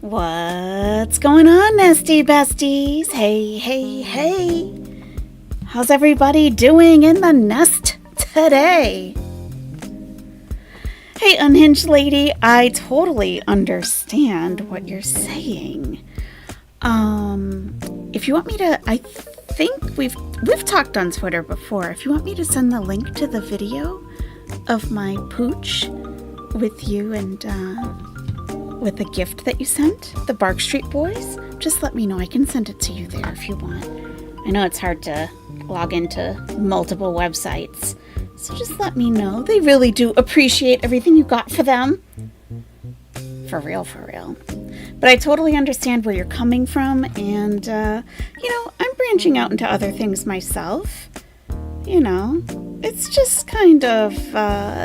What's going on, nesty besties? Hey. How's everybody doing in the nest today? Hey, unhinged lady, I totally understand what you're saying. If you want me to, I think we've talked on Twitter before. If you want me to send the link to the video of my pooch with you and with the gift that you sent, the Bark Street Boys, just let me know. I can send it to you there if you want. I know it's hard to log into multiple websites, so just let me know. They really do appreciate everything you got for them. For real. But I totally understand where you're coming from, and, I'm branching out into other things myself. It's just kind of,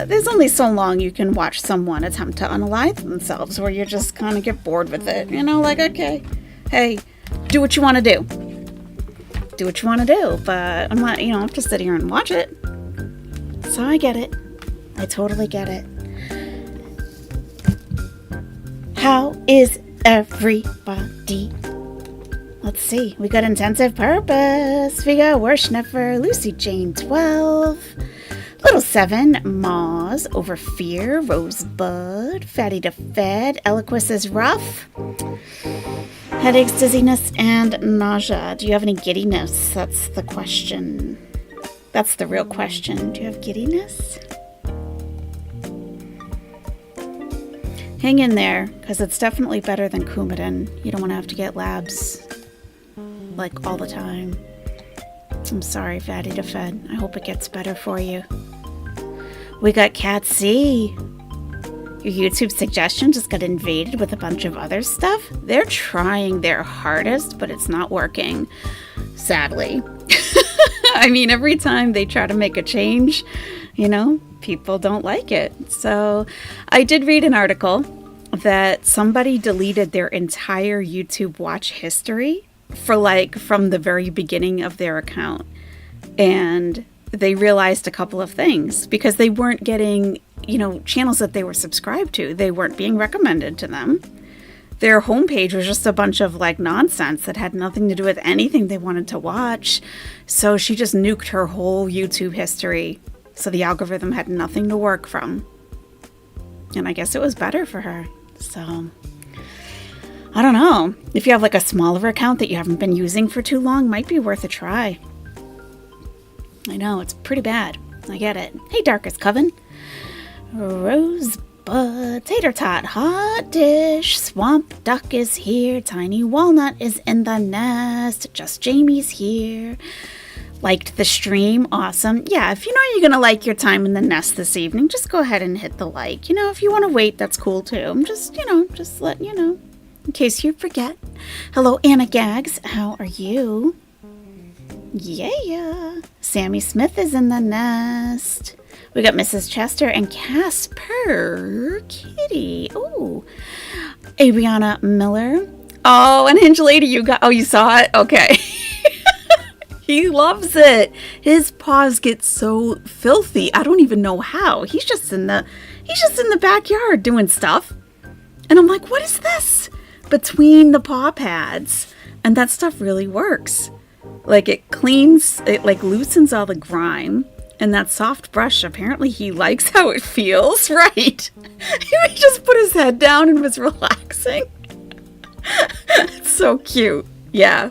there's only so long you can watch someone attempt to unalive themselves where you just kind of get bored with it. Okay, hey, do what you want to do. Do what you want to do, but I'm not, have to sit here and watch it. So I get it. I totally get it. How is everybody? Let's see. We got Intensive Purpose. We got Worshnefer, Lucy Jane 12, Little 7, Moz, Over Fear, Rosebud, Fatty to Fed, Eloquist is Rough, Headaches, Dizziness, and Nausea. Do you have any giddiness? That's the question. That's the real question. Do you have giddiness? Hang in there, because it's definitely better than Coumadin. You don't want to have to get labs like all the time. I'm sorry, Fatty to Fed. I hope it gets better for you. We got Cat C. Your YouTube suggestion just got invaded with a bunch of other stuff. They're trying their hardest, but it's not working, sadly. I mean, every time they try to make a change, people don't like it. So I did read an article that somebody deleted their entire YouTube watch history from the very beginning of their account. And they realized a couple of things because they weren't getting, channels that they were subscribed to. They weren't being recommended to them. Their homepage was just a bunch of nonsense that had nothing to do with anything they wanted to watch. So she just nuked her whole YouTube history. So the algorithm had nothing to work from. And I guess it was better for her. So I don't know. If you have a smaller account that you haven't been using for too long, might be worth a try. I know, it's pretty bad. I get it. Hey, Darkest Coven. Rosebud, Tater Tot, Hot Dish, Swamp Duck is here, Tiny Walnut is in the nest, Just Jamie's here. Liked the stream, awesome. Yeah, if you know you're gonna like your time in the nest this evening, just go ahead and hit the like. If you want to wait, that's cool too. I'm just letting you know, in case you forget. Hello, Anna Gags, how are you? Yeah. Sammy Smith is in the nest. We got Mrs. Chester and Casper Kitty. Ooh. Ariana Miller. Oh, and Hinge Lady, you saw it? Okay. He loves it. His paws get so filthy. I don't even know how. He's just in the backyard doing stuff. And I'm like, what is this? Between the paw pads. And that stuff really works. It cleans, it loosens all the grime. And that soft brush, apparently he likes how it feels, right? He just put his head down and was relaxing. It's so cute. Yeah.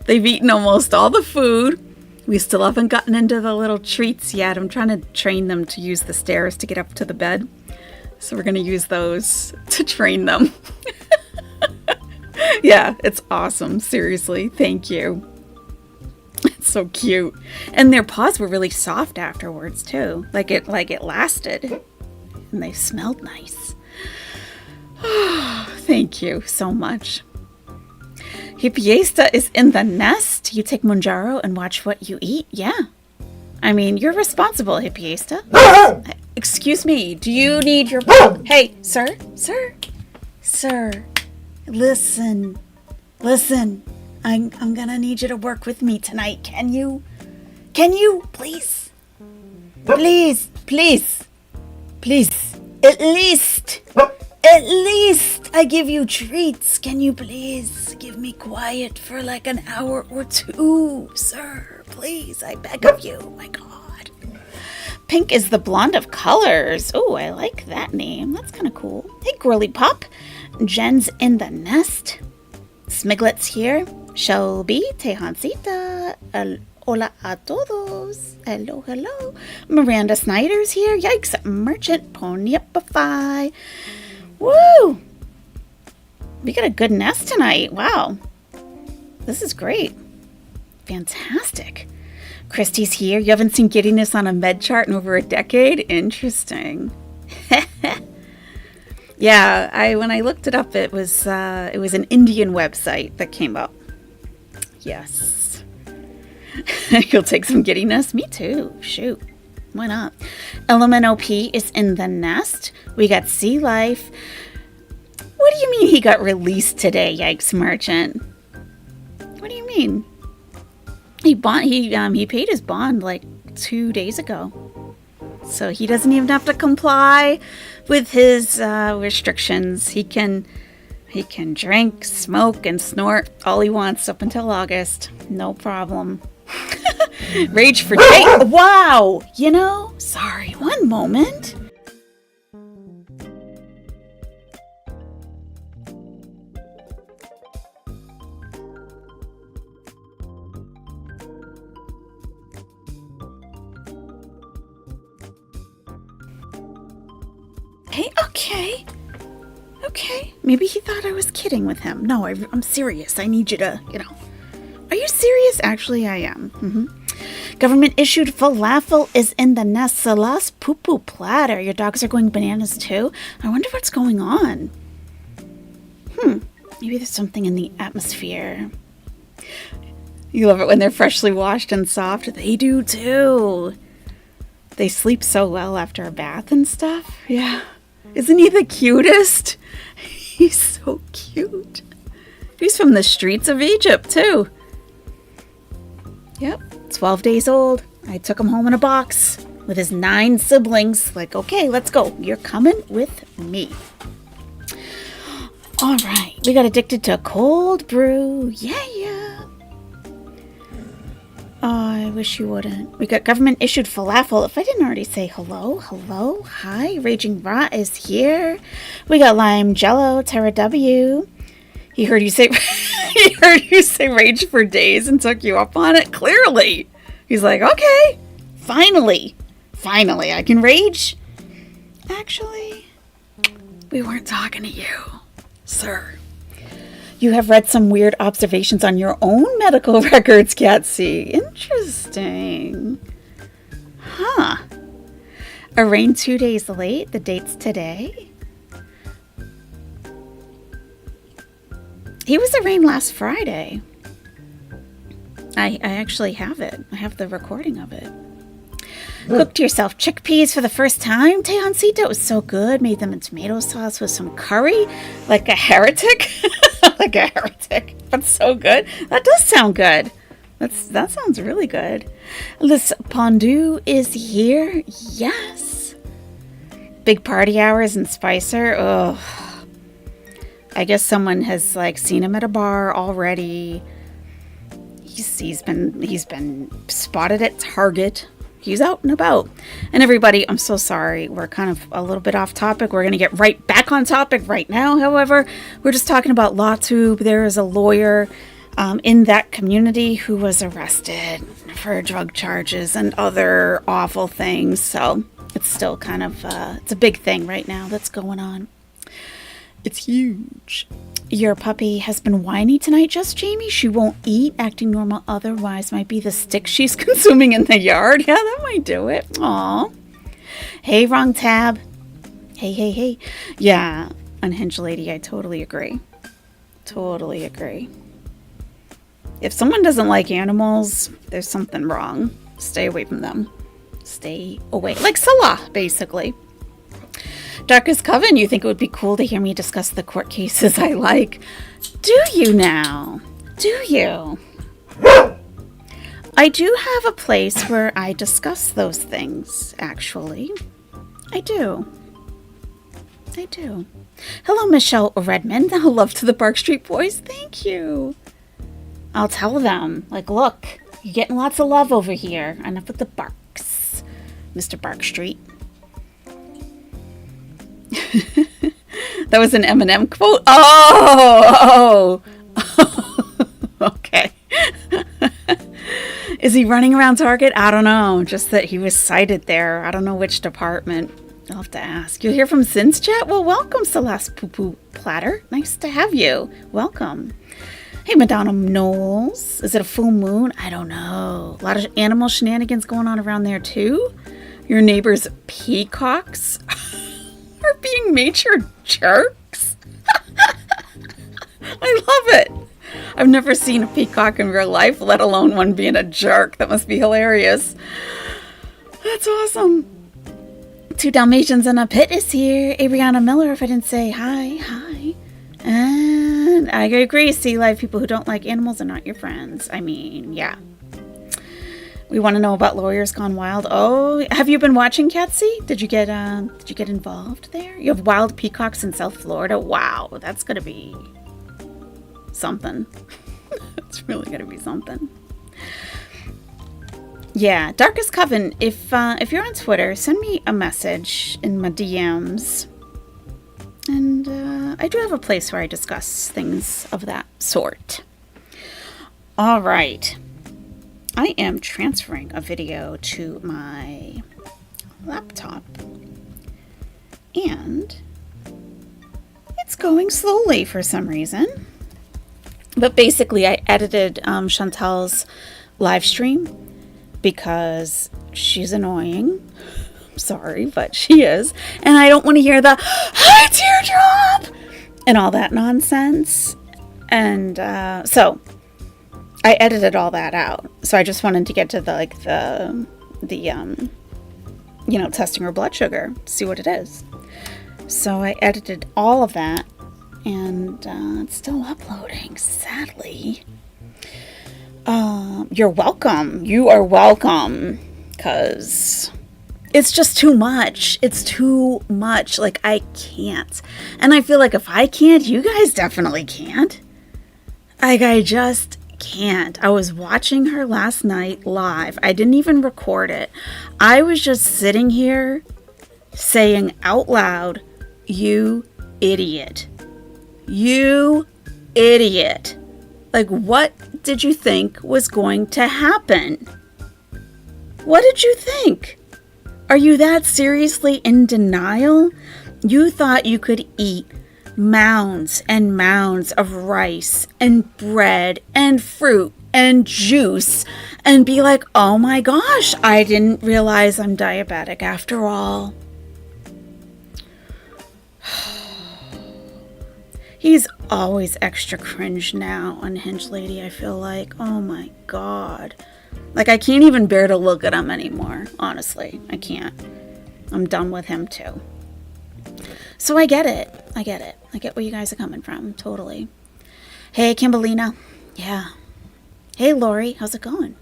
They've eaten almost all the food. We still haven't gotten into the little treats yet. I'm trying to train them to use the stairs to get up to the bed. So we're going to use those to train them. Yeah, it's awesome. Seriously. Thank you. It's so cute. And their paws were really soft afterwards too. It lasted. And they smelled nice. Thank you so much. Hippiesta is in the nest. You take Monjaro and watch what you eat? Yeah. I mean, you're responsible, Hippiesta. Excuse me. Do you need your... Hey, sir. Listen. I'm gonna need you to work with me tonight. Can you? Please? Please. At least I give you treats. Can you please give me quiet for like an hour or two, sir? Please, I beg of you. My God. Pink is the blonde of colors. Oh, I like that name. That's kind of cool. Hey, Girly Pop. Jen's in the nest. Smiglet's here. Shelby, Tejancita. Hola a todos. Hello, hello. Miranda Snyder's here. Yikes. Merchant Ponyipify. Woo! We got a good nest tonight. Wow. This is great. Fantastic. Christy's here. You haven't seen giddiness on a med chart in over a decade? Interesting. Yeah, when I looked it up, it was an Indian website that came up. Yes. You'll take some giddiness? Me too. Shoot. Why not? LMNOP is in the nest. We got Sea Life. What do you mean he got released today, Yikes Merchant? What do you mean? He paid his bond like 2 days ago. So he doesn't even have to comply with his restrictions. He can drink, smoke, and snort all he wants up until August. No problem. Rage for days. Wow! Sorry, one moment. Hey, okay. Maybe he thought I was kidding with him. No, I'm serious. I need you to, Are you serious? Actually, I am. Government issued falafel is in the nest. Salas poo-poo platter. Your dogs are going bananas too? I wonder what's going on. Maybe there's something in the atmosphere. You love it when they're freshly washed and soft. They do too. They sleep so well after a bath and stuff. Yeah. Isn't he the cutest? He's so cute. He's from the streets of Egypt too. Yep. 12 days old. I took him home in a box with his 9 siblings. Like, okay, let's go. You're coming with me. All right. We got addicted to cold brew. Yeah. Oh, I wish you wouldn't. We got government issued falafel. If I didn't already say hello. Hi. Raging Rot is here. We got lime jello. Tara W. He heard you say rage for days and took you up on it. Clearly. He's like, okay, finally, I can rage. Actually, we weren't talking to you, sir. You have read some weird observations on your own medical records, Catsy. Interesting. Huh. Arraigned 2 days late. The date's today. He was arraigned last Friday. I actually have it. I have the recording of it. Cooked yourself chickpeas for the first time, Tejancita. It was so good. Made them in tomato sauce with some curry. Like a heretic. That's so good. That does sound good. That sounds really good. This Pondu is here. Yes. Big party hours in Spicer. Ugh. I guess someone has seen him at a bar already. He's been spotted at Target. He's out and about. And everybody, I'm so sorry. We're kind of a little bit off topic. We're going to get right back on topic right now. However, we're just talking about LawTube. There is a lawyer in that community who was arrested for drug charges and other awful things. So it's still kind of, it's a big thing right now that's going on. It's huge. Your puppy has been whiny tonight, just Jamie. She won't eat, acting normal otherwise. Might be the stick she's consuming in the yard. Yeah, that might do it. Aw. Hey, wrong tab. Hey. Yeah, unhinged lady, I totally agree. If someone doesn't like animals, there's something wrong. Stay away from them. Stay away. Like Salah, basically. Darkest Coven, you think it would be cool to hear me discuss the court cases I like? Do you now? Do you? I do have a place where I discuss those things, actually. I do. They do. Hello, Michelle Redmond. Love to the Bark Street Boys. Thank you. I'll tell them, like, look, you're getting lots of love over here. Enough with the barks, Mr. Bark Street. That was an Eminem quote. Oh. Okay. Is he running around Target? I don't know. Just that he was cited there. I don't know which department. I'll have to ask. You'll hear from Sin's chat? Well, welcome, Celeste Poo Poo Platter. Nice to have you. Welcome. Hey, Madonna Knowles. Is it a full moon? I don't know. A lot of animal shenanigans going on around there, too. Your neighbor's peacocks are being major jerks. I love it. I've never seen a peacock in real life, let alone one being a jerk. That must be hilarious. That's awesome. 2 Dalmatians and a pit is here. Adriana Miller, if I didn't say hi. And I agree, sea life people who don't like animals are not your friends. I mean, yeah. We want to know about Lawyers Gone Wild. Oh, have you been watching, Catsy? Did you get involved there? You have wild peacocks in South Florida. Wow, that's gonna be something. It's really gonna be something. Yeah, Darkest Coven. If you're on Twitter, send me a message in my DMs. And I do have a place where I discuss things of that sort. All right. I am transferring a video to my laptop. And it's going slowly for some reason. But basically, I edited Chantal's live stream because she's annoying. I'm sorry, but she is. And I don't want to hear the, hi, teardrop, and all that nonsense. And so I edited all that out. So I just wanted to get to the testing her blood sugar, see what it is. So I edited all of that, and it's still uploading, sadly. You're welcome. You are welcome, because it's just too much. It's too much. Like, I can't. And I feel like if I can't, you guys definitely can't. Like, I just can't. I was watching her last night live. I didn't even record it. I was just sitting here saying out loud, you idiot. You idiot. Like, what did you think was going to happen? What did you think? Are you that seriously in denial? You thought you could eat mounds and mounds of rice and bread and fruit and juice and be like, oh my gosh, I didn't realize I'm diabetic after all. He's always extra cringe now, Unhinged Lady, I feel like. Oh my god. Like, I can't even bear to look at him anymore, honestly. I can't. I'm done with him too. So I get it. I get where you guys are coming from, totally. Hey, Kimberlina. Yeah. Hey, Lori, how's it going?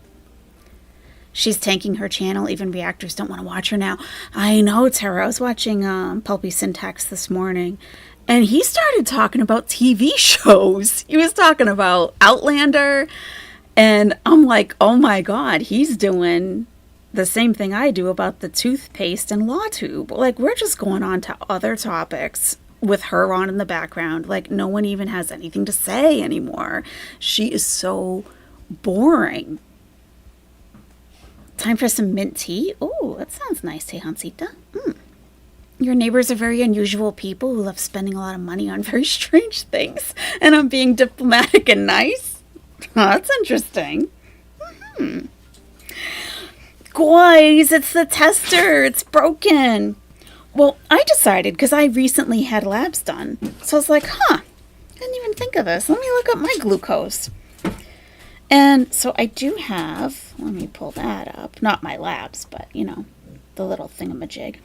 She's tanking her channel. Even reactors don't want to watch her now. I know, Tara. I was watching Pulpy Syntax this morning, and he started talking about TV shows. He was talking about Outlander, and I'm like, oh my god, he's doing the same thing I do about the toothpaste and LawTube. Like, we're just going on to other topics with her on in the background. Like, no one even has anything to say anymore. She is so boring. Time for some mint tea? Oh, that sounds nice, hey, Hansita. Your neighbors are very unusual people who love spending a lot of money on very strange things. And I'm being diplomatic and nice? Oh, that's interesting. Guys, it's the tester. It's broken. Well, I decided, because I recently had labs done. So I was like, I didn't even think of this. Let me look up my glucose. And so I do have, let me pull that up. Not my labs, but, you know, the little thingamajig.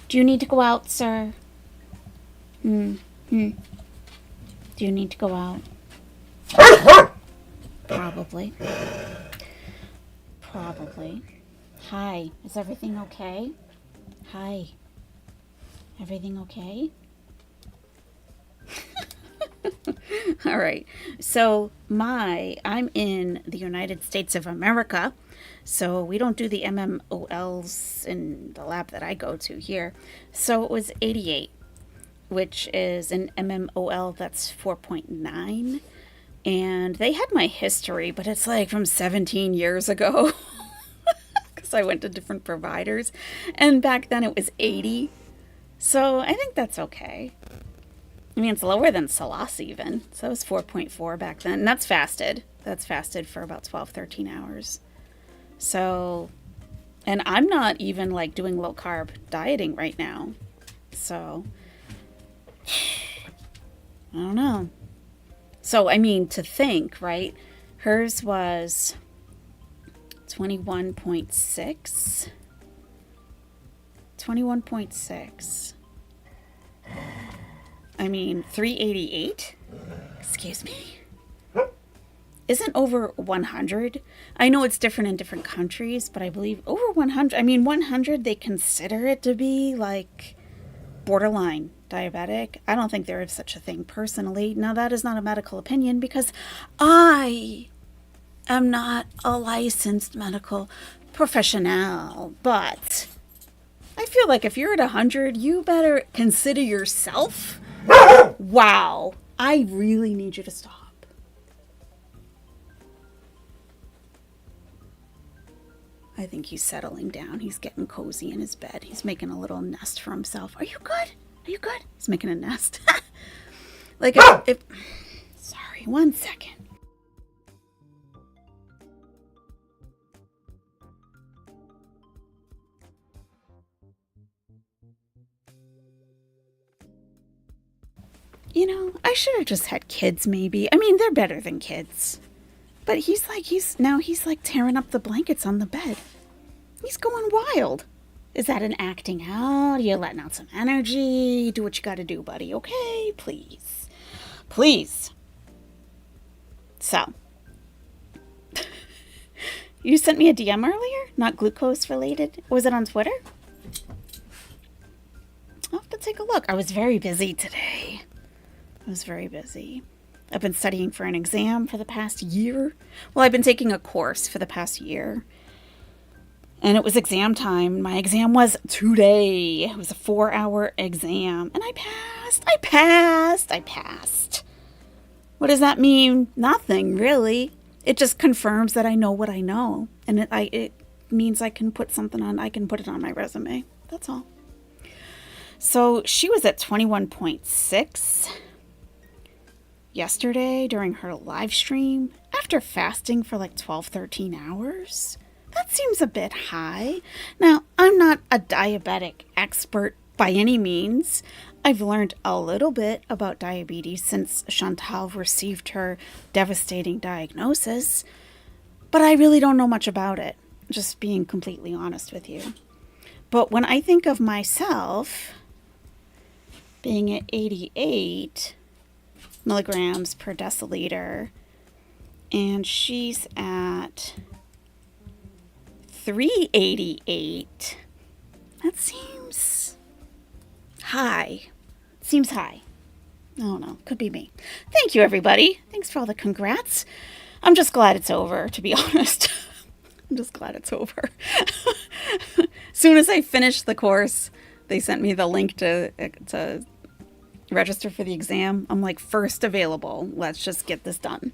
Do you need to go out, sir? Do you need to go out? Probably. Hi. Is everything okay? Hi. Everything okay? All right. So I'm in the United States of America. So we don't do the MMOLs in the lab that I go to here. So it was 88, which is an MMOL that's 4.9. And they had my history, but it's like from 17 years ago because I went to different providers. And back then it was 80. So I think that's okay. I mean, it's lower than Salas even. So it was 4.4 back then. And that's fasted. That's fasted for about 12, 13 hours. So, and I'm not even like doing low carb dieting right now. So, I don't know. So, I mean, to think, right? Hers was 21.6. 21.6. I mean, 388? Excuse me. Isn't over 100? I know it's different in different countries, but I believe over 100. I mean, 100, they consider it to be like borderline diabetic. I don't think there is such a thing personally. Now, that is not a medical opinion because I am not a licensed medical professional, but I feel like if you're at 100, you better consider yourself. Wow. I really need you to stop. I think he's settling down. He's getting cozy in his bed. He's making a little nest for himself. Are you good? Are you good? He's making a nest. Like if sorry, 1 second. You know, I should have just had kids maybe. I mean, they're better than kids. But he's like tearing up the blankets on the bed. He's going wild. Is that an acting out? You're letting out some energy. Do what you gotta do, buddy, okay? Please. Please. So. You sent me a DM earlier? Not glucose related? Was it on Twitter? I'll have to take a look. I was very busy today. I've been studying for an exam for the past year. Well, I've been taking a course for the past year. And it was exam time. My exam was today. It was a 4-hour exam. And I passed. What does that mean? Nothing, really. It just confirms that I know what I know. And it means I can put it on my resume. That's all. So she was at 21.6. yesterday during her live stream after fasting for like 12, 13 hours. That seems a bit high. Now, I'm not a diabetic expert by any means. I've learned a little bit about diabetes since Chantal received her devastating diagnosis, but I really don't know much about it, just being completely honest with you. But when I think of myself being at 88 milligrams per deciliter, and she's at 388. That seems high. Seems high. I don't know. Could be me. Thank you, everybody. Thanks for all the congrats. I'm just glad it's over, to be honest. I'm just glad it's over. As soon as I finished the course, they sent me the link to register for the exam. I'm like, first available. Let's just get this done.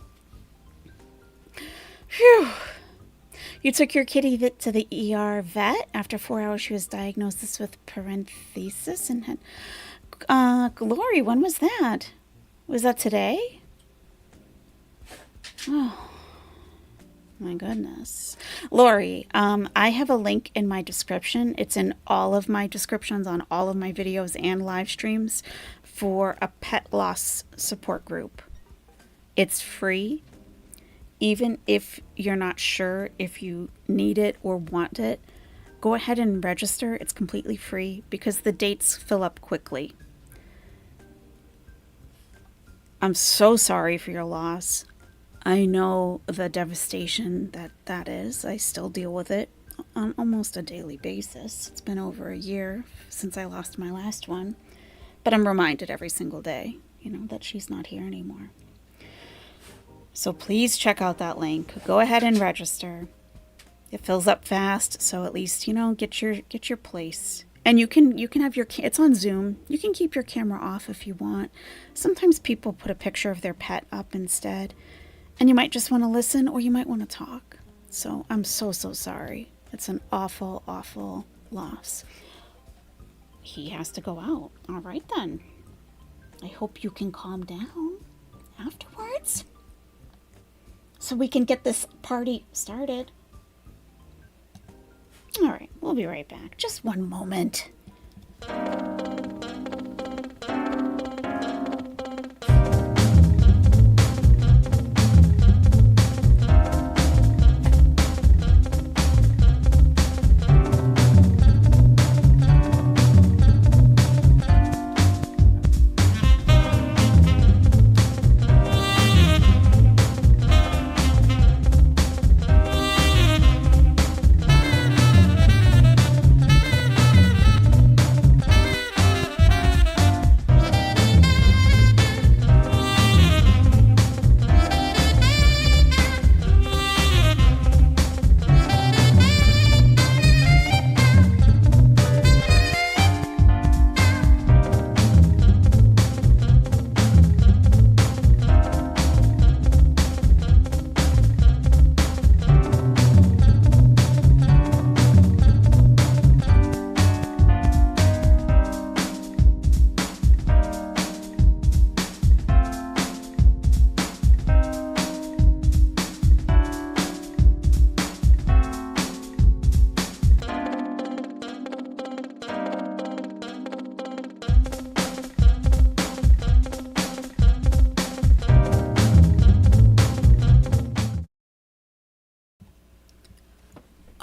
Phew. You took your kitty to the ER vet. After 4 hours, she was diagnosed with parenthesis and had... Lori, when was that? Was that today? Oh, my goodness. Lori, I have a link in my description. It's in all of my descriptions on all of my videos and live streams for a pet loss support group. It's free. Even if you're not sure if you need it or want it, go ahead and register. It's completely free because the dates fill up quickly. I'm so sorry for your loss. I know the devastation that is. I still deal with it on almost a daily basis. It's been over a year since I lost my last one, but I'm reminded every single day, that she's not here anymore. So please check out that link. Go ahead and register. It fills up fast, so at least, get your place. And you can have it's on Zoom. You can keep your camera off if you want. Sometimes people put a picture of their pet up instead. And you might just want to listen, or you might want to talk. So I'm so sorry. It's an awful, awful loss. He has to go out. All right then. I hope you can calm down afterwards, so we can get this party started. All right, we'll be right back. Just one moment.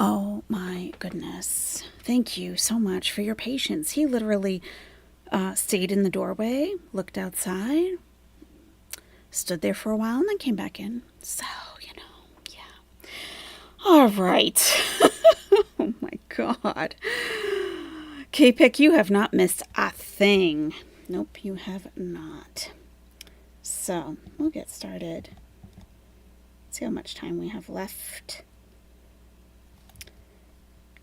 Oh my goodness. Thank you so much for your patience. He literally stayed in the doorway, looked outside, stood there for a while, and then came back in. So, yeah. All right. Oh my God. K-Pick, you have not missed a thing. Nope, you have not. So, we'll get started. Let's see how much time we have left.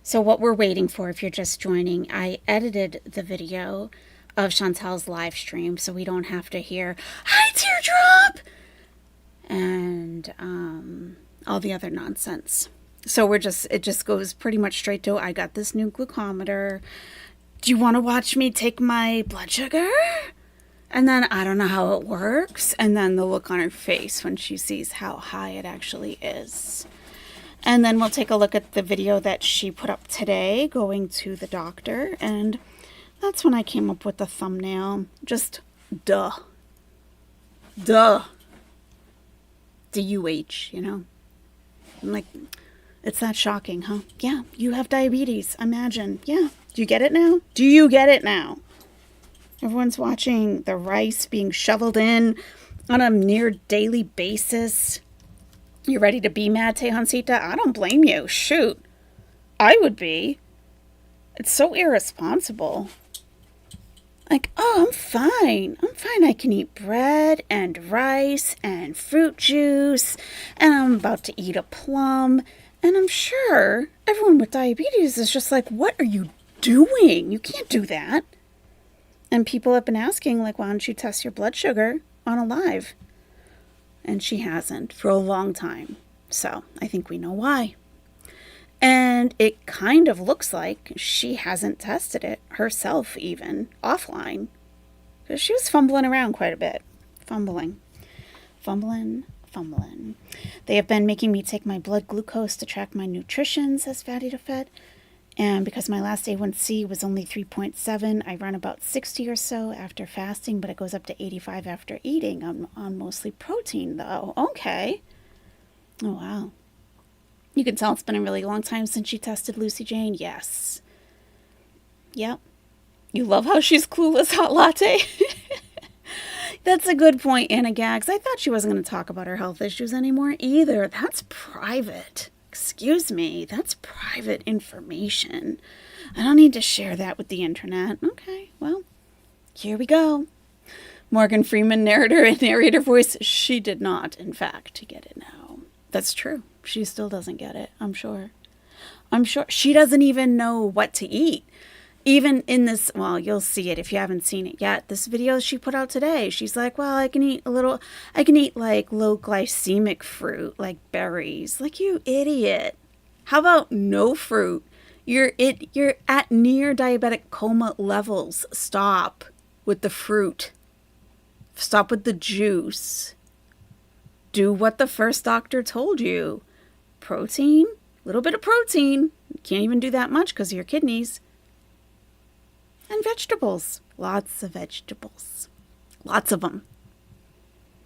So what we're waiting for, if you're just joining, I edited the video of Chantel's live stream so we don't have to hear, "Hi, Teardrop!" and all the other nonsense. So it just goes pretty much straight to, I got this new glucometer. Do you want to watch me take my blood sugar? And then I don't know how it works. And then the look on her face when she sees how high it actually is. And then we'll take a look at the video that she put up today going to the doctor. And that's when I came up with the thumbnail. Just duh. D-U-H, I'm like, it's that shocking, huh? Yeah, you have diabetes. Imagine. Yeah. Do you get it now? Do you get it now? Everyone's watching the rice being shoveled in on a near daily basis. You ready to be mad, Tejancita? I don't blame you. Shoot. I would be. It's so irresponsible. Like, oh, I'm fine. I can eat bread and rice and fruit juice, and I'm about to eat a plum. And I'm sure everyone with diabetes is just like, what are you doing? You can't do that. And people have been asking, like, why don't you test your blood sugar on a live? And she hasn't for a long time. So I think we know why. And it kind of looks like she hasn't tested it herself, even offline. Because she was fumbling around quite a bit. Fumbling. They have been making me take my blood glucose to track my nutrition, says Fatty to Fed. And because my last A1C was only 3.7, I run about 60 or so after fasting, but it goes up to 85 after eating. I'm on mostly protein, though. Okay. Oh, wow. You can tell it's been a really long time since she tested Lucy Jane. Yes. Yep. You love how she's clueless, hot latte? That's a good point, Anna Gags. I thought she wasn't going to talk about her health issues anymore either. That's private. excuse me, that's private information. I don't need to share that with the internet. Okay, well, here we go. Morgan Freeman, narrator voice. She did not, in fact, get it now. That's true. She still doesn't get it, I'm sure. She doesn't even know what to eat. Even in this, well, you'll see it if you haven't seen it yet. This video she put out today, she's like, well, I can eat like low glycemic fruit, like berries. Like, you idiot. How about no fruit? You're at near diabetic coma levels. Stop with the fruit. Stop with the juice. Do what the first doctor told you. Protein, a little bit of protein. You can't even do that much because of your kidneys. And vegetables. Lots of vegetables. Lots of them.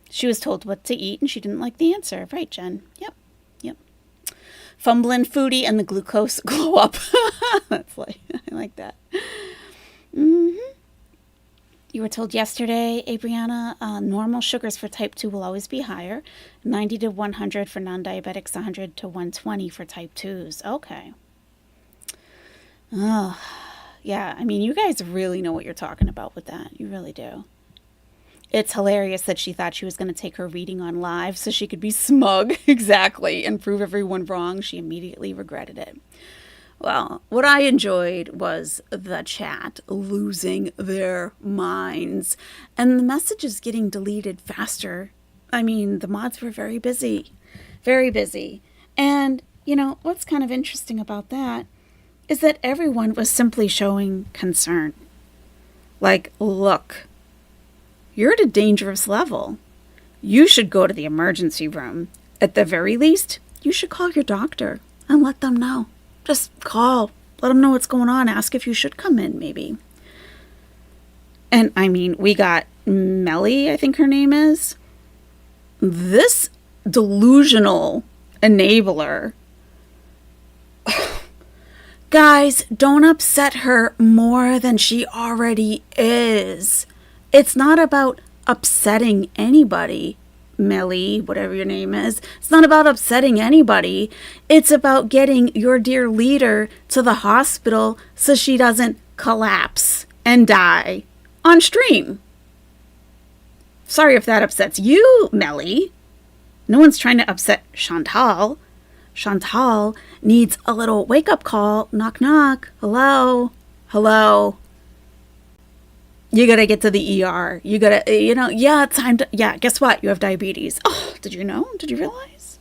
She was told what to eat and she didn't like the answer. Right, Jen? Yep. Fumbling Foodie and the glucose glow up. That's like, I like that. You were told yesterday, Abriana, normal sugars for type 2 will always be higher. 90 to 100 for non-diabetics, 100 to 120 for type 2s. Okay. Oh. Yeah, I mean, you guys really know what you're talking about with that. You really do. It's hilarious that she thought she was going to take her reading on live so she could be smug, exactly, and prove everyone wrong. She immediately regretted it. Well, what I enjoyed was the chat losing their minds and the messages getting deleted faster. I mean, the mods were very busy, very busy. And, you know, what's kind of interesting about that is that everyone was simply showing concern. Like, look, you're at a dangerous level. You should go to the emergency room. At the very least, you should call your doctor and let them know. Just call. Let them know what's going on. Ask if you should come in, maybe. And, I mean, we got Melly, I think her name is. This delusional enabler. Guys, don't upset her more than she already is. It's not about upsetting anybody, Melly, whatever your name is. It's not about upsetting anybody. It's about getting your dear leader to the hospital so she doesn't collapse and die on stream. Sorry if that upsets you, Melly. No one's trying to upset Chantal. Chantal needs a little wake-up call. Knock, knock. Hello? Hello? You gotta get to the ER. You gotta, guess what? You have diabetes. Oh, did you know? Did you realize?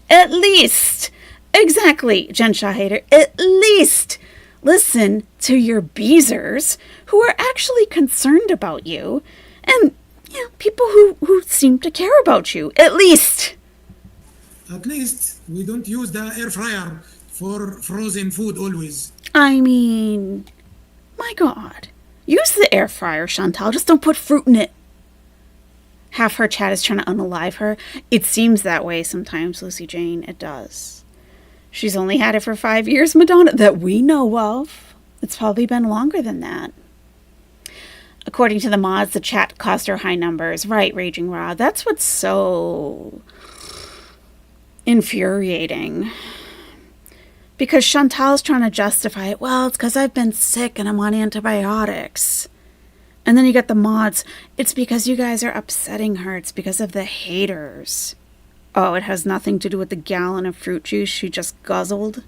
At least, exactly, Jen Shaw Hater, at least listen to your beezers who are actually concerned about you and, people who seem to care about you. At least we don't use the air fryer for frozen food always. I mean, my God. Use the air fryer, Chantal. Just don't put fruit in it. Half her chat is trying to unalive her. It seems that way sometimes, Lucy Jane. It does. She's only had it for 5 years, Madonna, that we know of. It's probably been longer than that. According to the mods, the chat caused her high numbers. Right, Raging Raw. That's what's so infuriating. Because Chantal's trying to justify it. Well, it's because I've been sick and I'm on antibiotics. And then you get the mods. It's because you guys are upsetting her. It's because of the haters. Oh, it has nothing to do with the gallon of fruit juice she just guzzled.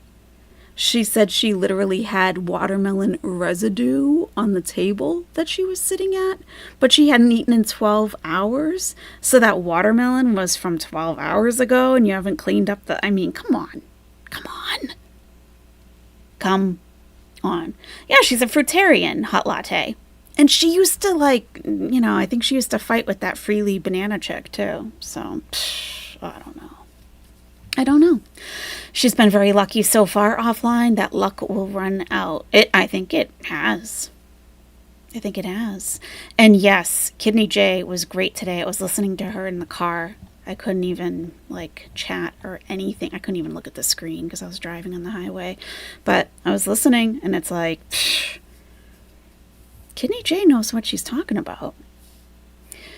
She said she literally had watermelon residue on the table that she was sitting at, but she hadn't eaten in 12 hours. So that watermelon was from 12 hours ago and you haven't cleaned up the... I mean, come on. Come on. Come on. Yeah, she's a fruitarian, hot latte. And she used to I think she used to fight with that Freely banana chick too. So, I don't know. She's been very lucky so far offline. That luck will run out. I think it has. And yes, Kidney J was great today. I was listening to her in the car. I couldn't even chat or anything. I couldn't even look at the screen because I was driving on the highway. But I was listening and it's like, Kidney J knows what she's talking about.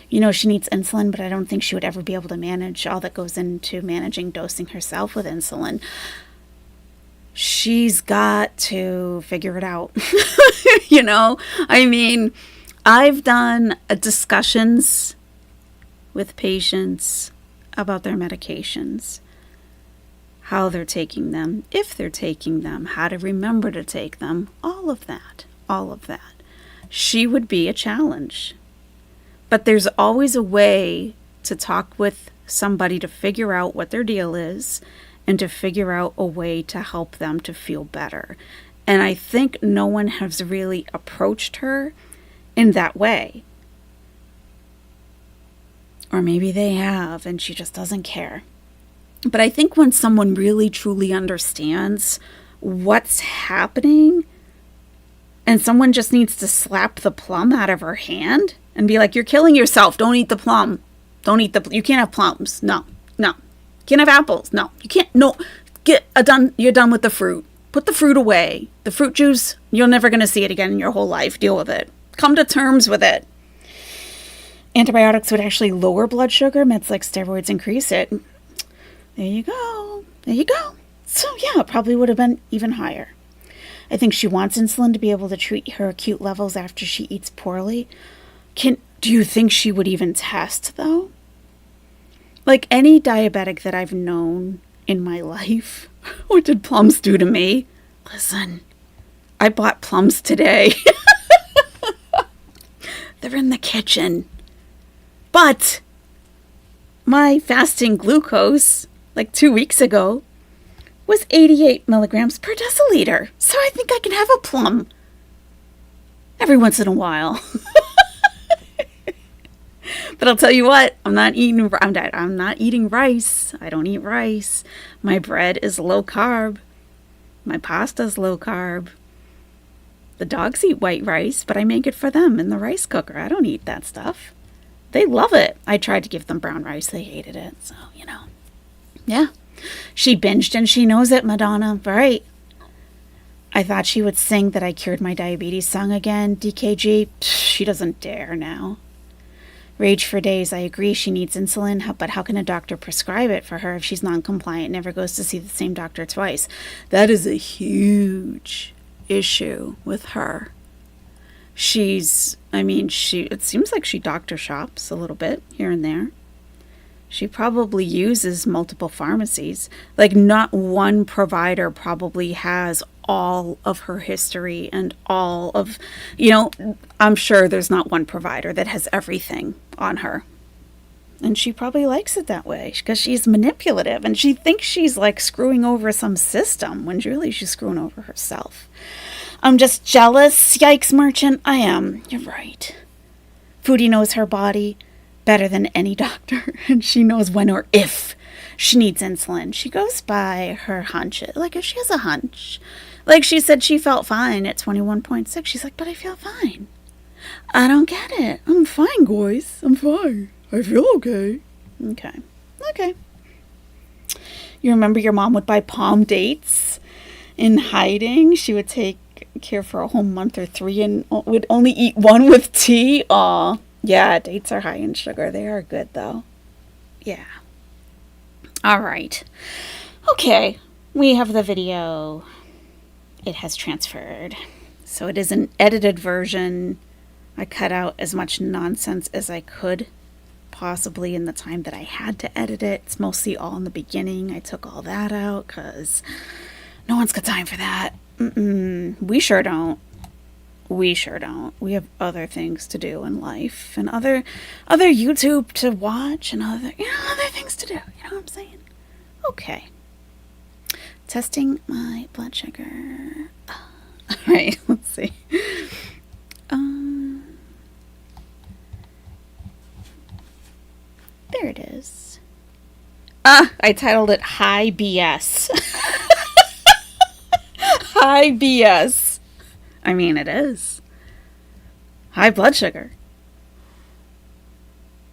She needs insulin, but I don't think she would ever be able to manage all that goes into managing dosing herself with insulin. she's got to figure it out. I mean, I've done discussions with patients about their medications, how they're taking them, if they're taking them, how to remember to take them, all of that. She would be a challenge. But there's always a way to talk with somebody to figure out what their deal is and to figure out a way to help them to feel better. And I think no one has really approached her in that way. Or maybe they have and she just doesn't care. But I think when someone really truly understands what's happening and someone just needs to slap the plum out of her hand and be like, you're killing yourself. Don't eat the plum. You can't have plums. No. You can't have apples. No. You can't. No. You're done with the fruit. Put the fruit away. The fruit juice, you're never going to see it again in your whole life. Deal with it. Come to terms with it. Antibiotics would actually lower blood sugar. Meds like steroids increase it. There you go. So yeah, it probably would have been even higher. I think she wants insulin to be able to treat her acute levels after she eats poorly. Do you think she would even test, though? Like any diabetic that I've known in my life, what did plums do to me? Listen, I bought plums today. They're in the kitchen. But my fasting glucose, like 2 weeks ago, was 88 milligrams per deciliter. So I think I can have a plum every once in a while. But I'll tell you what, I'm not eating rice. I don't eat rice. My bread is low carb. My pasta's low carb. The dogs eat white rice, but I make it for them in the rice cooker. I don't eat that stuff. They love it. I tried to give them brown rice. They hated it. So, Yeah. She binged and she knows it, Madonna. Right. I thought she would sing that I cured my diabetes song again. DKG. She doesn't dare now. Rage for days. I agree she needs insulin, but how can a doctor prescribe it for her if she's non-compliant, never goes to see the same doctor twice? That is a huge issue with her. It seems like she doctor shops a little bit here and there. She probably uses multiple pharmacies. Like not one provider probably has all of her history and all of, I'm sure there's not one provider that has everything on her. And she probably likes it that way because she's manipulative and she thinks she's like screwing over some system when really she's screwing over herself. I'm just jealous. Yikes, Merchant. I am. You're right. Foodie knows her body better than any doctor, and she knows when or if she needs insulin. She goes by her hunch. Like if she has a hunch. Like she said she felt fine at 21.6. She's like, but I feel fine. I don't get it. I'm fine, guys. I'm fine. I feel okay. Okay. You remember your mom would buy palm dates in hiding? She would take care for a whole month or 3 and would only eat one with tea. Aw. Yeah, dates are high in sugar. They are good, though. Yeah. All right. Okay. We have the video. It has transferred. So it is an edited version. I cut out as much nonsense as I could, possibly in the time that I had to edit it. It's mostly all in the beginning. I took all that out because no one's got time for that. We sure don't. We have other things to do in life and other YouTube to watch and other things to do. You know what I'm saying? Okay. Testing my blood sugar. All right, let's see. There it is. I titled it High BS. High BS. I mean, it is. High blood sugar.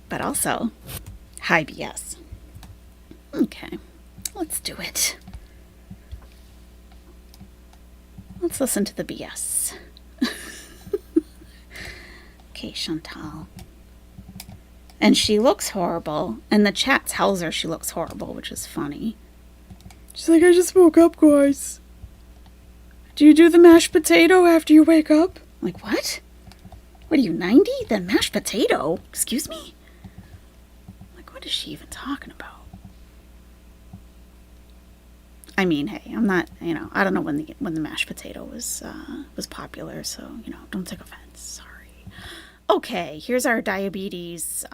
But also, high BS. Okay, let's do it. Let's listen to the BS. Okay, Chantal. And she looks horrible. And the chat tells her she looks horrible, which is funny. She's like, I just woke up, guys. Do you do the mashed potato after you wake up? I'm like, what? What are you, 90? Then mashed potato? Excuse me? Like, what is she even talking about? I mean, hey, I'm not, I don't know when the mashed potato was popular, so, don't take offense. Sorry. Okay, here's our diabetes.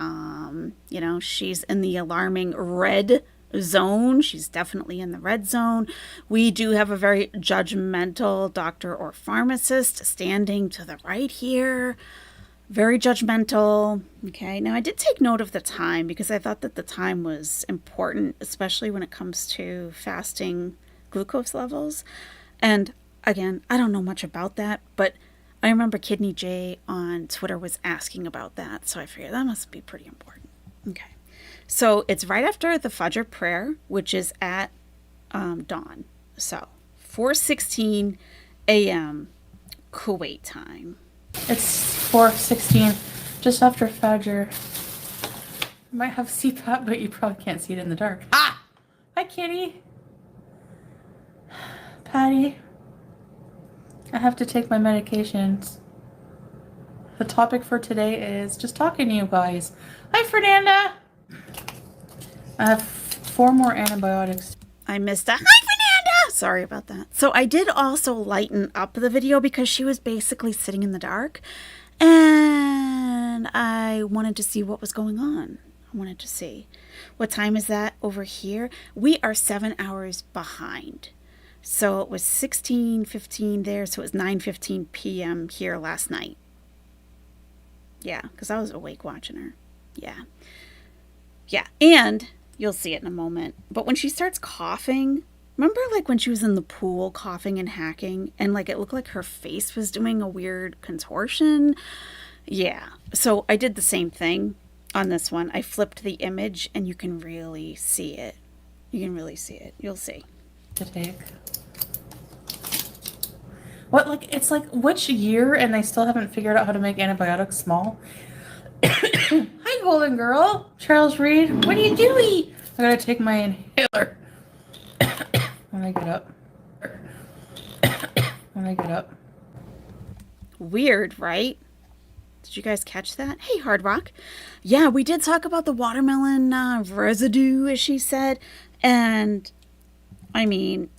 She's in the alarming red zone. She's definitely in the red zone. We do have a very judgmental doctor or pharmacist standing to the right here. Very judgmental. Okay, now I did take note of the time because I thought that the time was important, especially when it comes to fasting glucose levels. And again, I don't know much about that, but I remember Kidney J on Twitter was asking about that, so I figured that must be pretty important. Okay, so it's right after the Fajr prayer, which is at dawn. So 4:16 a.m. Kuwait time. It's 4:16, just after Fajr. Might have CPAP, but you probably can't see it in the dark. Ah! Hi, kitty. Patty. I have to take my medications. The topic for today is just talking to you guys. Hi, Fernanda. I have 4 more antibiotics. I missed that. Hi, Fernanda! Sorry about that. So I did also lighten up the video because she was basically sitting in the dark. And I wanted to see what was going on. I wanted to see. What time is that over here? We are 7 hours behind. So it was 16:15 there. So it was 9:15 p.m. here last night. Yeah, because I was awake watching her. Yeah. Yeah. And you'll see it in a moment. But when she starts coughing, remember like when she was in the pool coughing and hacking and like it looked like her face was doing a weird contortion? Yeah. So I did the same thing on this one. I flipped the image and you can really see it. You can really see it. You'll see. To take. What, like, it's like which year and they still haven't figured out how to make antibiotics small? Hi, golden girl. Charles Reed, what are you doing? I gotta take my inhaler when I get up. When I get up. Weird, right? Did you guys catch that? Hey, Hard Rock. Yeah, we did talk about the watermelon residue, as she said. And, I mean,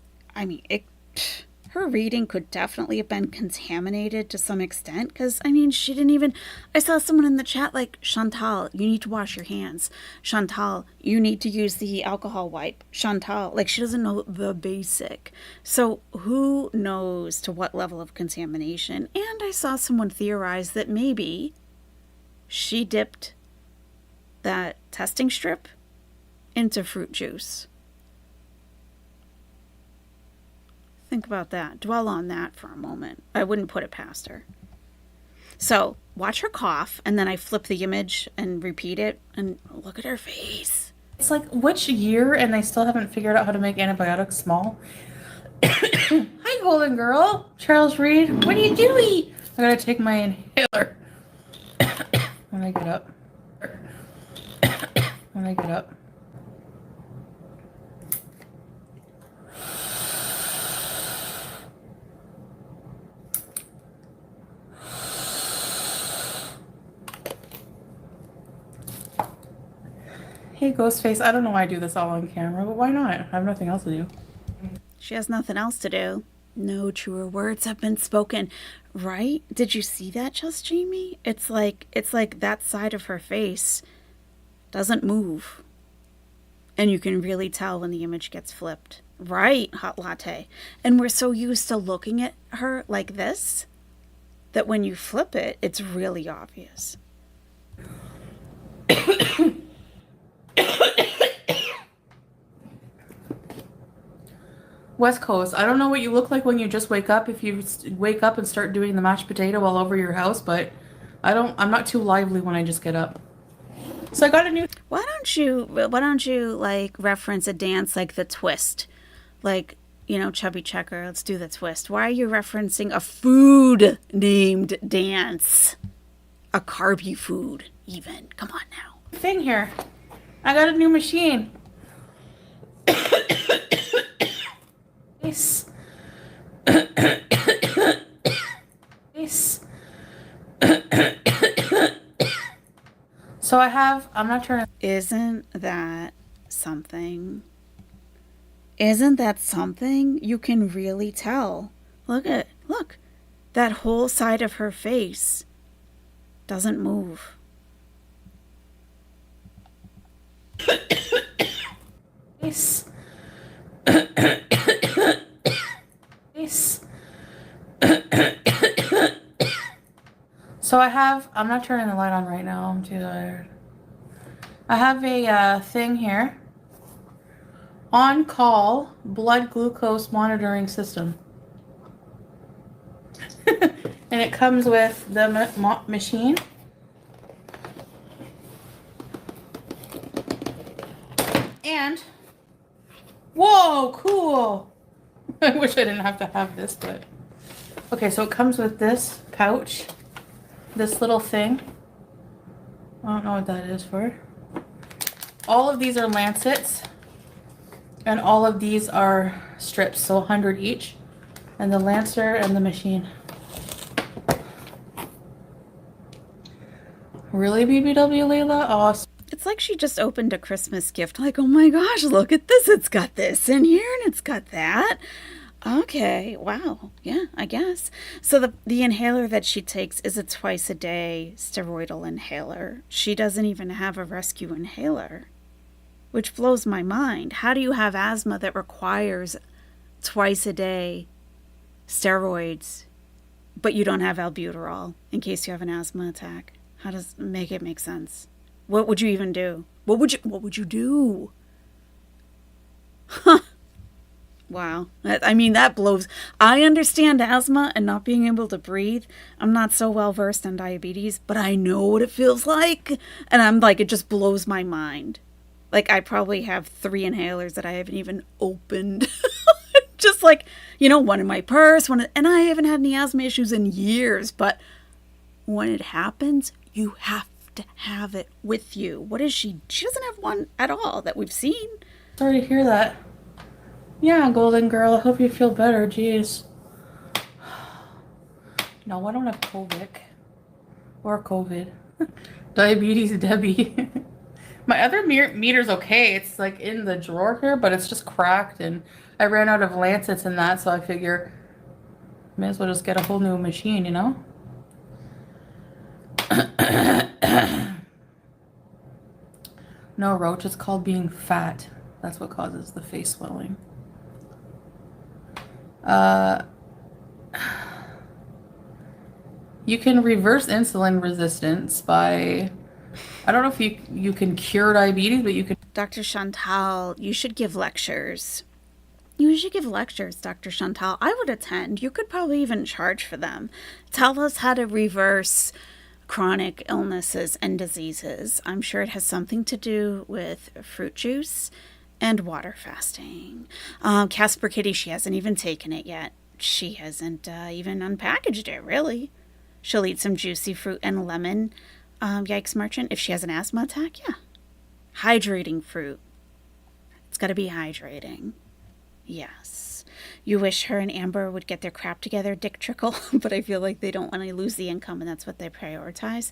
her reading could definitely have been contaminated to some extent. Because, she didn't even... I saw someone in the chat like, Chantal, you need to wash your hands. Chantal, you need to use the alcohol wipe. Chantal, like, she doesn't know the basic. So, who knows to what level of contamination? And I saw someone theorize that maybe she dipped that testing strip into fruit juice. Think about that. Dwell on that for a moment. I wouldn't put it past her. So, watch her cough, and then I flip the image and repeat it, and look at her face. It's like which year and they still haven't figured out how to make antibiotics small? Hi, golden girl. Charles Reed, what are you doing? I gotta take my inhaler when I get up. When I get up. Hey, Ghostface, I don't know why I do this all on camera, but why not? I have nothing else to do. She has nothing else to do. No truer words have been spoken, right? Did you see that, Just Jamie? It's like that side of her face doesn't move. And you can really tell when the image gets flipped. Right, Hot Latte. And we're so used to looking at her like this that when you flip it, it's really obvious. West Coast, I don't know what you look like when you just wake up, if you wake up and start doing the mashed potato all over your house, but I'm not too lively when I just get up. So I got a new... Why don't you like reference a dance like the twist? Like, Chubby Checker, let's do the twist. Why are you referencing a food named dance? A carby food, even. Come on now. Thing here. I got a new machine. Nice. So I'm not trying to. Isn't that something? Isn't that something? You can really tell. Look. That whole side of her face doesn't move. Nice. Nice. So I'm not turning the light on right now. I'm too tired. I have a thing here. On-call blood glucose monitoring system. And it comes with the machine. And, whoa, cool. I wish I didn't have to have this, but. Okay, so it comes with this pouch. This little thing. I don't know what that is for. All of these are lancets. And all of these are strips, so 100 each. And the lancer and the machine. Really, BBW Layla? Awesome. It's like she just opened a Christmas gift. Like, oh my gosh, look at this. It's got this in here and it's got that. Okay, wow. Yeah, I guess. So the inhaler that she takes is a twice a day steroidal inhaler. She doesn't even have a rescue inhaler, which blows my mind. How do you have asthma that requires twice a day steroids, but you don't have albuterol in case you have an asthma attack? How does it make sense? What would you even do? What would you do? Huh. Wow. I mean, that blows. I understand asthma and not being able to breathe. I'm not so well versed in diabetes, but I know what it feels like. And I'm like, it just blows my mind. Like, I probably have 3 inhalers that I haven't even opened. Just like, one in my purse, and I haven't had any asthma issues in years. But when it happens, you have to have it with you. What is she? She doesn't have one at all that we've seen. Sorry to hear that. Yeah, golden girl, I hope you feel better. Jeez. No, I don't have COVID. Or COVID. Diabetes Debbie. My other meter's okay. It's like in the drawer here, but it's just cracked, and I ran out of lancets and that, so I figure may as well just get a whole new machine, No, Roach, it's called being fat. That's what causes the face swelling. You can reverse insulin resistance by, I don't know if you can cure diabetes, but you can. Dr. Chantal, you should give lectures. You should give lectures, Dr. Chantal. I would attend. You could probably even charge for them. Tell us how to reverse chronic illnesses and diseases. I'm sure it has something to do with fruit juice and water fasting. Casper Kitty, she hasn't even taken it yet. She hasn't even unpackaged it, really. She'll eat some juicy fruit and lemon. Yikes Merchant, if she has an asthma attack, yeah. Hydrating fruit. It's got to be hydrating. Yes. You wish her and Amber would get their crap together, Dick Trickle, but I feel like they don't want to lose the income, and that's what they prioritize.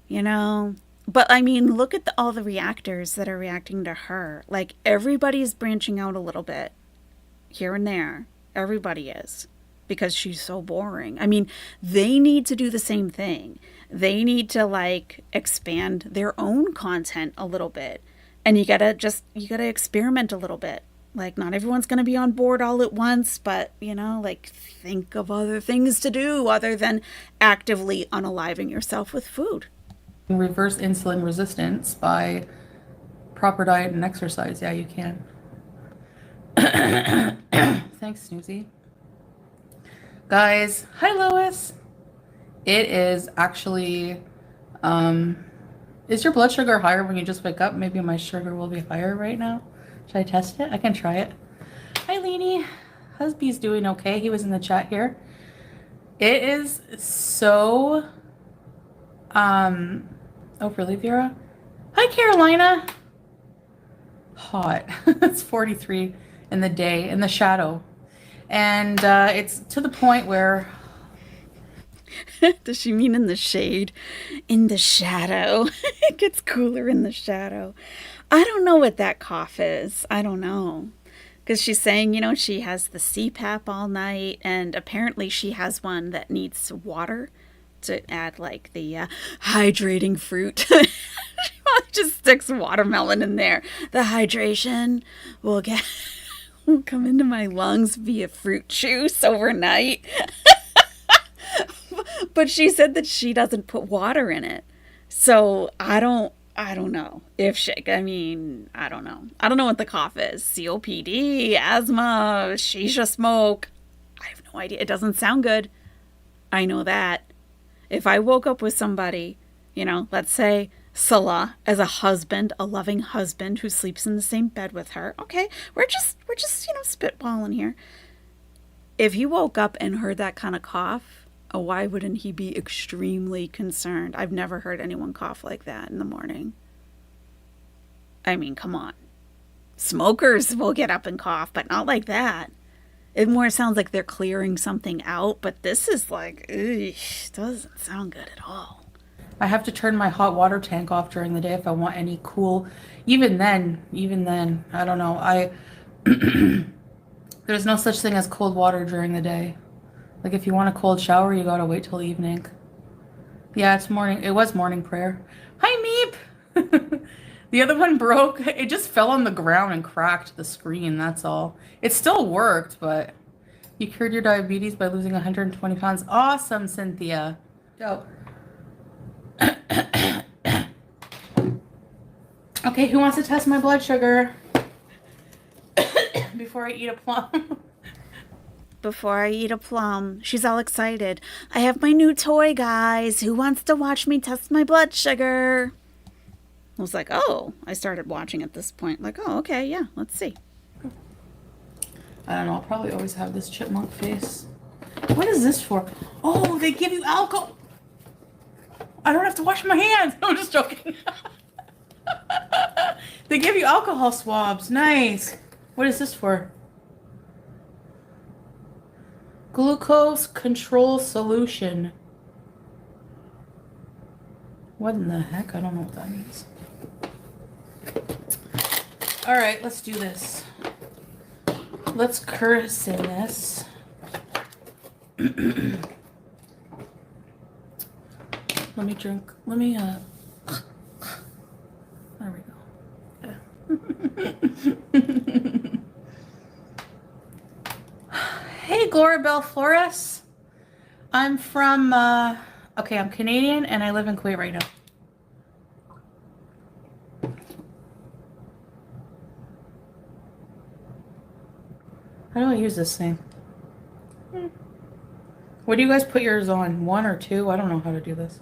But I mean, look at all the reactors that are reacting to her. Like, everybody's branching out a little bit here and there. Everybody is, because she's so boring. I mean, they need to do the same thing. They need to expand their own content a little bit. And you gotta experiment a little bit. Like, not everyone's gonna be on board all at once, but think of other things to do other than actively unaliving yourself with food. Reverse insulin resistance by proper diet and exercise. Yeah, you can. Thanks, Snoozy. Guys, hi Lois. It is actually, is your blood sugar higher when you just wake up? Maybe my sugar will be higher right now. Should I test it? I can try it. Hi, Leanie. Husby's doing okay. He was in the chat here. It is so, oh, really, Vera? Hi, Carolina. Hot. It's 43 in the day, in the shadow. And it's to the point where Does she mean in the shade? In the shadow. It gets cooler in the shadow. I don't know what that cough is. I don't know. Because she's saying, she has the CPAP all night, and apparently she has one that needs water to add, like, the hydrating fruit. She just sticks watermelon in there. The hydration will will come into my lungs via fruit juice overnight. But she said that she doesn't put water in it. So I don't know if she, I mean, I don't know. I don't know what the cough is. COPD, asthma, shisha smoke. I have no idea. It doesn't sound good. I know that. If I woke up with somebody, let's say Salah as a husband, a loving husband who sleeps in the same bed with her. Okay, we're just spitballing here. If he woke up and heard that kind of cough, why wouldn't he be extremely concerned? I've never heard anyone cough like that in the morning. I mean, come on. Smokers will get up and cough, but not like that. It more sounds like they're clearing something out, but this is like, ugh, doesn't sound good at all. I have to turn my hot water tank off during the day if I want any cool. Even then, I don't know. There's no such thing as cold water during the day. Like if you want a cold shower, you gotta wait till evening. Yeah, it's morning. It was morning prayer. Hi, Meep! The other one broke. It just fell on the ground and cracked the screen, that's all. It still worked, but you cured your diabetes by losing 120 pounds. Awesome, Cynthia. Go. Okay, who wants to test my blood sugar before I eat a plum? Before I eat a plum, she's all excited. I have my new toy, guys. Who wants to watch me test my blood sugar? I was like, oh, I started watching at this point. Like, oh, okay, yeah, let's see. I don't know. I'll probably always have this chipmunk face. What is this for? Oh, they give you alcohol. I don't have to wash my hands. No, I'm just joking. They give you alcohol swabs. Nice. What is this for? Glucose control solution. What in the heck? I don't know what that means. All right, let's do this. Let's curse in this. Let me drink. Let me, there we go. Yeah. Hey, Glorabelle Flores. I'm from, okay, I'm Canadian and I live in Kuwait right now. How do I use this thing? What do you guys put yours on? 1 or 2? I don't know how to do this.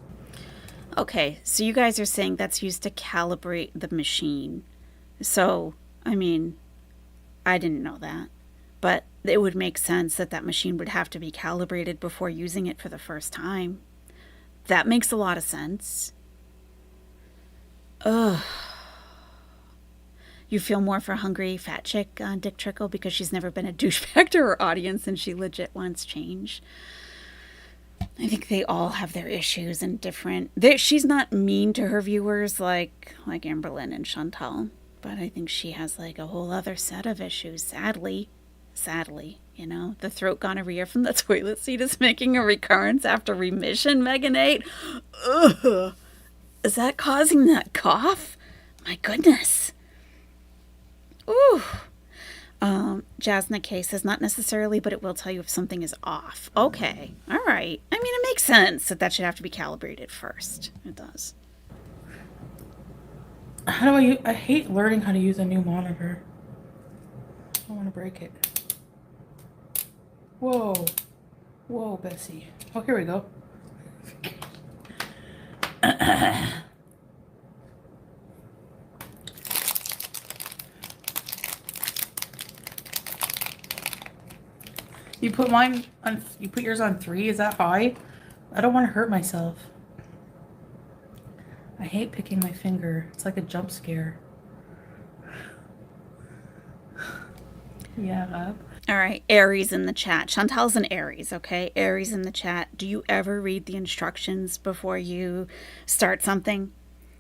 Okay, so you guys are saying that's used to calibrate the machine. So, I mean, I didn't know that. But it would make sense that that machine would have to be calibrated before using it for the first time. That makes a lot of sense. Ugh. You feel more for hungry fat chick, Dick Trickle, because she's never been a douchebag to her audience and she legit wants change. I think they all have their issues and different. She's not mean to her viewers like Amberlynn and Chantal, but I think she has like a whole other set of issues. Sadly, the throat gonorrhea from the toilet seat is making a recurrence after remission. Megan 8, ugh, is that causing that cough? My goodness. Ooh. Jasna K says not necessarily, but it will tell you if something is off. Okay. All right. I mean, it makes sense that should have to be calibrated first. It does. How do I hate learning how to use a new monitor. I don't want to break it. Whoa. Whoa, Bessie. Oh, here we go. You put yours on 3? Is that high? I don't want to hurt myself. I hate picking my finger. It's like a jump scare. Yeah. All right, Aries in the chat. Chantal's an Aries, okay? Aries in the chat. Do you ever read the instructions before you start something?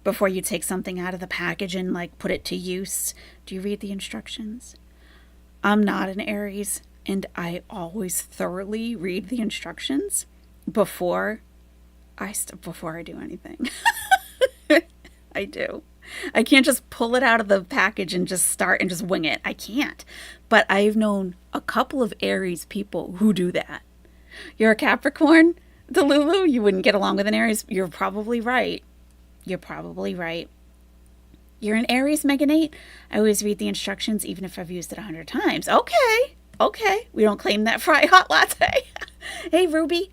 Before you take something out of the package and like put it to use? Do you read the instructions? I'm not an Aries, and I always thoroughly read the instructions before before I do anything. I do. I can't just pull it out of the package and just start and just wing it. I can't. But I've known a couple of Aries people who do that. You're a Capricorn, Delulu? You wouldn't get along with an Aries? You're probably right. You're probably right. You're an Aries, Megan 8? I always read the instructions even if I've used it 100 times. Okay. Okay. We don't claim that fry hot latte. Hey, Ruby.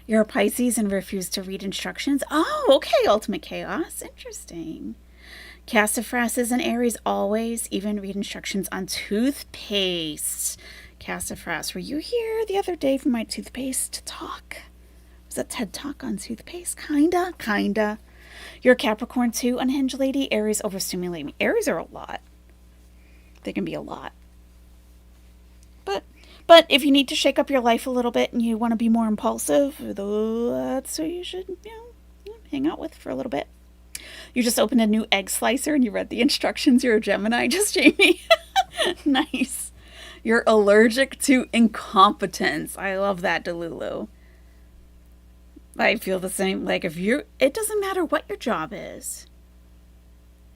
You're a Pisces and refuse to read instructions? Oh, okay, Ultimate Chaos. Interesting. Cassifras is an Aries always, even read instructions on toothpaste. Cassifras, were you here the other day for my toothpaste talk? Was a TED Talk on toothpaste? Kinda. You're a Capricorn too, unhinged lady. Aries overstimulate me. Aries are a lot. They can be a lot. But if you need to shake up your life a little bit and you want to be more impulsive, that's who you should, hang out with for a little bit. You just opened a new egg slicer and you read the instructions. You're a Gemini, just Jamie. Nice. You're allergic to incompetence. I love that, Delulu. I feel the same. Like it doesn't matter what your job is.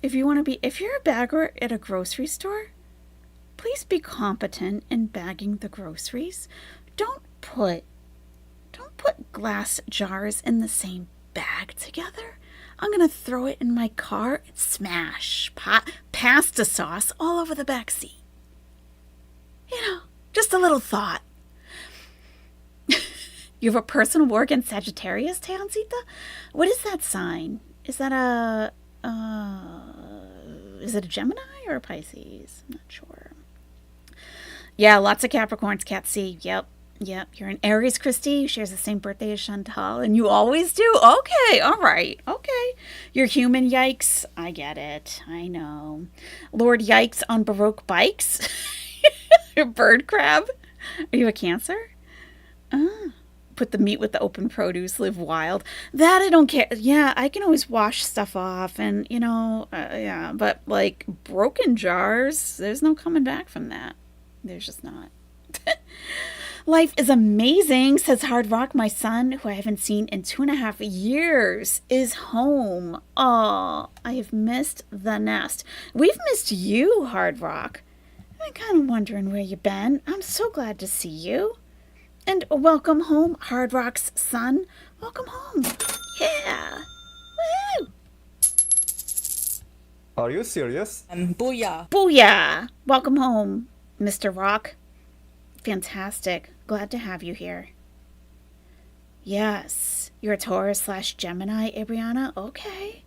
If you're a bagger at a grocery store, please be competent in bagging the groceries. Don't put glass jars in the same bag together. I'm going to throw it in my car and smash pasta sauce all over the back seat. Just a little thought. You have a personal war against Sagittarius, Teancita? What is that sign? Is that is it a Gemini or a Pisces? I'm not sure. Yeah, lots of Capricorns, Cat C. Yep. You're an Aries, Christy, who shares the same birthday as Chantal, and you always do? Okay, all right. Okay. You're human, yikes. I get it. I know. Lord Yikes on Baroque bikes. Bird crab. Are you a Cancer? Put the meat with the open produce, live wild. That I don't care. Yeah, I can always wash stuff off and, yeah. But, like, broken jars, there's no coming back from that. There's just not. Life is amazing, says Hard Rock. My son, who I haven't seen in 2.5 years, is home. Oh, I have missed the nest. We've missed you, Hard Rock. I'm kind of wondering where you've been. I'm so glad to see you. And welcome home, Hard Rock's son. Welcome home. Yeah. Woo! Are you serious? Booyah. Booyah. Welcome home, Mr. Rock. Fantastic. Glad to have you here. Yes. You're a Taurus/Gemini, Abriana? Okay.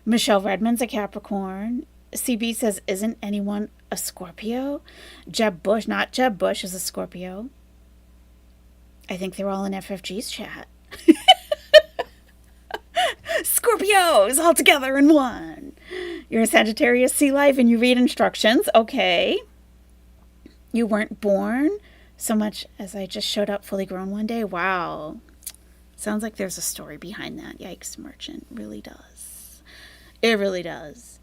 Michelle Redmond's a Capricorn. CB says, isn't anyone a Scorpio? Jeb Bush, not Jeb Bush, is a Scorpio. I think they're all in FFG's chat. Scorpios all together in one. You're a Sagittarius Sea Life and you read instructions. Okay. You weren't born so much as I just showed up fully grown one day. Wow. Sounds like there's a story behind that. Yikes, Merchant. Really does. It really does.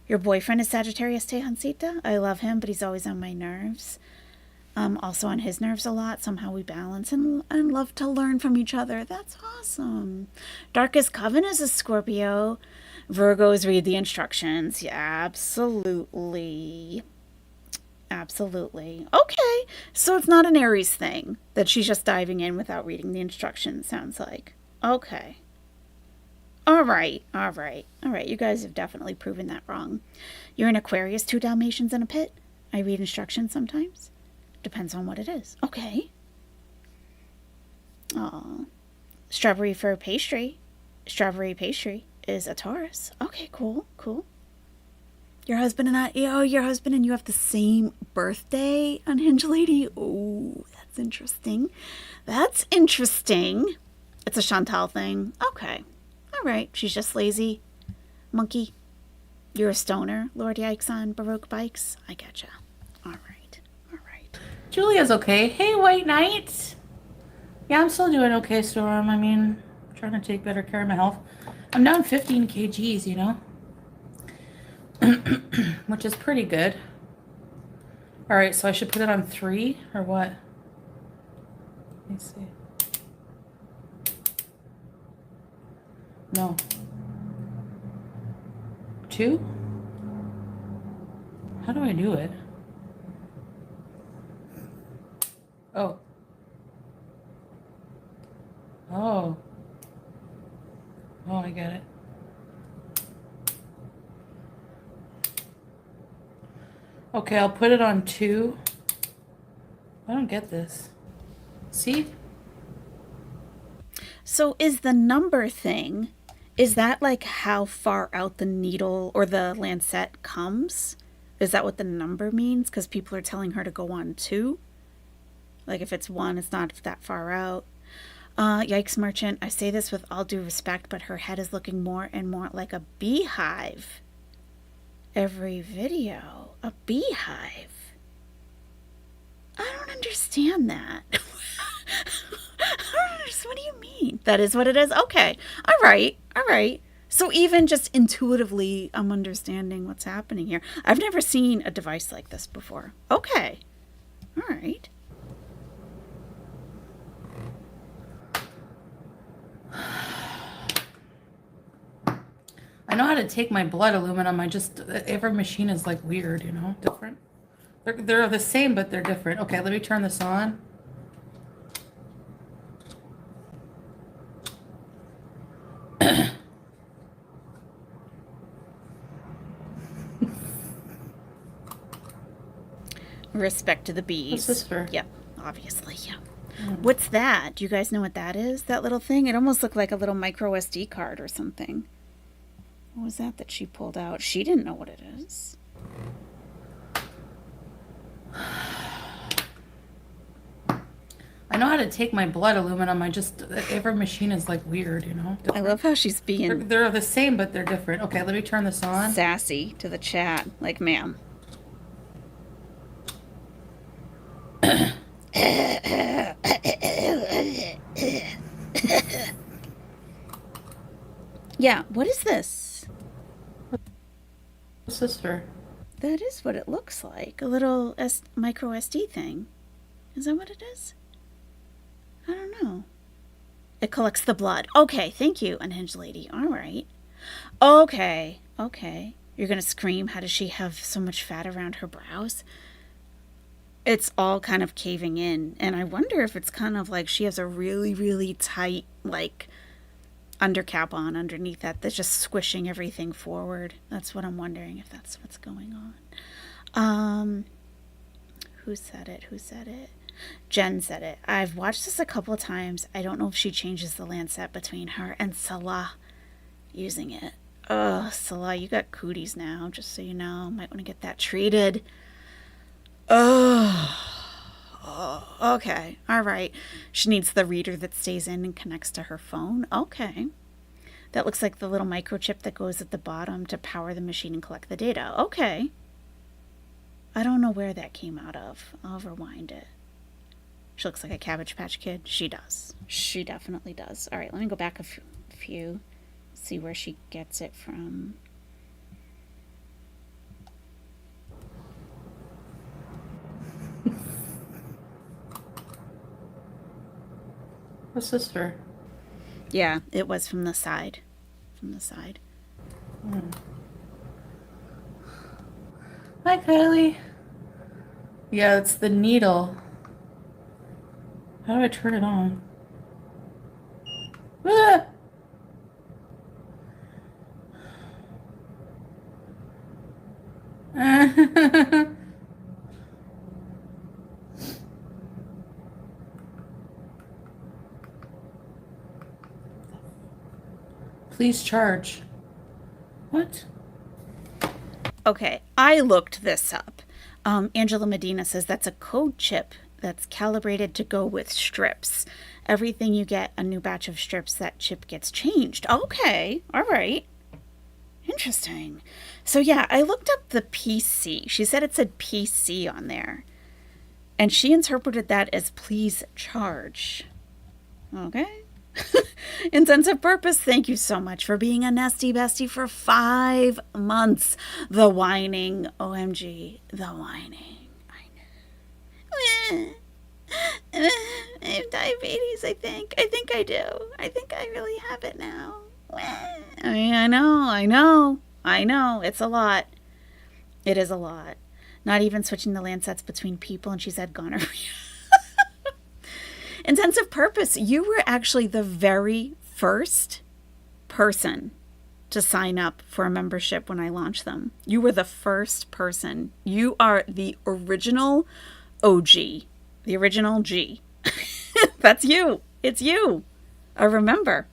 Your boyfriend is Sagittarius Tejancita. I love him, but he's always on my nerves. Also on his nerves a lot. Somehow we balance and love to learn from each other. That's awesome. Darkest Coven is a Scorpio. Virgos read the instructions. Yeah, absolutely. Absolutely. Okay. So it's not an Aries thing that she's just diving in without reading the instructions, sounds like. Okay. All right. You guys have definitely proven that wrong. You're an Aquarius, 2 Dalmatians in a pit. I read instructions sometimes. Depends on what it is. Okay. Aw. Strawberry fir pastry. Strawberry pastry is a Taurus. Okay, cool. Your husband and you have the same birthday, Unhinged Lady. Oh, that's interesting. It's a Chantal thing. Okay. All right. She's just lazy. Monkey. You're a stoner, Lord Yikes on Baroque bikes. I getcha. All right. Julia's okay. Hey, White Knight. Yeah, I'm still doing okay, Storm. I mean, trying to take better care of my health. I'm down 15 kgs, you know, which is pretty good. All right, so I should put it on 3 or what? Let me see. No. 2? How do I do it? Oh. Oh. Oh, I get it. Okay, I'll put it on 2. I don't get this. See? So is the number thing, is that like how far out the needle or the lancet comes? Is that what the number means? Because people are telling her to go on 2? Like if it's 1, it's not that far out. Yikes, Merchant. I say this with all due respect, but her head is looking more and more like a beehive. Every video, a beehive. I don't understand that. What do you mean? That is what it is? Okay. All right. All right. So even just intuitively, I'm understanding what's happening here. I've never seen a device like this before. Okay. All right. I know how to take my blood aluminum. Every machine is like weird, you know, different. They're the same, but they're different. Okay, let me turn this on. Respect to the bees. What's this for? Yep, obviously, yeah. What's that? Do you guys know what that is? That little thing? It almost looked like a little micro SD card or something. What was that she pulled out? She didn't know what it is. I know how to take my blood aluminum. Every machine is like weird, you know. I love how she's being They're the same, but they're different. Okay, let me turn this on. sassy to the chat. Like, ma'am. Yeah, what is this? What's this for? That is what it looks like. A little micro SD thing. Is that what it is? I don't know. It collects the blood. Okay, thank you, Unhinged Lady. All right. Okay, okay. You're going to scream, how does she have so much fat around her brows? It's all kind of caving in. And I wonder if it's kind of like she has a really, really tight, like, undercap on underneath that's just squishing everything forward. That's what I'm wondering, if that's what's going on. Who said it? Jen said it. I've watched this a couple of times. I don't know if she changes the lancet between her and Salah using it. Salah, you got cooties now, just so you know. Might want to get that treated. Oh, okay. All right. She needs the reader that stays in and connects to her phone. Okay. That looks like the little microchip that goes at the bottom to power the machine and collect the data. Okay. I don't know where that came out of. I'll rewind it. She looks like a Cabbage Patch Kid. She does. She definitely does. All right, let me go back a few. See where she gets it from. What's this for? Yeah, it was from the side. Hi, Kylie. Yeah, it's the needle. How do I turn it on? Ah! Please charge. What? Okay, I looked this up. Angela Medina says that's a code chip that's calibrated to go with strips. Everything you get a new batch of strips, that chip gets changed. Okay, all right. Interesting. So yeah, I looked up the PC. She said it said PC on there. And she interpreted that as please charge. Okay. Intensive purpose, thank you so much for being a nesty bestie for 5 months. The whining, OMG, the whining. I know. I have diabetes, I think. I think I do. I think I really have it now. I mean, I know. It's a lot. It is a lot. Not even switching the Lancets between people, and she's had gonorrhea. Intensive purpose, you were actually the very first person to sign up for a membership when I launched them. You were the first person. You are the original OG, the original G. That's you. It's you. I remember.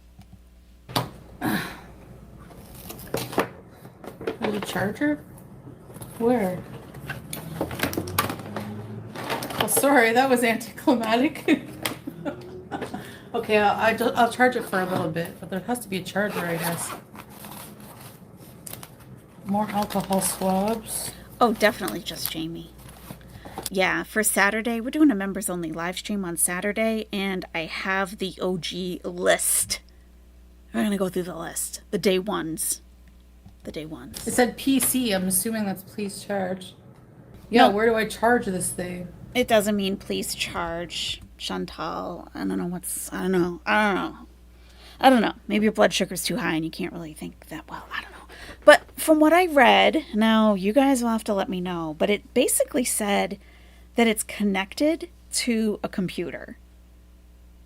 There's a charger? Where? Oh, sorry, that was anticlimactic. Okay, I'll charge it for a little bit, but there has to be a charger, I guess. More alcohol swabs. Oh, definitely just Jamie. Yeah, for Saturday, we're doing a members only live stream on Saturday, and I have the OG list. We're going to go through the list. The day ones. It said PC. I'm assuming that's please charge. Yeah, No. where do I charge this thing? It doesn't mean please charge, Chantal. I don't know. Maybe your blood sugar's too high and you can't really think that well. I don't know. But from what I read, now you guys will have to let me know, but it basically said that it's connected to a computer.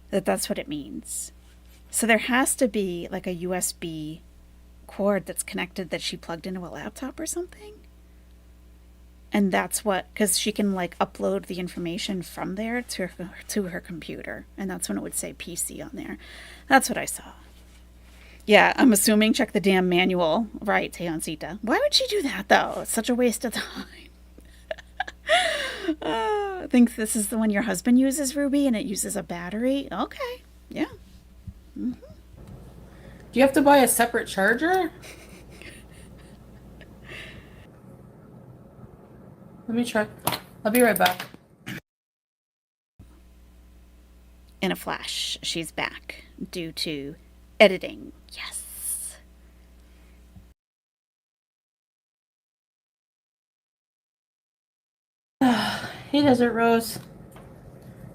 That's what it means. So there has to be like a USB cord that's connected that she plugged into a laptop or something. And that's what, because she can like upload the information from there to her computer. And that's when it would say PC on there. That's what I saw. Yeah, I'm assuming check the damn manual. Right, Teoncita. Why would she do that, though? It's such a waste of time. I think this is the one your husband uses, Ruby, and it uses a battery. Okay, yeah. Do you have to buy a separate charger? Let me try. I'll be right back. In a flash, she's back due to editing. Yes. Hey, Desert Rose.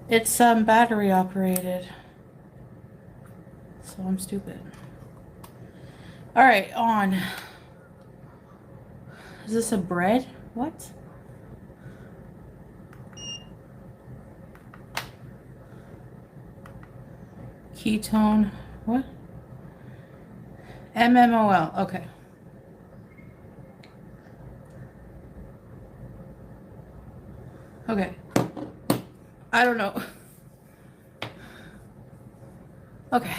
It's battery operated. So I'm stupid. All right, on. Is this a bread? What? Ketone. What? MMOL. Okay. Okay. I don't know. Okay.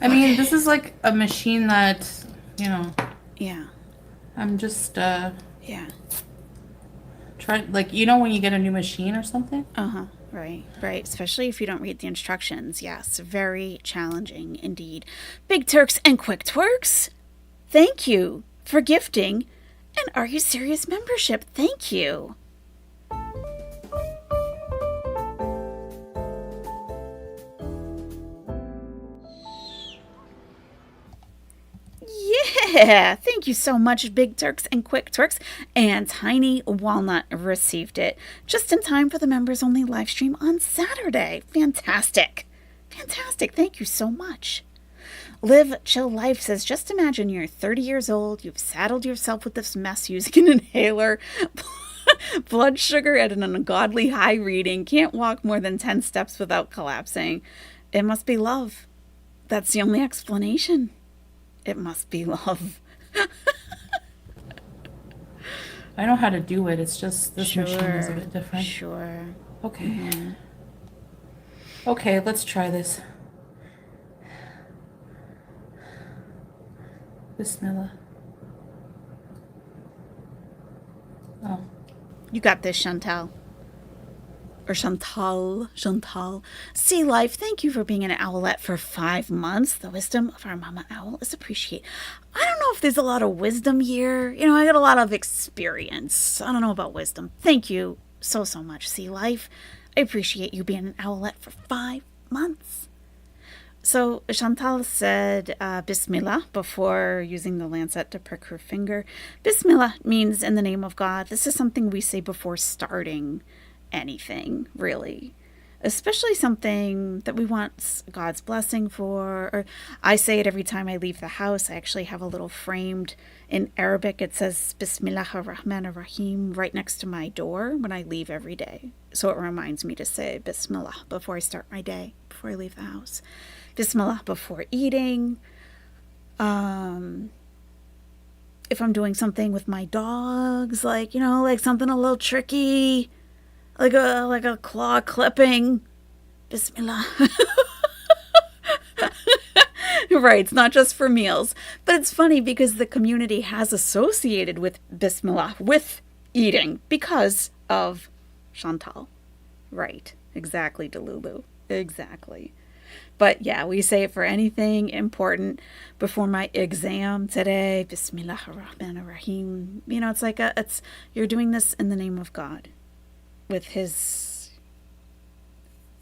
I mean, this is like a machine that, you know. Yeah. I'm just Yeah. trying, like, you know when you get a new machine or something? Uh-huh. Right. Especially if you don't read the instructions. Yes. Very challenging indeed. Big Turks and Quick Twerks, thank you for gifting an Are You Serious membership. Thank you. Yeah, thank you so much, Big Turks and Quick Twerks. And Tiny Walnut received it just in time for the members only live stream on Saturday. Fantastic. Thank you so much. Live Chill Life says, just imagine you're 30 years old, you've saddled yourself with this mess using an inhaler, blood sugar at an ungodly high reading, can't walk more than 10 steps without collapsing. It must be love. That's the only explanation. It must be love. I know how to do it. It's just this machine is a bit different. Sure. Okay. Mm-hmm. Okay, let's try this. Bismillah. Oh. You got this, Chantal. Or Chantal. Sea Life, thank you for being an owlet for 5 months. The wisdom of our mama owl is appreciated. I don't know if there's a lot of wisdom here. You know, I got a lot of experience. I don't know about wisdom. Thank you so, so much. Sea Life, I appreciate you being an owlet for 5 months. So Chantal said Bismillah before using the lancet to prick her finger. Bismillah means in the name of God. This is something we say before starting anything, really. Especially something that we want God's blessing for. Or I say it every time I leave the house. I actually have a little framed in Arabic. It says Bismillah ar-Rahman ar-Rahim right next to my door when I leave every day. So it reminds me to say Bismillah before I start my day, before I leave the house. Bismillah before eating. If I'm doing something with my dogs, like, like something a little tricky, like a claw clipping. Bismillah. Right, it's not just for meals. But it's funny because the community has associated with Bismillah, with eating, because of Chantal. Right, exactly, Delulu. Exactly. But yeah, we say it for anything important. Before my exam today, Bismillah ar-Rahman ar-Rahim. It's like you're doing this in the name of God. In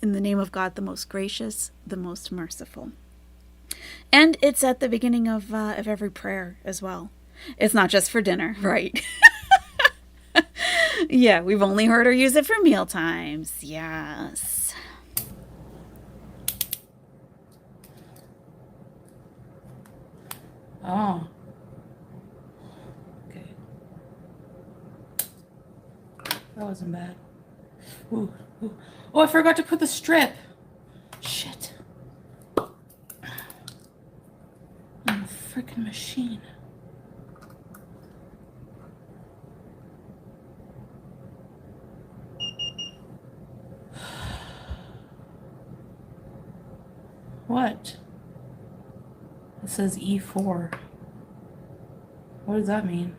the name of God, the most gracious, the most merciful. And it's at the beginning of every prayer as well. It's not just for dinner, right? Yeah, we've only heard her use it for meal times. Yes. Oh. Okay. That wasn't bad. Ooh, ooh. Oh, I forgot to put the strip. Shit. On the freaking machine. What? It says E4. What does that mean?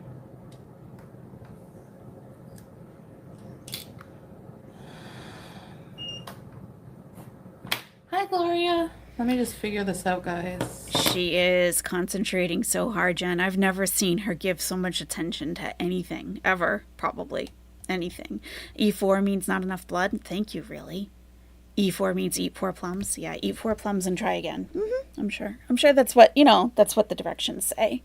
Hi, Gloria. Let me just figure this out, guys. She is concentrating so hard, Jen. I've never seen her give so much attention to anything, ever, probably. Anything. E4 means not enough blood. Thank you, really. E4 means eat 4 plums. Yeah, eat 4 plums and try again. I'm sure. I'm sure that's what, that's what the directions say.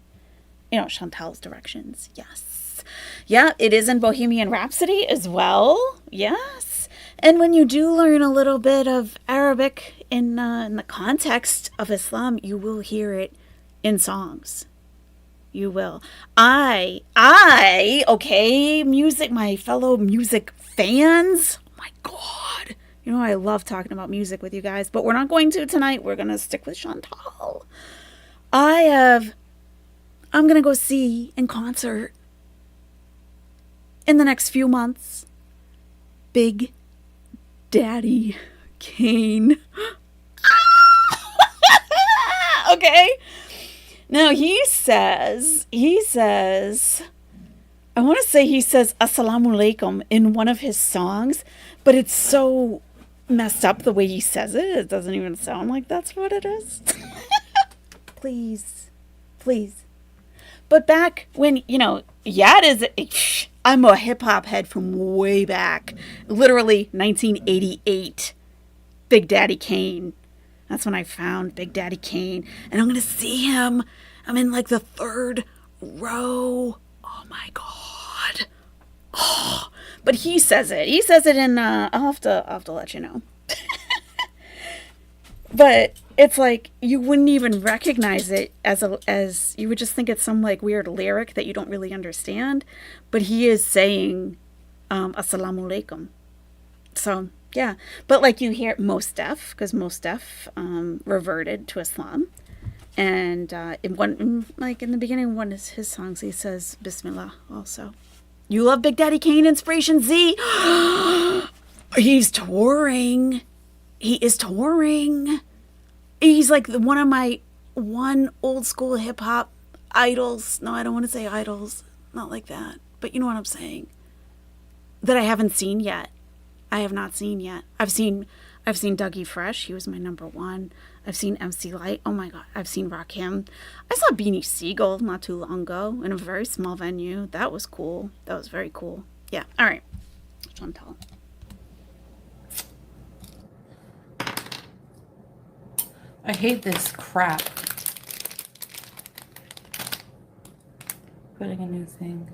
Chantal's directions. Yes. Yeah, it is in Bohemian Rhapsody as well. Yes. And when you do learn a little bit of Arabic in the context of Islam, you will hear it in songs. You will. Music, my fellow music fans. Oh my God. I love talking about music with you guys, but we're not going to tonight. We're going to stick with Chantal. I'm going to go see in concert in the next few months Big Daddy Kane. Okay. Now he says, I want to say he says Assalamu alaikum in one of his songs, but it's so messed up the way he says it. It doesn't even sound like that's what it is. Please. But back when, I'm a hip hop head from way back, literally 1988. Big Daddy Kane. That's when I found Big Daddy Kane, and I'm going to see him. I'm in like the 3rd row. Oh my God. Oh, but he says it. He says it in, I'll have to let you know. But it's like, you wouldn't even recognize it as you would just think it's some like weird lyric that you don't really understand. But he is saying, Assalamu alaikum. So, yeah. But like you hear Mos Def, because Mos Def reverted to Islam. And in the beginning of one of his songs, he says Bismillah also. You love Big Daddy Kane Inspiration Z? He's touring. He is touring. He's like one of my old school hip hop idols. No, I don't want to say idols. Not like that. But you know what I'm saying. That I haven't seen yet. I have not seen yet. I've seen Dougie Fresh. He was my number 1. I've seen MC Light. Oh my God. I've seen Rakim. I saw Beanie Siegel not too long ago in a very small venue. That was cool. That was very cool. Yeah. All right. Chantal. I hate this crap. Putting a new thing.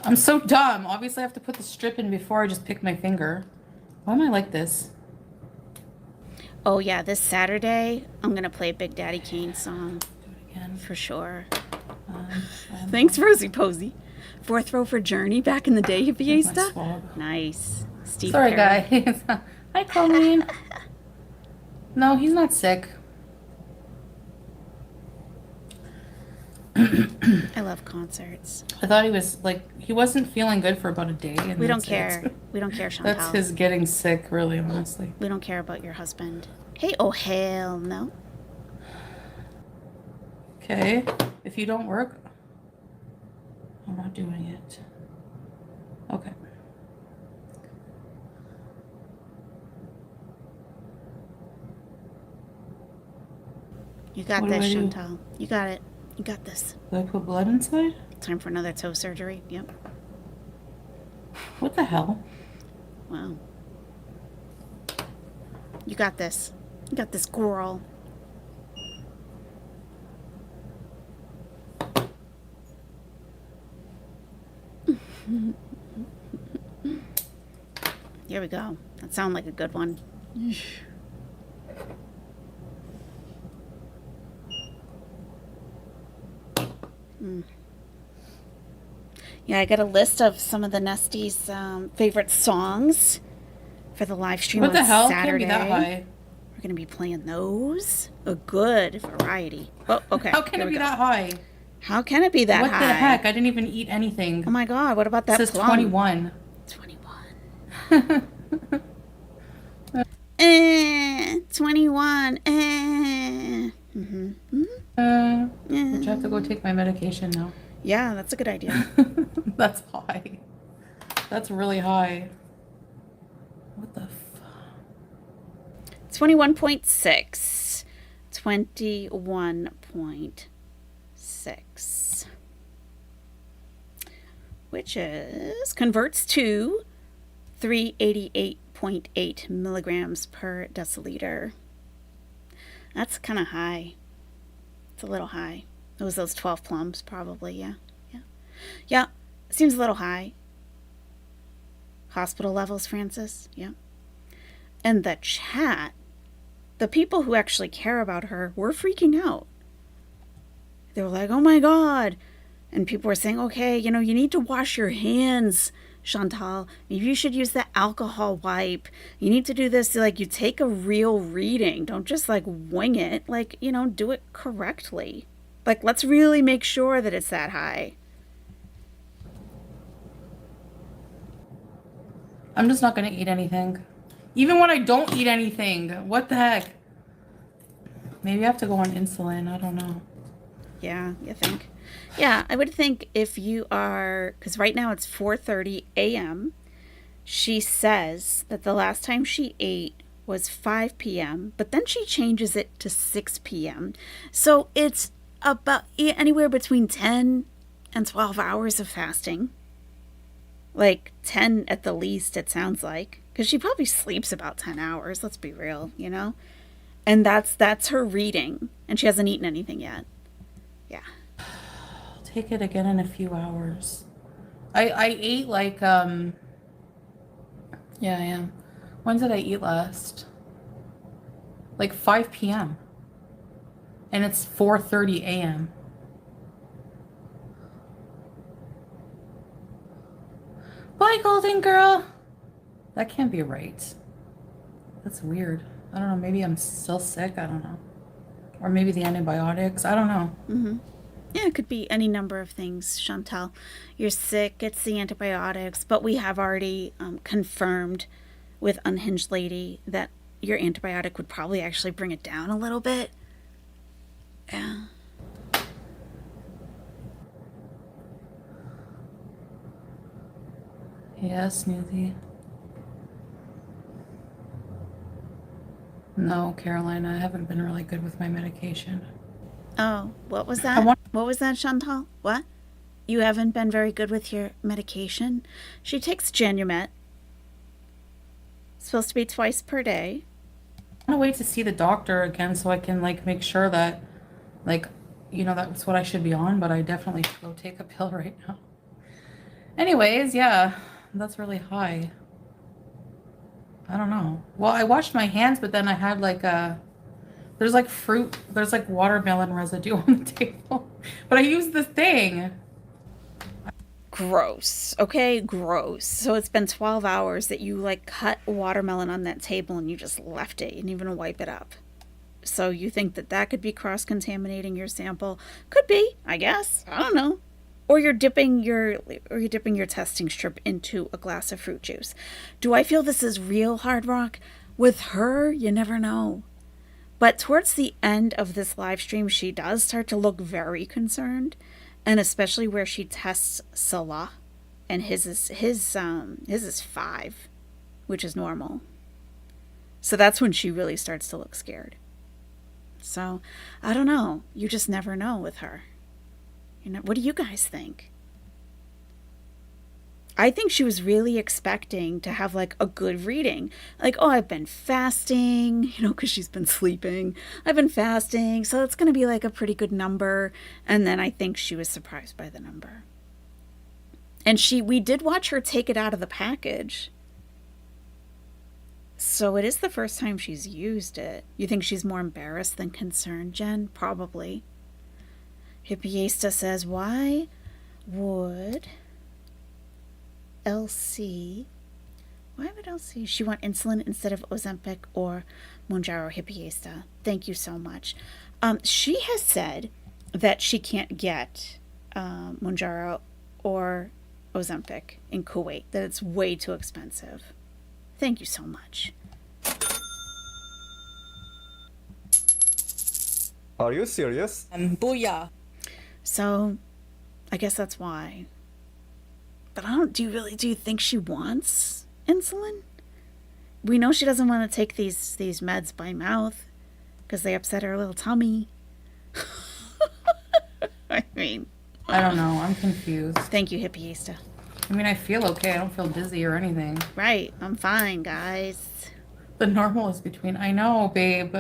I'm so dumb. Obviously, I have to put the strip in before I just pick my finger. Why am I like this? Oh, yeah, this Saturday, I'm going to play a Big Daddy Kane song. Do it again. For sure. Thanks, Rosie Posey. Fourth row for Journey back in the day, Fiesta. Nice. Steve Sorry, Perry. guys. Hi, Colleen. No, he's not sick. I love concerts. I thought he was he wasn't feeling good for about a day. And We don't that's care. it. We don't care, Chantal. That's his getting sick, really, honestly. We don't care about your husband. Hey, oh, hell no. Okay, if you don't work, I'm not doing it. Okay. You got What do this, I do? Chantal. You got it. You got this. Do I put blood inside? Time for another toe surgery. Yep. What the hell? Wow. You got this. You got this, girl. Here we go. That sounds like a good one. Yeah, I got a list of some of the Nesty's favorite songs for the live stream What on the hell? Saturday. Can't be that high. We're going to be playing those. A good variety. Oh, okay. How can here it we be go. that high? How can it be that What high? the heck? I didn't even eat anything. Oh my God, what about It that says plum? 21. 21. 21. Mm-hmm. Which I have to go take my medication now. Yeah, that's a good idea. That's high. That's really high. What the 21.6. 21.6. Which converts to 388.8 milligrams per deciliter. That's kind of high. It's a little high. It was those 12 plums, probably, yeah. Yeah, seems a little high. Hospital levels, Francis, yeah. And the chat, the people who actually care about her were freaking out. They were like, oh my God. And people were saying, okay, you need to wash your hands, Chantal. Maybe you should use the alcohol wipe. You need to do this, you take a real reading. Don't just wing it. Do it correctly. Let's really make sure that it's that high. I'm just not going to eat anything. Even when I don't eat anything. What the heck? Maybe I have to go on insulin. I don't know. Yeah, you think? Yeah, I would think if you are, because right now it's 4:30 a.m. She says that the last time she ate was 5 p.m., but then she changes it to 6 p.m. So it's about anywhere between 10 and 12 hours of fasting. 10 at the least, it sounds like. Because she probably sleeps about 10 hours, let's be real, And that's her reading. And she hasn't eaten anything yet. Yeah. I'll take it again in a few hours. I ate yeah, I am. When did I eat last? 5 p.m. And it's 4:30 a.m. Bye, golden girl. That can't be right. That's weird. I don't know. Maybe I'm still sick. I don't know. Or maybe the antibiotics. I don't know. Mm-hmm. Yeah, it could be any number of things, Chantal. You're sick, it's the antibiotics, but we have already confirmed with Unhinged Lady that your antibiotic would probably actually bring it down a little bit. Yeah. Yeah, smoothie. No, Caroline, I haven't been really good with my medication. Oh, what was I that? want What was that, Chantal? What? You haven't been very good with your medication? She takes Genumet. It's supposed to be twice per day. I'm gonna wait to see the doctor again so I can like make sure that like that's what I should be on, but I definitely should go take a pill right now. Anyways, yeah, that's really high. I don't know. Well, I washed my hands, but then I had like there's like fruit, there's like watermelon residue on the table. But I used the thing. Gross. Okay, gross. So it's been 12 hours that you like cut watermelon on that table and you just left it. You didn't even wipe it up. So you think that that could be cross-contaminating your sample? Could be, I guess. I don't know. Or you're dipping your testing strip into a glass of fruit juice. Do I feel this is real, Hard Rock? With her, you never know. But towards the end of this live stream, she does start to look very concerned, and especially where she tests Salah, and his is 5, which is normal. So that's when she really starts to look scared. So I don't know. You just never know with her. What do you guys think? I think she was really expecting to have like a good reading. Like, oh, I've been fasting, because she's been sleeping. I've been fasting, so it's going to be like a pretty good number. And then I think she was surprised by the number. And we did watch her take it out of the package. So it is the first time she's used it. You think she's more embarrassed than concerned, Jen? Probably. Hippiesta says, why would LC she want insulin instead of Ozempic or Mounjaro? Hippiesta, thank you so much. She has said that she can't get Mounjaro or Ozempic in Kuwait, that it's way too expensive. Thank you so much. Are you serious? Booyah. So, I guess that's why. But do you think she wants insulin? We know she doesn't want to take these meds by mouth because they upset her little tummy. I mean, I don't know. I'm confused. Thank you, Hippiesta. I mean, I feel okay. I don't feel dizzy or anything. Right. I'm fine, guys. The normal is between. I know, babe.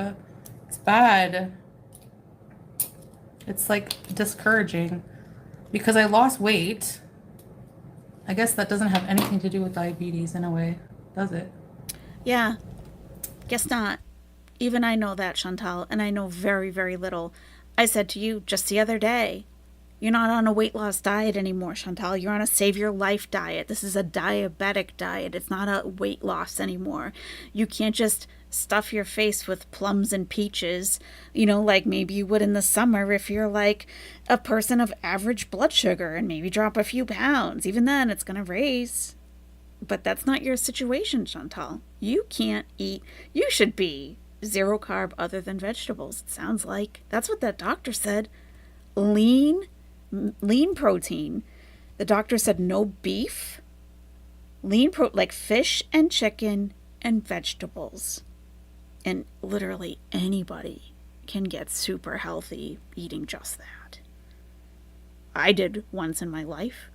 It's bad. It's like discouraging because I lost weight. I guess that doesn't have anything to do with diabetes in a way, does it? Yeah. Guess not. Even I know that, Chantal, and I know very, very little. I said to you just the other day, you're not on a weight loss diet anymore, Chantal. You're on a save your life diet. This is a diabetic diet. It's not a weight loss anymore. You can't just stuff your face with plums and peaches, like maybe you would in the summer if you're like a person of average blood sugar and maybe drop a few pounds. Even then, it's going to raise. But that's not your situation, Chantal. You can't eat. You should be 0 carb other than vegetables, it sounds like. That's what that doctor said. Lean protein. The doctor said no beef. Like fish and chicken and vegetables. And literally anybody can get super healthy eating just that. I did once in my life.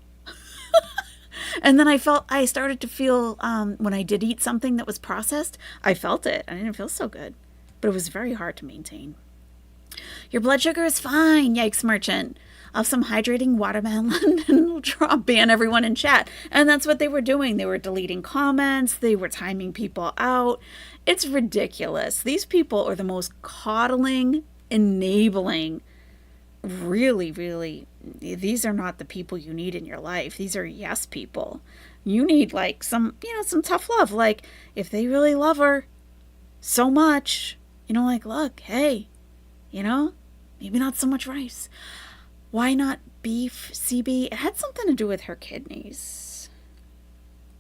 And then I started to feel, when I did eat something that was processed, I felt it. I didn't feel so good. But it was very hard to maintain. Your blood sugar is fine, yikes merchant. I'll have some hydrating watermelon and we'll ban everyone in chat. And that's what they were doing. They were deleting comments. They were timing people out. It's ridiculous. These people are the most coddling, enabling, really, really, these are not the people you need in your life. These are yes people. You need like some tough love. Like if they really love her so much, like, look, hey, maybe not so much rice. Why not beef, CB? It had something to do with her kidneys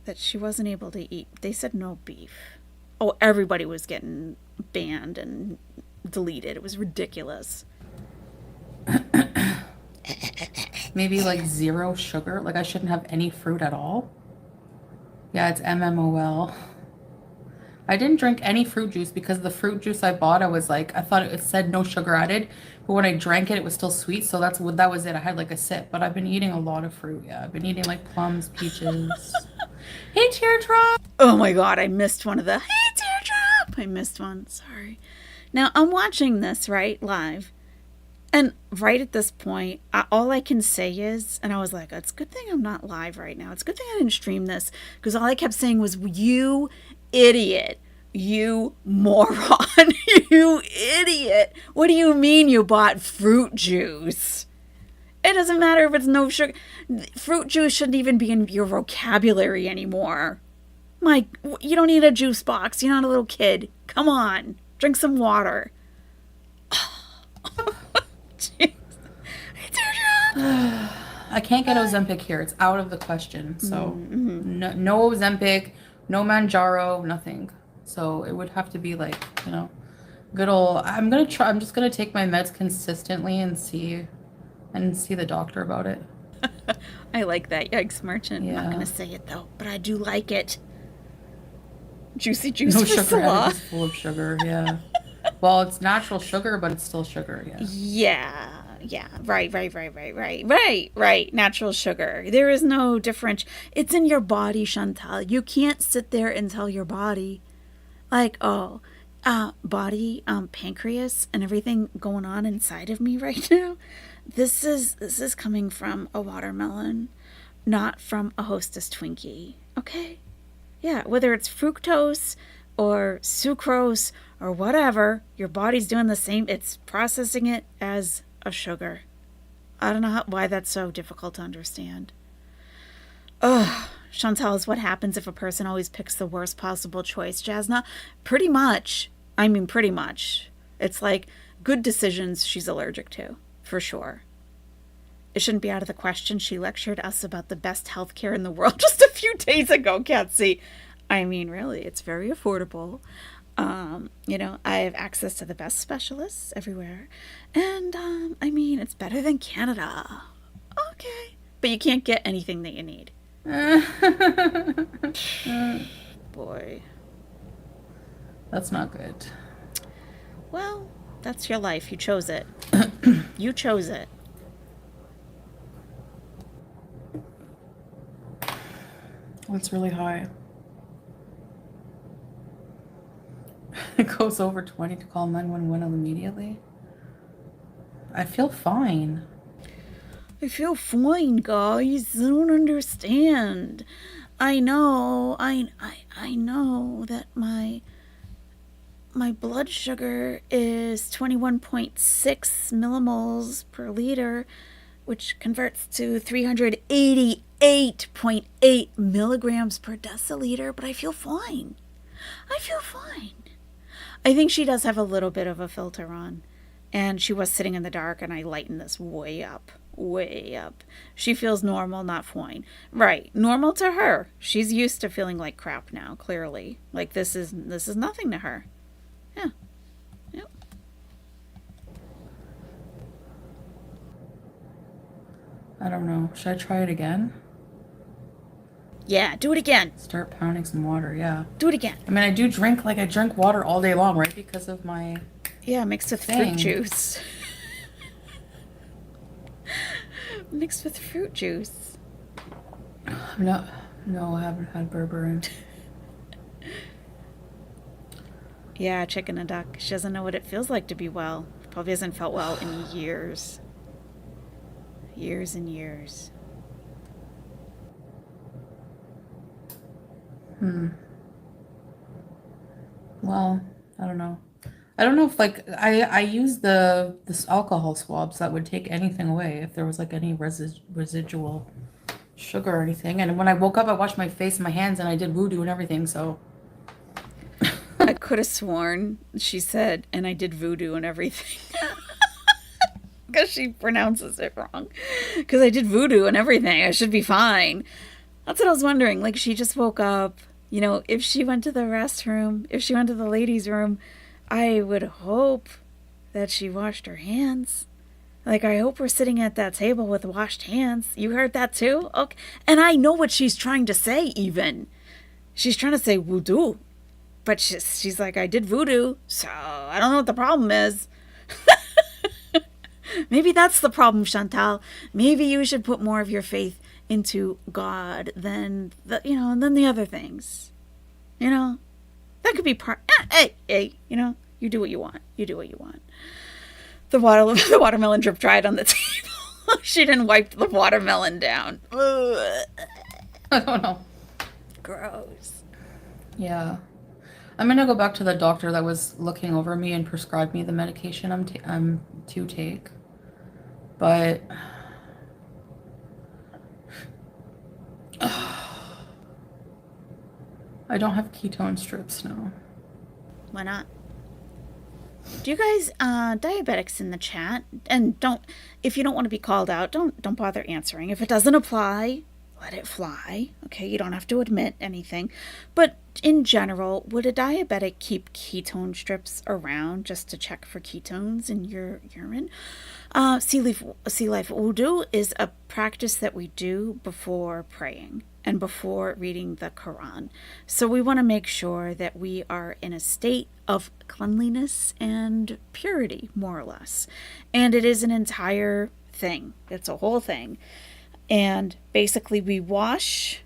that she wasn't able to eat. They said no beef. Oh, everybody was getting banned and deleted. It was ridiculous. Maybe like 0 sugar. Like I shouldn't have any fruit at all. Yeah, it's MMOL. I didn't drink any fruit juice because the fruit juice I bought, I thought it said no sugar added, but when I drank it, it was still sweet. So that was it. I had like a sip, but I've been eating a lot of fruit. Yeah, I've been eating like plums, peaches. Hey, teardrop. Oh my god, I missed one of the hey teardrop. I missed one. Sorry. Now I'm watching this right live, and right at this point, all I can say is, and I was like, it's a good thing I'm not live right now. It's a good thing I didn't stream this because all I kept saying was, you idiot. You moron. You idiot. What do you mean you bought fruit juice? It doesn't matter if it's no sugar. Fruit juice shouldn't even be in your vocabulary anymore. You don't need a juice box. You're not a little kid. Come on. Drink some water. I can't get Ozempic here. It's out of the question. So no Ozempic, no Manjaro, nothing. So it would have to be like, good old. I'm just gonna take my meds consistently and see the doctor about it. I like that. Yikes, merchant. Yeah. I'm not gonna say it though, but I do like it. Juicy juice No for sugar Salah. added. It's full of sugar. Yeah. Well, it's natural sugar, but it's still sugar. Yeah. Yeah. Right. Natural sugar. There is no difference. It's in your body, Chantal. You can't sit there and tell your body, like, body, pancreas, and everything going on inside of me right now. This is coming from a watermelon, not from a Hostess Twinkie. Okay? Yeah, whether it's fructose or sucrose or whatever, your body's doing the same. It's processing it as a sugar. I don't know why that's so difficult to understand. Ugh, Chantal, is what happens if a person always picks the worst possible choice, Jasna? Pretty much. I mean, pretty much. It's like good decisions she's allergic to, for sure. It shouldn't be out of the question. She lectured us about the best healthcare in the world just a few days ago, Katsy. I mean, really, it's very affordable. I have access to the best specialists everywhere. And, I mean, it's better than Canada. Okay. But you can't get anything that you need. Boy. That's not good. Well, that's your life. You chose it. You chose it. It's really high. It goes over 20 to call 911 immediately. I feel fine. I feel fine, guys. I don't understand. I know that my blood sugar is 21.6 millimoles per liter, which converts to 388.8 milligrams per deciliter, but I feel fine. I think she does have a little bit of a filter on, and she was sitting in the dark, and I lightened this way up. She feels normal, not fine. Right, normal to her. She's used to feeling like crap now, clearly. Like this is nothing to her. Yeah. Yep. I don't know. Should I try it again? Yeah, do it again. Start pounding some water, yeah. Do it again. I mean, I drink water all day long, right? Because of my... Yeah, mixed with fruit juice. Mixed with fruit juice. No, I haven't had berberine. Yeah, chicken and duck. She doesn't know what it feels like to be well. Probably hasn't felt well in years. Years and years. Well, I don't know. I don't know if I use this alcohol swabs that would take anything away if there was like any residual sugar or anything. And when I woke up, I washed my face and my hands and I did voodoo and everything. So I could have sworn she said, and I did voodoo and everything. Because she pronounces it wrong. Because I did voodoo and everything. I should be fine. That's what I was wondering. Like, she just woke up. You know, if she went to the restroom, if she went to the ladies' room, I would hope that she washed her hands. Like, I hope we're sitting at that table with washed hands. You heard that too? Okay. And I know what she's trying to say, even. She's trying to say wudu. But she's like, I did voodoo, so I don't know what the problem is. Maybe that's the problem, Chantal. Maybe you should put more of your faith into God than than the other things. That could be part. Hey, you do what you want. You do what you want. The watermelon drip dried on the table. She didn't wipe the watermelon down. Ugh. I don't know. Gross. Yeah. I'm going to go back to the doctor that was looking over me and prescribed me the medication I'm to take. But I don't have ketone strips now. Why not? Do you guys, diabetics in the chat, and if you don't want to be called out, don't bother answering. If it doesn't apply, let it fly. Okay, you don't have to admit anything. But in general, would a diabetic keep ketone strips around just to check for ketones in your urine? Sea Life Wudu is a practice that we do before praying and before reading the Quran. So we want to make sure that we are in a state of cleanliness and purity, more or less. And it is an entire thing. It's a whole thing. And basically we wash.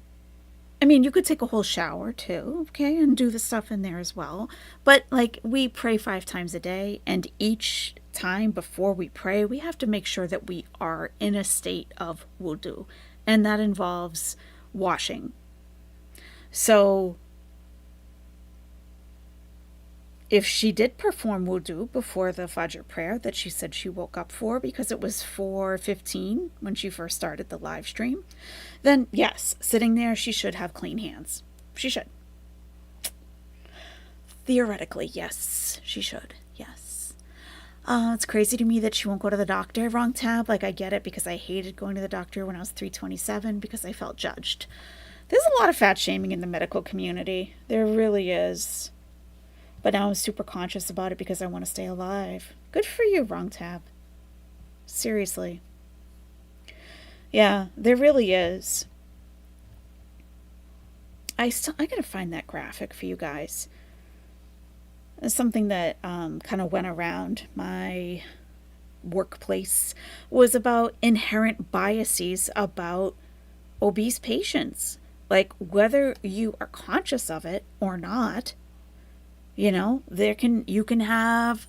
I mean, you could take a whole shower too, okay, and do the stuff in there as well. But like, we pray 5 times a day, and each time before we pray, we have to make sure that we are in a state of wudu. And that involves washing. So if she did perform wudu before the Fajr prayer that she said she woke up for, because it was 4:15 when she first started the live stream, then yes, sitting there, she should have clean hands. She should. Theoretically, yes, she should. Yes. It's crazy to me that she won't go to the doctor. Wrong tab. Like, I get it, because I hated going to the doctor when I was 327 because I felt judged. There's a lot of fat shaming in the medical community. There really is. But now I'm super conscious about it because I want to stay alive. Good for you, Wrong tab. Seriously. Yeah, there really is. I gotta find that graphic for you guys. It's something that kind of went around my workplace, was about inherent biases about obese patients. Like, whether you are conscious of it or not, you can have,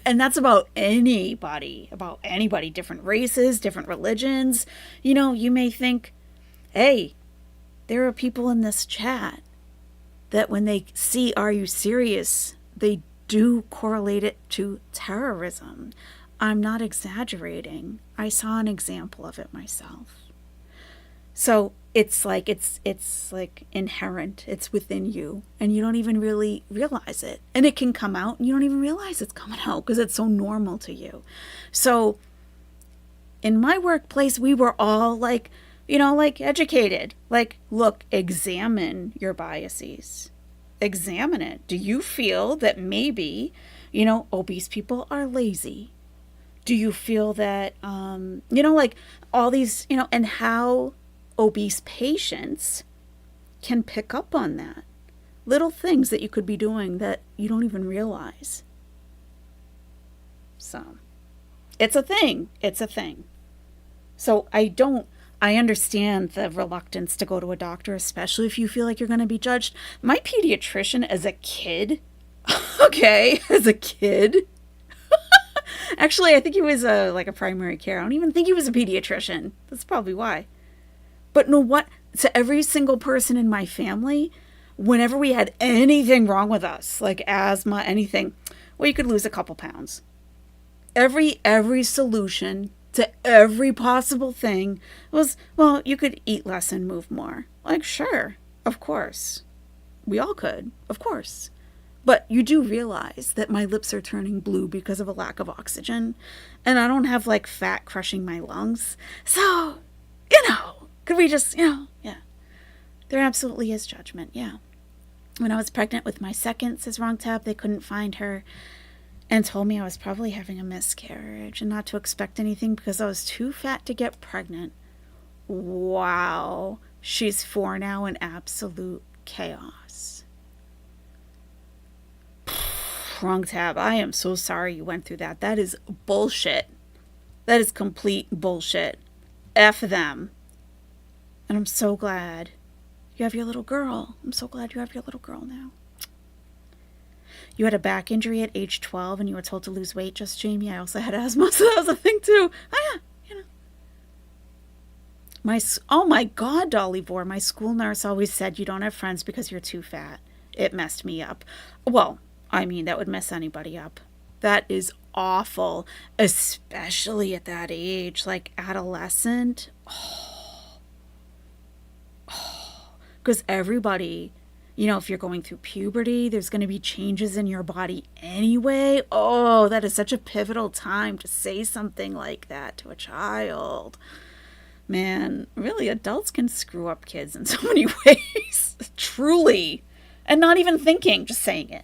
and that's about anybody, different races, different religions. You may think, hey, there are people in this chat that when they see "Are you serious?" they do correlate it to terrorism. I'm not exaggerating. I saw an example of it myself. So it's like inherent. It's within you, and you don't even really realize it. And it can come out, and you don't even realize it's coming out because it's so normal to you. So in my workplace, we were all educated. Look, examine your biases. Examine it. Do you feel that maybe, obese people are lazy? Do you feel that, all these, and how obese patients can pick up on that? Little things that you could be doing that you don't even realize. So, it's a thing. It's a thing. So I understand the reluctance to go to a doctor, especially if you feel like you're going to be judged. My pediatrician as a kid, actually, I think he was a primary care. I don't even think he was a pediatrician. That's probably why. But to every single person in my family, whenever we had anything wrong with us, like asthma, anything, well, you could lose a couple pounds. Every solution to every possible thing was, well, you could eat less and move more. Like, sure, of course. We all could, of course. But you do realize that my lips are turning blue because of a lack of oxygen, and I don't have fat crushing my lungs. So, could we just, yeah. There absolutely is judgment, yeah. When I was pregnant with my second, says Wrong Tab, they couldn't find her and told me I was probably having a miscarriage and not to expect anything because I was too fat to get pregnant. Wow. She's 4 now in absolute chaos. Wrong tab. I am so sorry you went through that. That is bullshit. That is complete bullshit. F them. And I'm so glad you have your little girl. I'm so glad you have your little girl now. You had a back injury at age 12 and you were told to lose weight, just Jamie. I also had asthma, so that was a thing too. Oh yeah, you know. Oh my God, Dolly Vore, my school nurse always said you don't have friends because you're too fat. It messed me up. Well, I mean, that would mess anybody up. That is awful, especially at that age, like adolescent. Because everybody, you know, if you're going through puberty, there's going to be changes in your body anyway. Oh, that is such a pivotal time to say something like that to a child. Man, really, adults can screw up kids in so many ways. Truly. And not even thinking, just saying it.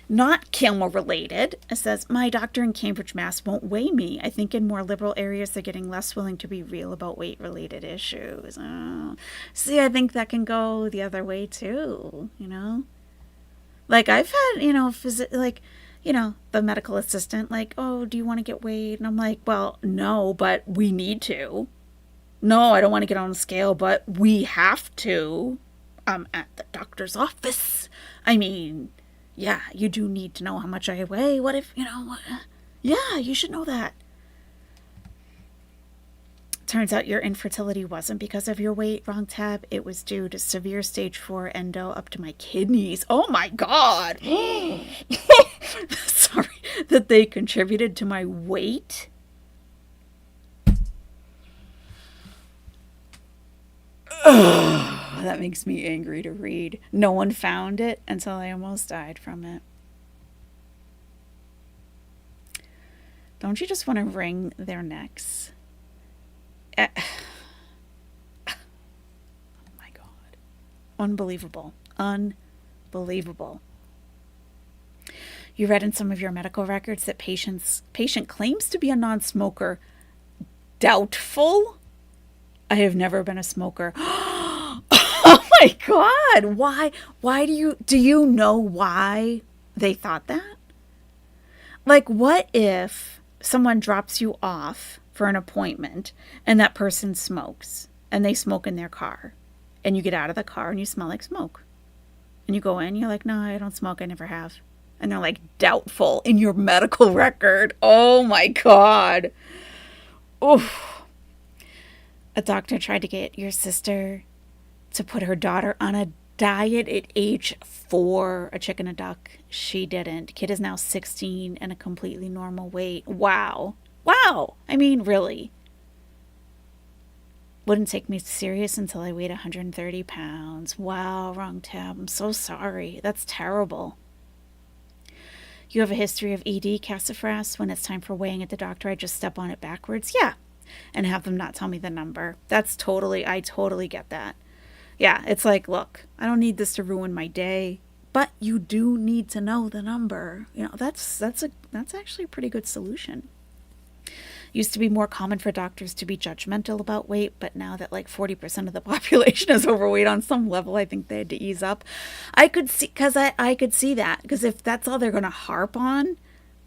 Not camel related. It says, my doctor in Cambridge, Mass. won't weigh me. I think in more liberal areas, they're getting less willing to be real about weight related issues. Oh. See, I think that can go the other way too, you know? Like I've had, you know, the medical assistant, like, oh, do you want to get weighed? And I'm like, well, no, but we need to. No, I don't want to get on the scale, but we have to. I'm at the doctor's office. I mean, yeah, you do need to know how much I weigh. What if, you know, yeah, you should know that. Turns out your infertility wasn't because of your weight, wrong tab. It was due to severe stage 4 endo up to my kidneys. Oh my God. Sorry that they contributed to my weight. Ugh, that makes me angry to read. No one found it until I almost died from it. Don't you just want to wring their necks? Oh my God. Unbelievable. Unbelievable. You read in some of your medical records that patient claims to be a non-smoker. Doubtful? I have never been a smoker. Oh my God. Why do you know why they thought that? Like, what if someone drops you off for an appointment and that person smokes and they smoke in their car and you get out of the car and you smell like smoke and you go in, you're like, no, I don't smoke. I never have. And they're like, doubtful in your medical record. Oh my God. Oof. A doctor tried to get your sister to put her daughter on a diet at age 4, a chicken and a duck. She didn't. Kid is now 16 and a completely normal weight. Wow. Wow. I mean, really. Wouldn't take me serious until I weighed 130 pounds. Wow, wrong tab. I'm so sorry. That's terrible. You have a history of ED, Cassifras. When it's time for weighing at the doctor, I just step on it backwards. Yeah. And have them not tell me the number. I totally get that. Yeah, it's like, look, I don't need this to ruin my day, but you do need to know the number. You know, that's actually a pretty good solution. Used to be more common for doctors to be judgmental about weight, but now that like 40% of the population is overweight on some level, I think they had to ease up. I could see that, because if that's all they're going to harp on,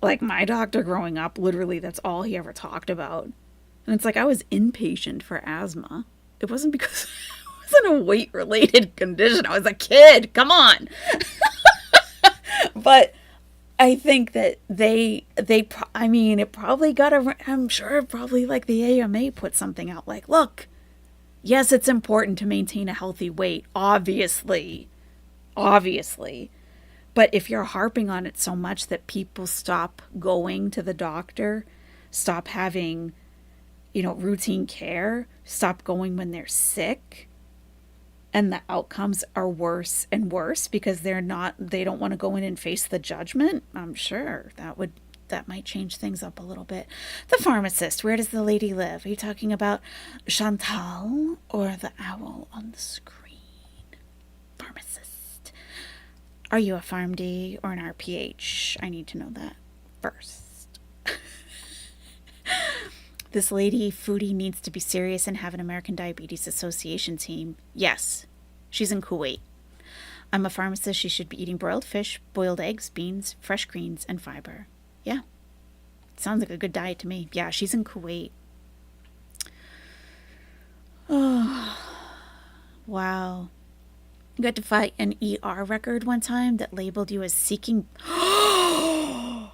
like my doctor growing up, literally that's all he ever talked about. And it's like I was inpatient for asthma. It wasn't because it wasn't a weight-related condition. I was a kid. Come on. But I think that it probably got I'm sure probably like the AMA put something out like, look, yes, it's important to maintain a healthy weight, obviously. But if you're harping on it so much that people stop going to the doctor, stop having, routine care, stop going when they're sick, and the outcomes are worse and worse because they don't want to go in and face the judgment, I'm sure that might change things up a little bit. The pharmacist, where does the lady live? Are you talking about Chantal or the owl on the screen? Pharmacist. Are you a PharmD or an RPH? I need to know that first. This lady, Foodie, needs to be serious and have an American Diabetes Association team. Yes, she's in Kuwait. I'm a pharmacist. She should be eating broiled fish, boiled eggs, beans, fresh greens, and fiber. Yeah. Sounds like a good diet to me. Yeah, she's in Kuwait. Oh, wow. You got to fight an ER record one time that labeled you as seeking. I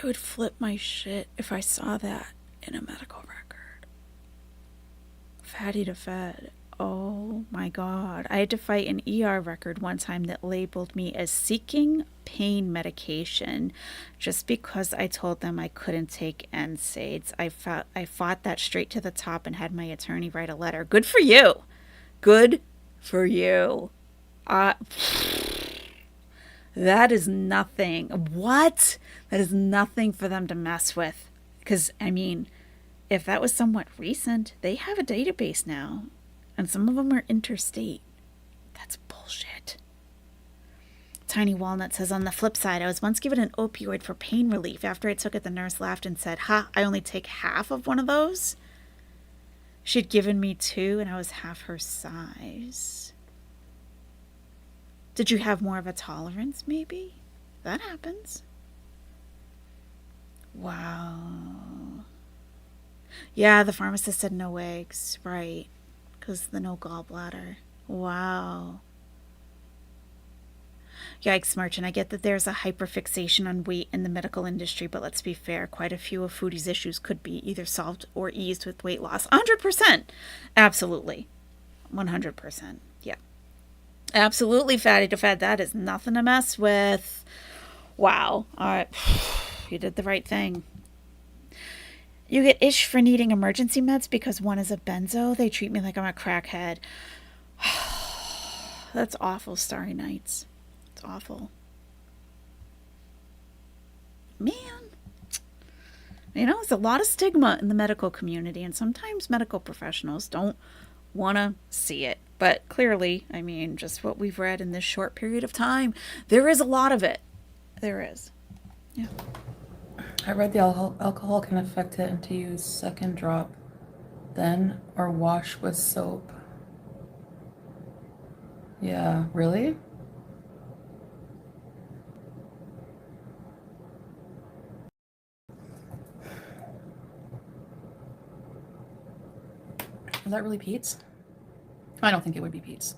would flip my shit if I saw that in a medical record. Fatty to fed. Oh my God. I had to fight an ER record one time that labeled me as seeking pain medication just because I told them I couldn't take NSAIDs. I fought that straight to the top and had my attorney write a letter. Good for you. Good for you. That is nothing. What? That is nothing for them to mess with. Because, I mean, if that was somewhat recent, they have a database now. And some of them are interstate. That's bullshit. Tiny Walnut says, on the flip side, I was once given an opioid for pain relief. After I took it, the nurse laughed and said, "Ha, I only take half of one of those." She'd given me 2 and I was half her size. Did you have more of a tolerance, maybe? That happens. Wow. Yeah, the pharmacist said no eggs. Right. Because the no gallbladder. Wow. Yikes, Merchant. I get that there's a hyperfixation on weight in the medical industry, but let's be fair. Quite a few of Foodie's issues could be either solved or eased with weight loss. 100%. Absolutely. 100%. Yeah. Absolutely, Fatty to Fed. That is nothing to mess with. Wow. All right. You did the right thing. You get ish for needing emergency meds because one is a benzo. They treat me like I'm a crackhead. That's awful, Starry Nights. It's awful. Man. You know, there's a lot of stigma in the medical community, and sometimes medical professionals don't want to see it. But clearly, I mean, just what we've read in this short period of time, there is a lot of it. There is. Yeah. I read the alcohol can affect it and to use second drop then or wash with soap. Yeah, really? Is that really Pete's? I don't think it would be Pete's.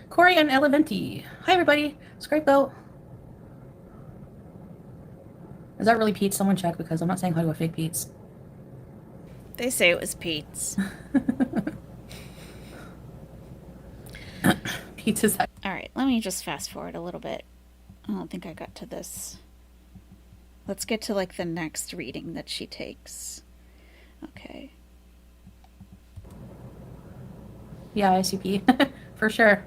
Corey and Eleventi. Hi, everybody. Scrape out. Is that really Pete's? Someone check because I'm not saying hi to a fake Pete's. They say it was Pete's. Pete's is that. All right, let me just fast forward a little bit. I don't think I got to this. Let's get to like the next reading that she takes. Okay. Yeah, ICP. For sure.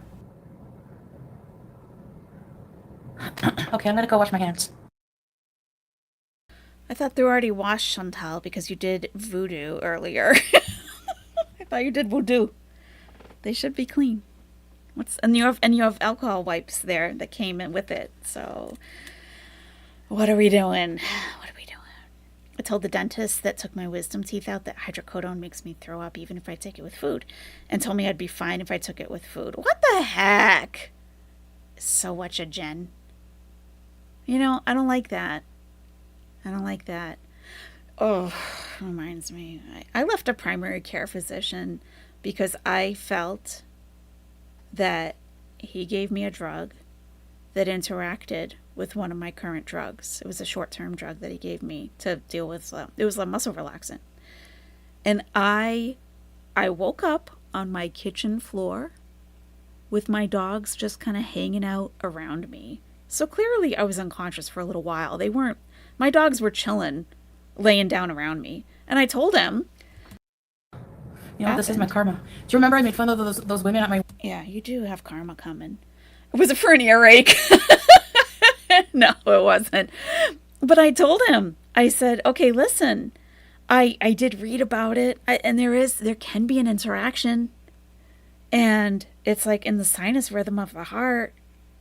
Okay, I'm gonna go wash my hands. I thought they were already washed, Chantal, because you did voodoo earlier. I thought you did voodoo. They should be clean. And you have alcohol wipes there that came in with it. So what are we doing? What are we doing? I told the dentist that took my wisdom teeth out that hydrocodone makes me throw up even if I take it with food, and told me I'd be fine if I took it with food. What the heck? So much a Jen. You know, I don't like that. I don't like that. Oh, reminds me. I left a primary care physician because I felt that he gave me a drug that interacted with one of my current drugs. It was a short-term drug that he gave me to deal with. It was a muscle relaxant. And I woke up on my kitchen floor with my dogs just kind of hanging out around me. So clearly I was unconscious for a little while. My dogs were chilling, laying down around me. And I told him. You know, this is my karma. Do you remember I made fun of those women at my... Yeah, you do have karma coming. Was it for an earache? No, it wasn't. But I told him. I said, okay, listen. I did read about it. And there can be an interaction. And it's like in the sinus rhythm of the heart.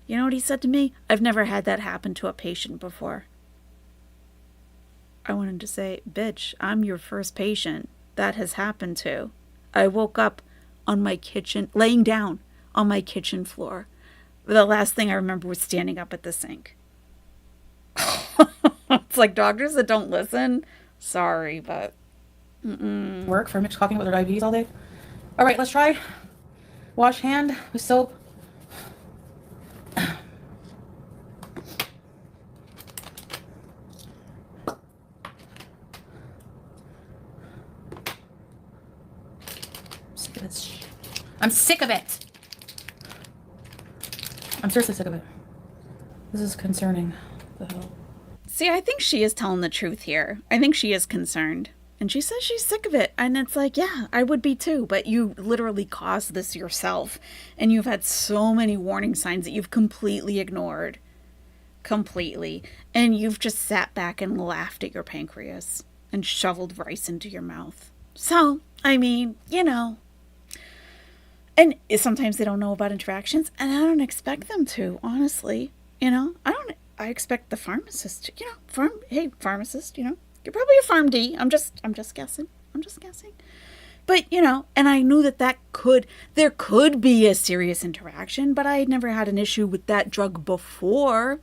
You know what he said to me? I've never had that happen to a patient before. I wanted to say, bitch, I'm your first patient. that has happened to. I woke up on my kitchen, laying down on my kitchen floor. The last thing I remember was standing up at the sink. It's like doctors that don't listen. Sorry, but Work for Mitch talking about their diabetes all day. All right, let's try. Wash hand with soap. Sick of this. I'm sick of it. I'm seriously sick of it. This is concerning. The hell. see, I think she is telling the truth here. I think she is concerned. And she says she's sick of it. And it's like, yeah, I would be too. But you literally caused this yourself. And you've had so many warning signs that you've completely ignored. Completely. And you've just sat back and laughed at your pancreas and shoveled rice into your mouth. So, I mean, you know. And sometimes they don't know about interactions. And I don't expect them to, honestly. You know, I expect the pharmacist to, you know, hey, pharmacist, you know. You're probably a PharmD. I'm just guessing. But, you know, and I knew that there could be a serious interaction, but I had never had an issue with that drug before.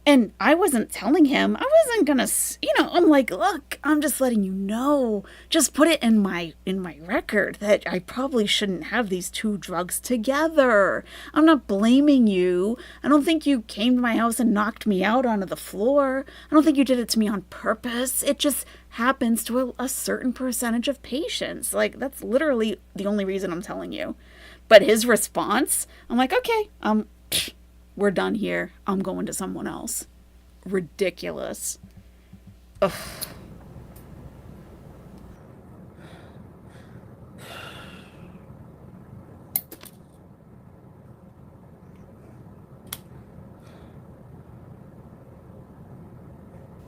And I wasn't telling him. I wasn't going to, you know, I'm like, look, I'm just letting you know. Just put it in my record that I probably shouldn't have these two drugs together. I'm not blaming you. I don't think you came to my house and knocked me out onto the floor. I don't think you did it to me on purpose. It just happens to a certain percentage of patients. Like, that's literally the only reason I'm telling you. But his response, I'm like, okay, we're done here. I'm going to someone else. Ridiculous. Ugh.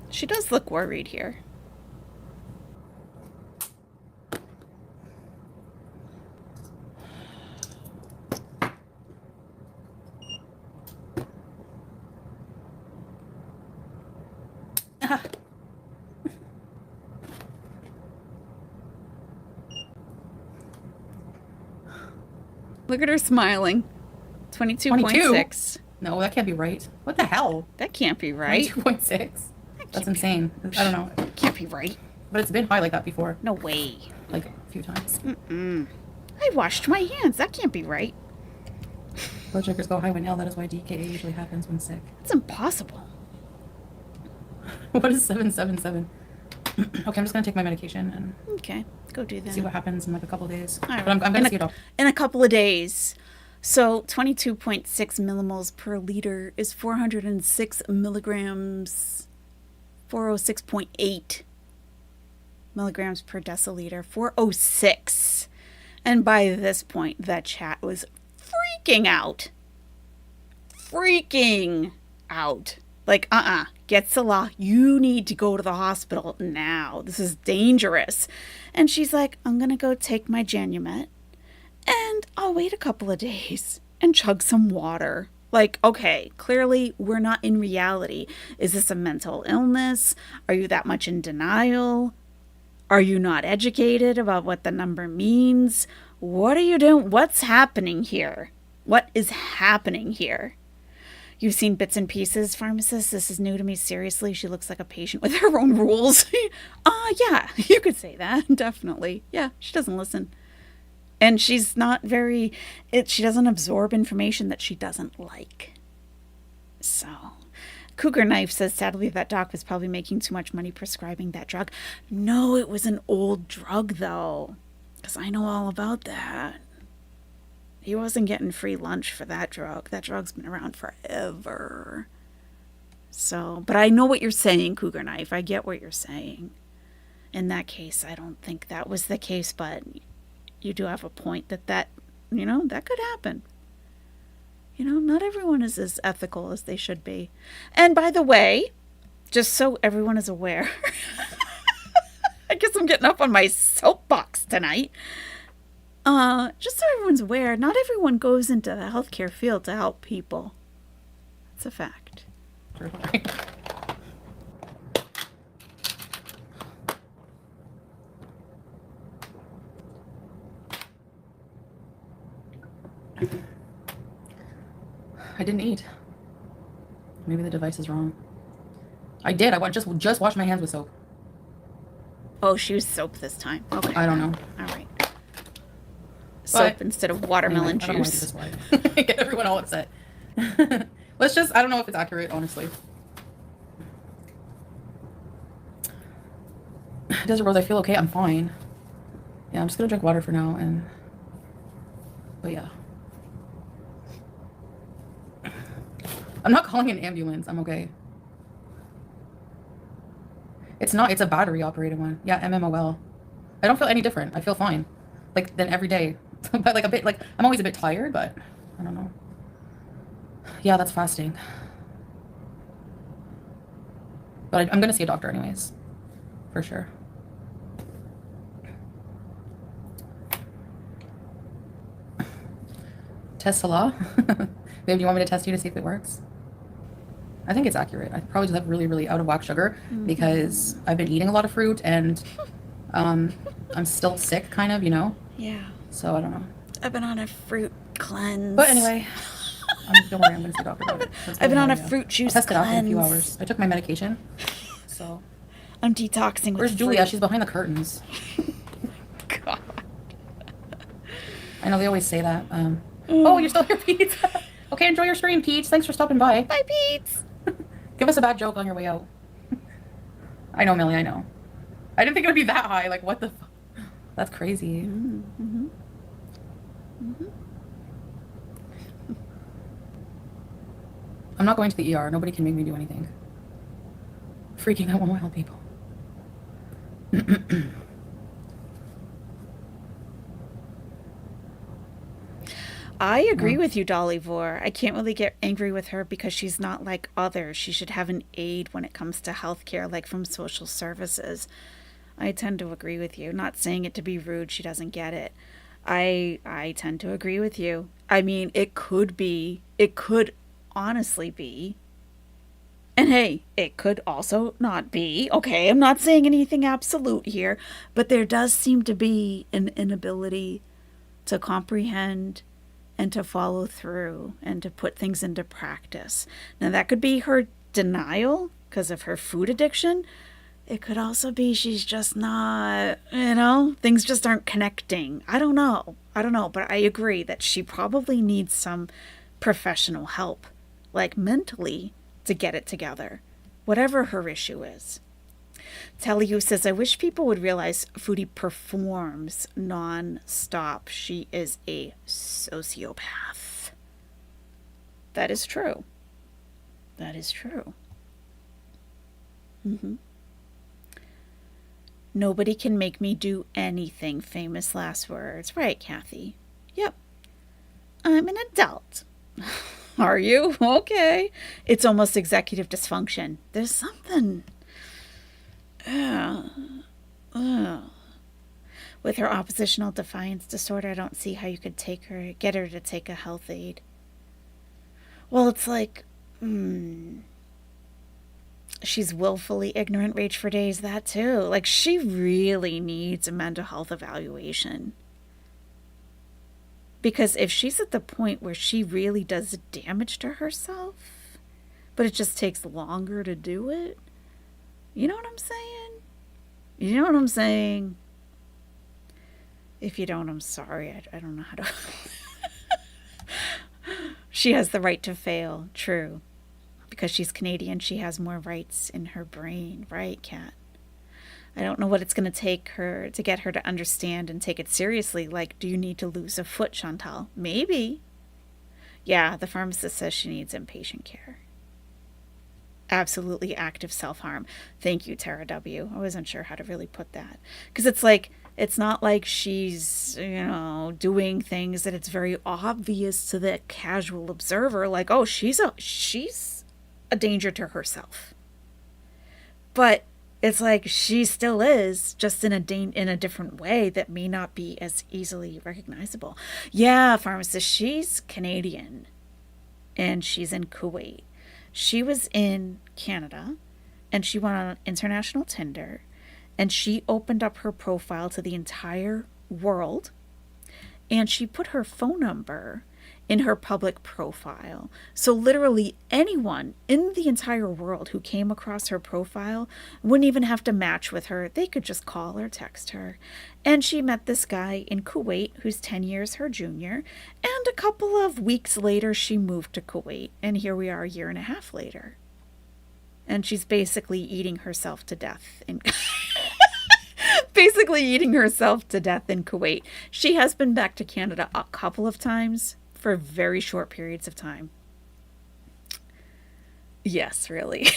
She does look worried here. Look at her smiling. 22.6. No, that can't be right. What the hell? That can't be right. 22.6. That's insane. I don't know. Can't be right. But it's been high like that before. No way. Like a few times. I washed my hands. That can't be right. Blood sugars go high when ill. That is why DKA usually happens when sick. It's impossible. What is 777? Okay, I'm just going to take my medication and Okay, go do that. see what happens in like a couple days. All right. But I'm going to see it all. In a couple of days. So 22.6 millimoles per liter is 406 milligrams, 406.8 milligrams per deciliter, 406. And by this point, that chat was freaking out. Like, Getzela, you need to go to the hospital now. This is dangerous. And she's like, I'm going to go take my Janumet. And I'll wait a couple of days and chug some water. Like, okay, clearly we're not in reality. Is this a mental illness? Are you that much in denial? Are you not educated about what the number means? What are you doing? What's happening here? What is happening here? You've seen bits and pieces, pharmacist. This is new to me. Seriously, she looks like a patient with her own rules. Yeah, you could say that. Definitely. Yeah, she doesn't listen. And she's not she doesn't absorb information that she doesn't like. So, Cougar Knife says, sadly, that doc was probably making too much money prescribing that drug. No, it was an old drug, though. Because I know all about that. He wasn't getting free lunch for that drug. That drug's been around forever. So, but I know what you're saying, Cougar Knife. I get what you're saying. In that case, I don't think that was the case, but you do have a point that you know, that could happen. You know, not everyone is as ethical as they should be. And by the way, just so everyone is aware, I guess I'm getting up on my soapbox tonight. Just so everyone's aware, not everyone goes into the healthcare field to help people. It's a fact. I didn't eat. Maybe the device is wrong. I did. I just washed my hands with soap. Oh, she used soap this time. Okay. I don't know. All right. Soap But instead of watermelon anyway, I don't know why I juice. did this. Why. Get everyone all upset. Let's just, I don't know if it's accurate, honestly. Desert Rose, I feel okay. I'm fine. Yeah, I'm just gonna drink water for now but yeah. I'm not calling an ambulance. I'm okay. It's not. It's a battery operated one. Yeah, MMOL. I don't feel any different. I feel fine. Like, than every day. But like a bit, like, I'm always a bit tired, but I don't know. Yeah, that's fasting. But I'm gonna see a doctor anyways. For sure. Test Salah? Babe, do you want me to test you to see if it works? I think it's accurate. I probably just have really, really out of whack sugar because I've been eating a lot of fruit and I'm still sick, kind of, you know? Yeah. So I don't know. I've been on a fruit cleanse. But anyway, don't worry, I'm going to see a doctor about it. I've been on a fruit juice I'll test it out in a few cleanse. hours. I took my medication. So. I'm detoxing with Where's Julia? fruit. She's behind the curtains. God. I know they always say that. Oh, you're still here, Pete. Okay, enjoy your stream, Pete. Thanks for stopping by. Bye, Pete. Give us a bad joke on your way out. I know, Millie, I know. I didn't think it would be that high. Like, what the fuck? That's crazy. Mm-hmm. Mm-hmm. I'm not going to the ER. Nobody can make me do anything. Freaking out when I help people. I agree with you, Dolly Vore. I can't really get angry with her because she's not like others. She should have an aid when it comes to healthcare, like from social services. I tend to agree with you. Not saying it to be rude, she doesn't get it. I tend to agree with you. I mean, it could honestly be. And hey, it could also not be. Okay, I'm not saying anything absolute here, but there does seem to be an inability to comprehend and to follow through and to put things into practice. Now, that could be her denial because of her food addiction. It could also be she's just not, things just aren't connecting. I don't know, but I agree that she probably needs some professional help, like mentally, to get it together, whatever her issue is. Tellyu says, I wish people would realize Foodie performs non-stop. She is a sociopath. That is true. That is true. Mm-hmm. Nobody can make me do anything. Famous last words. Right, Kathy? Yep. I'm an adult. Are you? Okay. It's almost executive dysfunction. There's something... With her oppositional defiance disorder, I don't see how you could get her to take a health aid. Well, it's like, she's willfully ignorant, rage for days, that too. Like, she really needs a mental health evaluation. Because if she's at the point where she really does damage to herself, but it just takes longer to do it, you know what I'm saying? You know what I'm saying? If you don't, I'm sorry. I don't know how to... She has the right to fail. True. Because she's Canadian, she has more rights in her brain. Right, Kat? I don't know what it's going to take her to get her to understand and take it seriously. Like, do you need to lose a foot, Chantal? Maybe. Yeah, the pharmacist says she needs inpatient care. Absolutely active self-harm. Thank you, Tara W. I wasn't sure how to really put that. Because it's like, it's not like she's, doing things that it's very obvious to the casual observer. Like, oh, she's a danger to herself. But it's like she still is, just in a different way that may not be as easily recognizable. Yeah, pharmacist, she's Canadian. And she's in Kuwait. She was in Canada, and she went on international Tinder, and she opened up her profile to the entire world, and she put her phone number in her public profile. So literally anyone in the entire world who came across her profile wouldn't even have to match with her. They could just call or text her. And she met this guy in Kuwait who's 10 years her junior. And a couple of weeks later, she moved to Kuwait. And here we are a year and a half later. And she's basically eating herself to death in basically eating herself to death in Kuwait. She has been back to Canada a couple of times for very short periods of time. Yes, really.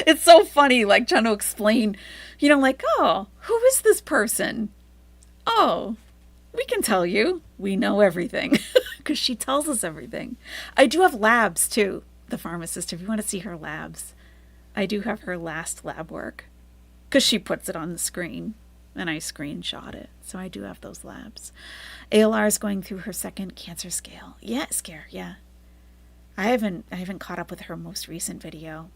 It's so funny, like trying to explain, you know, like, oh, who is this person? Oh, we can tell you. We know everything because she tells us everything. I do have labs too, the pharmacist, if you want to see her labs. I do have her last lab work because she puts it on the screen and I screenshot it. So I do have those labs. ALR is going through her second cancer scale. Yeah, scare, yeah. I haven't caught up with her most recent video,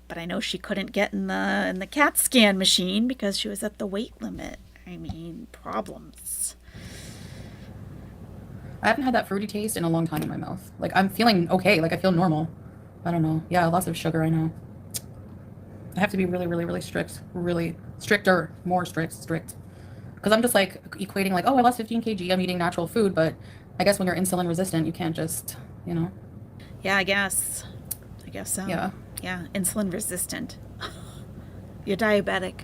but I know she couldn't get in the CAT scan machine because she was at the weight limit. I mean, problems. I haven't had that fruity taste in a long time in my mouth. Like, I'm feeling okay. Like, I feel normal. I don't know. Yeah, lots of sugar, I know. I have to be really, really, really strict. Really stricter. More strict. Because I'm just, like, equating, like, oh, I lost 15 kg. I'm eating natural food. But I guess when you're insulin resistant, you can't just, you know. Yeah, I guess so. Yeah. Yeah, insulin resistant. You're diabetic.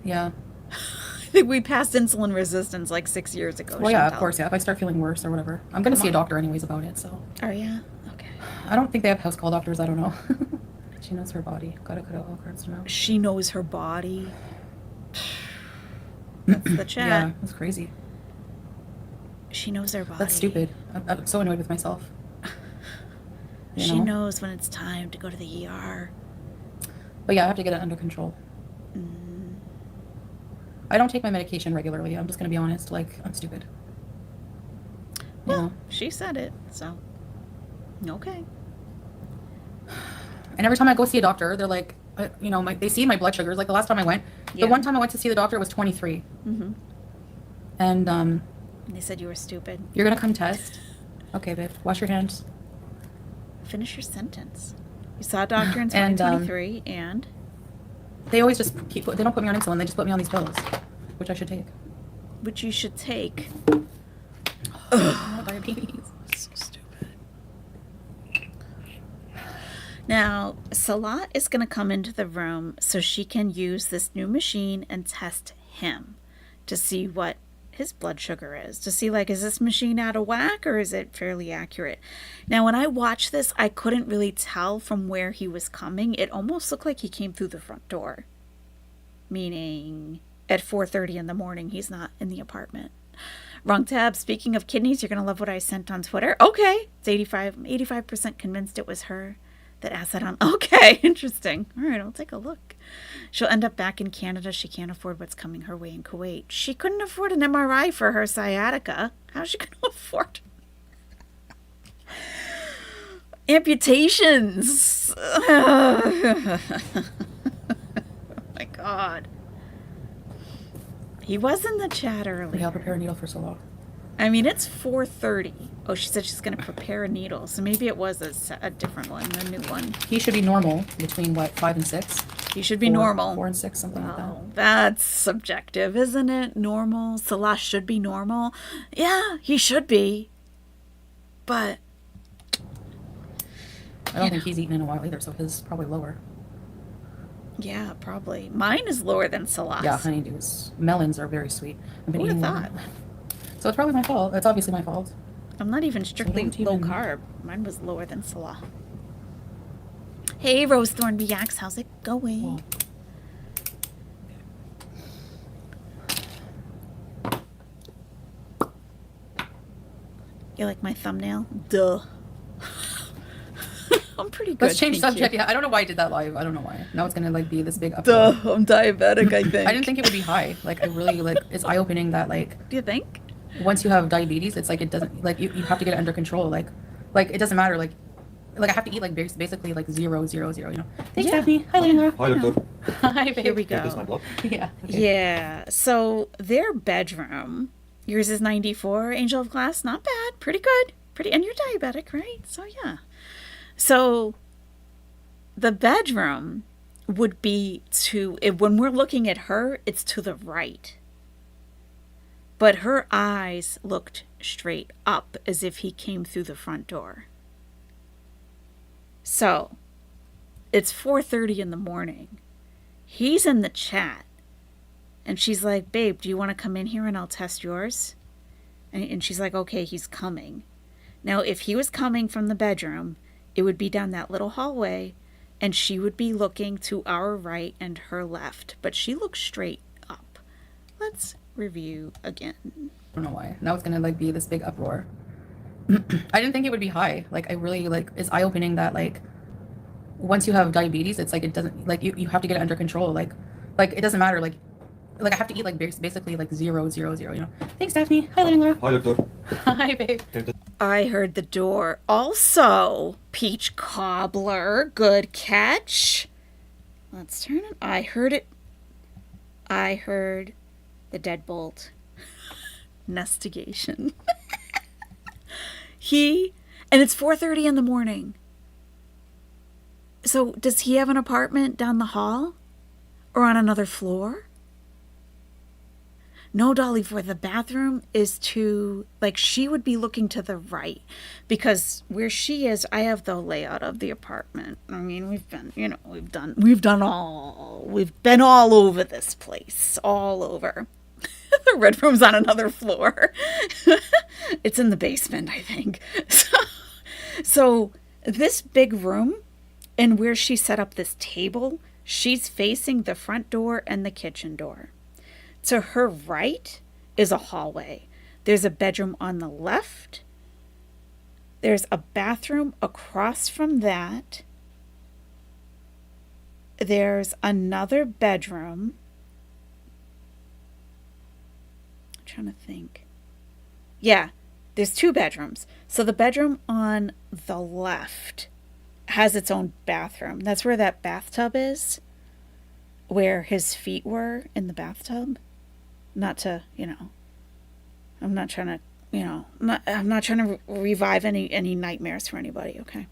Yeah. I think we passed insulin resistance like 6 years ago. Well, yeah, Chantal. of course, yeah. If I start feeling worse or whatever. I'm going to see a doctor anyways about it, so. Oh, yeah? Okay. I don't think they have house call doctors. I don't know. She knows her body. Gotta cut out all cards to know. She knows her body. That's the chat. Yeah, that's crazy. She knows her body. That's stupid. I'm so annoyed with myself. You She know? knows when it's time to go to the ER. But yeah, I have to get it under control. I don't take my medication regularly. I'm just going to be honest. Like, I'm stupid. You Well, know? she said it, so. Okay. And every time I go see a doctor, they're like, you know, they see my blood sugars. Like the last time I went, Yeah. the one time I went to see the doctor, it was 23. Mm-hmm. And And they said you were stupid. you're going to come test. Okay, babe. Wash your hands. Finish your sentence. You saw a doctor in And, 2023 and They always just they don't put me on insulin. They just put me on these pills, which I should take. which you should take. Diabetes. So stupid. Now, Salat is going to come into the room so she can use this new machine and test him to see what his blood sugar is. To see, like, is this machine out of whack or is it fairly accurate? Now, when I watched this, I couldn't really tell from where he was coming. It almost looked like he came through the front door. Meaning, at 4:30 in the morning, he's not in the apartment. Wrong tab. Speaking of kidneys, you're going to love what I sent on Twitter. Okay. It's 85% convinced it was her that asked that on. Okay. Interesting. All right. I'll take a look. She'll end up back in Canada. She can't afford what's coming her way in Kuwait. She couldn't afford an MRI for her sciatica. How's she going to afford amputations? Oh my God. He was in the chat earlier. Yeah, I'll prepare a needle for Salah. I mean, it's 4:30. Oh, she said she's going to prepare a needle. So maybe it was a different one, a new one. He should be normal between, what, 5 and 6? He should be 4 normal. 4 and 6, something like that. Oh, that's subjective, isn't it? Normal. Salah should be normal. Yeah, he should be. But I don't think he's eaten in a while either, so his is probably lower. yeah, probably. Mine is lower than Salah's. Yeah, honeydews. Melons are very sweet. I've been Who would've eating thought? them. So it's probably my fault. It's obviously my fault. I'm not even strictly don't low even- carb. Mine was lower than Salah. Hey, Rose Thorn Reacts. How's it going? Well, You like my thumbnail? Duh. I'm pretty good. let's change thank subject. you. Yeah, I don't know why I did that live. I don't know why. Now it's gonna like be this big up. Duh, I'm diabetic, I think. I didn't think it would be high. Like I really like it's eye opening that like Do you think? once you have diabetes, it's like it doesn't like you have to get it under control. Like it doesn't matter. Like I have to eat like basically like 0, 0, 0. You know. Thanks, Yeah. Daphne. Hi, Lena. Hi, Doctor. Hi, babe. Here we Take this, my go. blood. Yeah. Yeah. So their bedroom, yours is 94, Angel of Glass, not bad, pretty good. pretty. And you're diabetic, right? So, yeah. So, the bedroom would be when we're looking at her, it's to the right. But her eyes looked straight up as if he came through the front door. So, it's 4:30 in the morning. He's in the chat. And she's like, babe, do you want to come in here and I'll test yours? And she's like, okay, he's coming. Now, if he was coming from the bedroom, it would be down that little hallway, and she would be looking to our right and her left. But she looks straight up. Let's review again. I don't know why. Now it's gonna like be this big uproar. I didn't think it would be high. Like I really like it's eye-opening that like once you have diabetes, it's like it doesn't like you have to get it under control. Like it doesn't matter. Like I have to eat like basically like 0, 0, 0. You know. Thanks, Daphne. Hi, Laura. Hi, doctor. Hi, babe. I heard the door. Also, peach cobbler. Good catch. Let's turn it. I heard it. I heard the deadbolt. Nestigation. And it's 4:30 in the morning. So does he have an apartment down the hall? Or on another floor? No, Dolly, for the bathroom is to, like, she would be looking to the right. Because where she is, I have the layout of the apartment. I mean, we've been all over this place. All over. The red room's on another floor. It's in the basement, I think. So this big room, and where she set up this table, she's facing the front door and the kitchen door. To her right is a hallway. There's a bedroom on the left. There's a bathroom across from that. There's another bedroom. I'm trying to think. Yeah, there's 2 bedrooms. So the bedroom on the left has its own bathroom. That's where that bathtub is, where his feet were in the bathtub. Not to, I'm not trying to, I'm not trying to revive any nightmares for anybody, okay?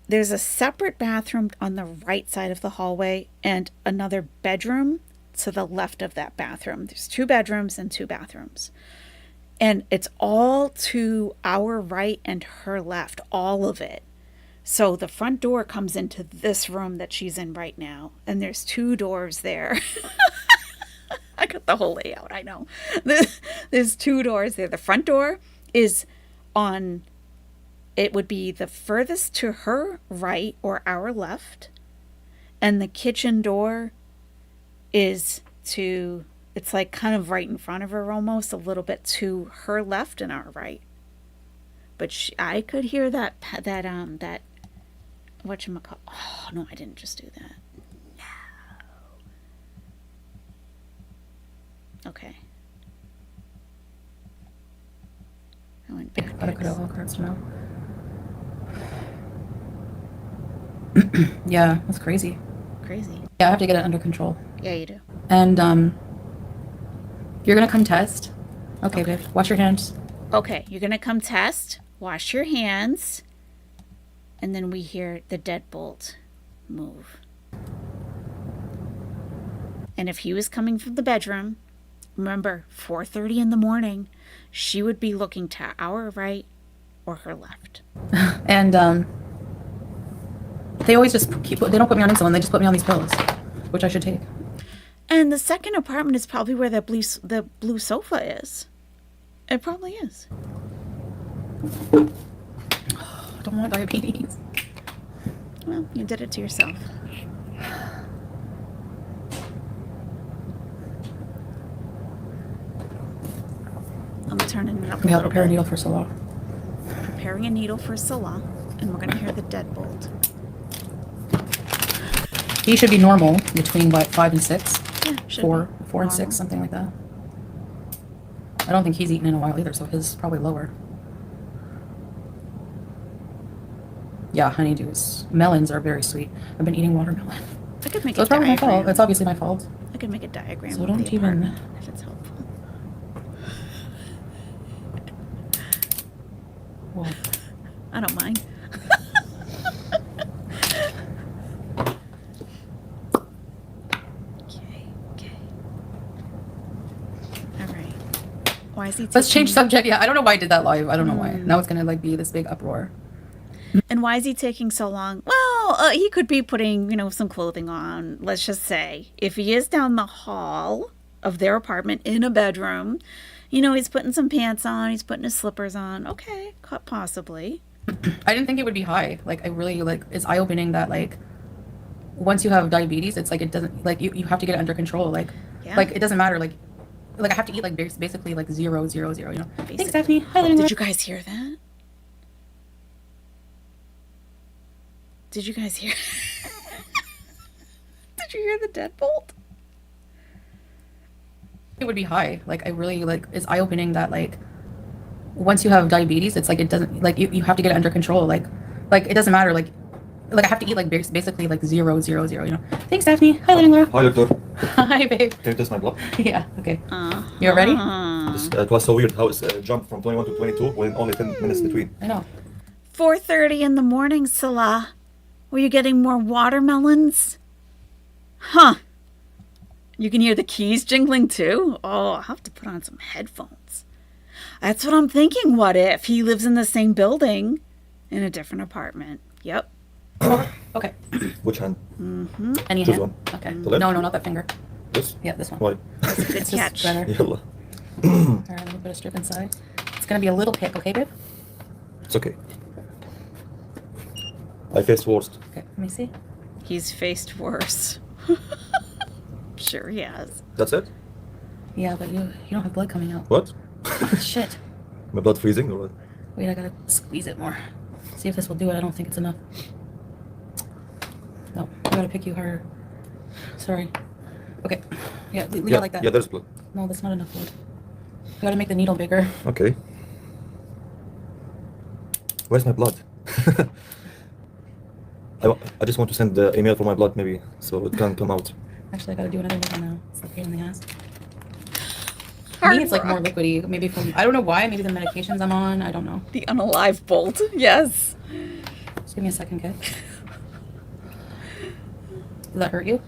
There's a separate bathroom on the right side of the hallway and another bedroom to the left of that bathroom. There's 2 bedrooms and 2 bathrooms. And it's all to our right and her left, all of it. So the front door comes into this room that she's in right now, and there's 2 doors there. I got the whole layout, I know. There's 2 doors there. The front door is on, it would be the furthest to her right or our left, and the kitchen door is to, it's like kind of right in front of her almost, a little bit to her left and our right. But I could hear that whatchamacallit. Oh, no, I didn't just do that. No. Okay. I went back. Gotta cut out all cards now. Yeah, that's crazy. Crazy. Yeah, I have to get it under control. Yeah, you do. And you're gonna come test. Okay, babe. Wash your hands. Okay, you're gonna come test. Wash your hands. And then we hear the deadbolt move. And if he was coming from the bedroom, remember, 4:30 in the morning, she would be looking to our right or her left. And they always just they don't put me on insulin, they just put me on these pills, which I should take. And the second apartment is probably where the blue sofa is. It probably is. I don't want diabetes. Well, you did it to yourself. I'm turning it up a Yeah, little prepare a bit. needle for Salah. Preparing a needle for Salah, and we're going to hear the deadbolt. He should be normal between what, 5 and 6? Yeah, should Four be and normal. 6, something like that. I don't think he's eaten in a while either, so his is probably lower. Yeah, honeydews. Melons are very sweet. I've been eating watermelon. I could make So a it's probably my fault. diagram. It's obviously my fault. I could make a diagram So of don't the even- apartment if it's helpful. Well, I don't mind. Okay. All right. Why is he let's change taking- subject. Yeah, I don't know why I did that live. I don't know why. Now it's gonna like be this big uproar. And why is he taking so long? Well, he could be putting, some clothing on. Let's just say, if he is down the hall of their apartment in a bedroom, he's putting some pants on, he's putting his slippers on. Okay, possibly. I didn't think it would be high. Like I really it's eye opening that like once you have diabetes, it's like it doesn't like you have to get it under control. Like Yeah. like it doesn't matter. Like I have to eat like basically like 0, 0, 0. You know. Thanks, Basically. Stephanie. Hi, Lenore. Did you guys hear that? Did you guys hear? Did you hear the deadbolt? It would be high. Like I really it's eye opening that like once you have diabetes, it's like it doesn't like you have to get it under control. Like it doesn't matter. Like I have to eat like basically like 0, 0, 0. You know. Thanks, Stephanie. Hi, Lenore. Hi, doctor. Hi, babe. Can you test my blood? Yeah. Okay. You're ready? It was so weird how it jumped from 21 to 22 within only 10 minutes between. I know. 4:30 in the morning, Salah. Were you getting more watermelons? Huh. You can hear the keys jingling too? Oh, I'll have to put on some headphones. That's what I'm thinking. What if he lives in the same building in a different apartment? Yep. Okay. Which hand? Any Choose hand? one. Okay. The left? No, not that finger. This? Yeah, this one. Why? Good It's just catch. better. Yalla. All right, let me put a strip inside. It's gonna be a little pick, okay, babe? It's okay. I faced worst. Okay, let me see. He's faced worse. Sure he has. That's it? Yeah, but you don't have blood coming out. What? Shit. My blood freezing or what? Wait, I gotta squeeze it more. See if this will do it. I don't think it's enough. No, I gotta pick you harder. Sorry. Okay. Yeah, leave it like that. Yeah, there's blood. No, that's not enough blood. I gotta make the needle bigger. Okay. Where's my blood? I just want to send the email for my blood maybe so it can come out. Actually, I gotta do another one now. It's a pain in the ass. Hard Me, it's like more rock. liquidy. Maybe from, I don't know why. Maybe the medications I'm on. I don't know. The unalive bolt. Yes. Just give me a second, okay? Did that hurt you?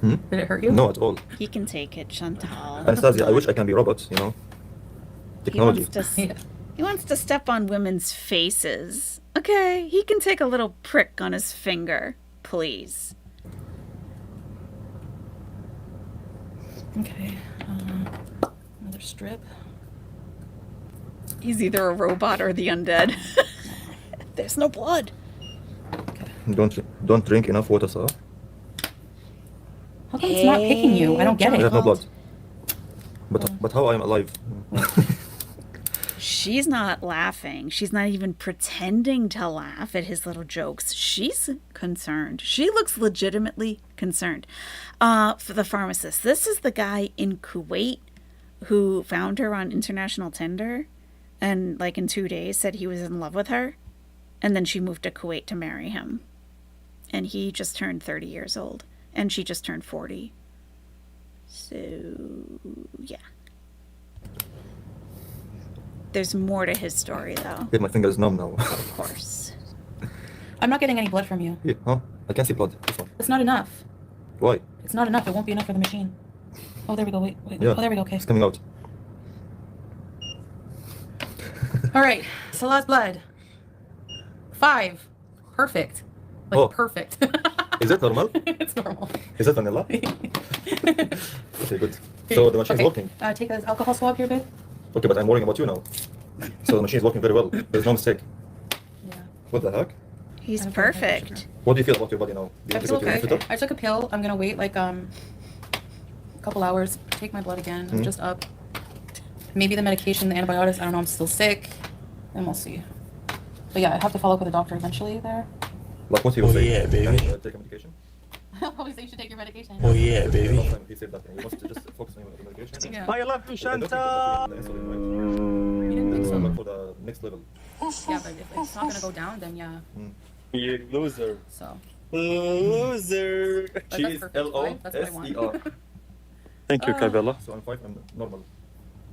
Hmm? Did it hurt you? No, at all. He can take it, Chantal. Anastasia, I wish I can be robots, He Technology. wants to Yeah. He wants to step on women's faces. Okay, he can take a little prick on his finger, please. Okay. Another strip. He's either a robot or the undead. There's no blood. Don't drink enough water, sir. How come it's not picking you? I don't get I it. have no blood. But how I am alive? She's not laughing. She's not even pretending to laugh at his little jokes. She's concerned. She looks legitimately concerned. For the pharmacist, this is the guy in Kuwait who found her on international Tinder and like in 2 days said he was in love with her. And then she moved to Kuwait to marry him. And he just turned 30 years old. And she just turned 40. So, yeah. There's more to his story, though. Hey, my finger is numb now. Of course. I'm not getting any blood from you. Here, huh? I can see blood. This one. It's not enough. Why? It's not enough. It won't be enough for the machine. Oh, there we go. Wait. Yeah. Oh, there we go. Okay. It's coming out. All right. Salah's blood. 5. Perfect. Like Oh. perfect. Is it normal? It's normal. Is it vanilla? Okay, good. So the machine is Okay. working. Take an alcohol swab here, babe. Okay, but I'm worrying about you now. So the machine is working very well. There's no mistake. Yeah. What the heck? He's I don't feel like I have perfect. What do you feel about your body now? Do you I want to feel go to the okay. hospital? I took a pill. I'm gonna wait like a couple hours. Take my blood again. I'm just up. Maybe the medication, the antibiotics. I don't know. I'm still sick, and we'll see. But yeah, I have to follow up with a doctor eventually there. Like what he was saying. yeah, baby. Can you take a medication? Always say you should take your medication. Oh yeah, Last baby. time he said that he wants to just focus on the medication. Yeah. I love you, I don't think Shanta. the insulin, right? You didn't think so? Look for the next level. Yeah, but if it's not gonna go down, then yeah. You loser. So. Loser. But She that's is perfect, right? That's what I L-O-S-E-R. Thank you, Cabela. So I'm 5 and normal.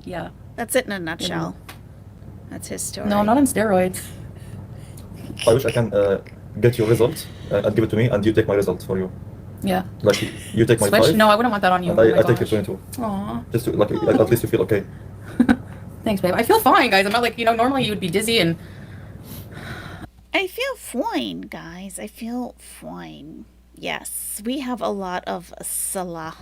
Yeah. That's it in a nutshell. That's his story. No, I'm not on steroids. I wish I can get your result and give it to me, and you take my result for you. Yeah. Like you take my Switch? 5. No, I wouldn't want that on you. And Oh my I take your gosh. 22. Aw. Just to, like at least you feel okay. Thanks, babe. I feel fine, guys. I'm not like, normally you would be dizzy and... I feel fine, guys. I feel fine. Yes, we have a lot of Salah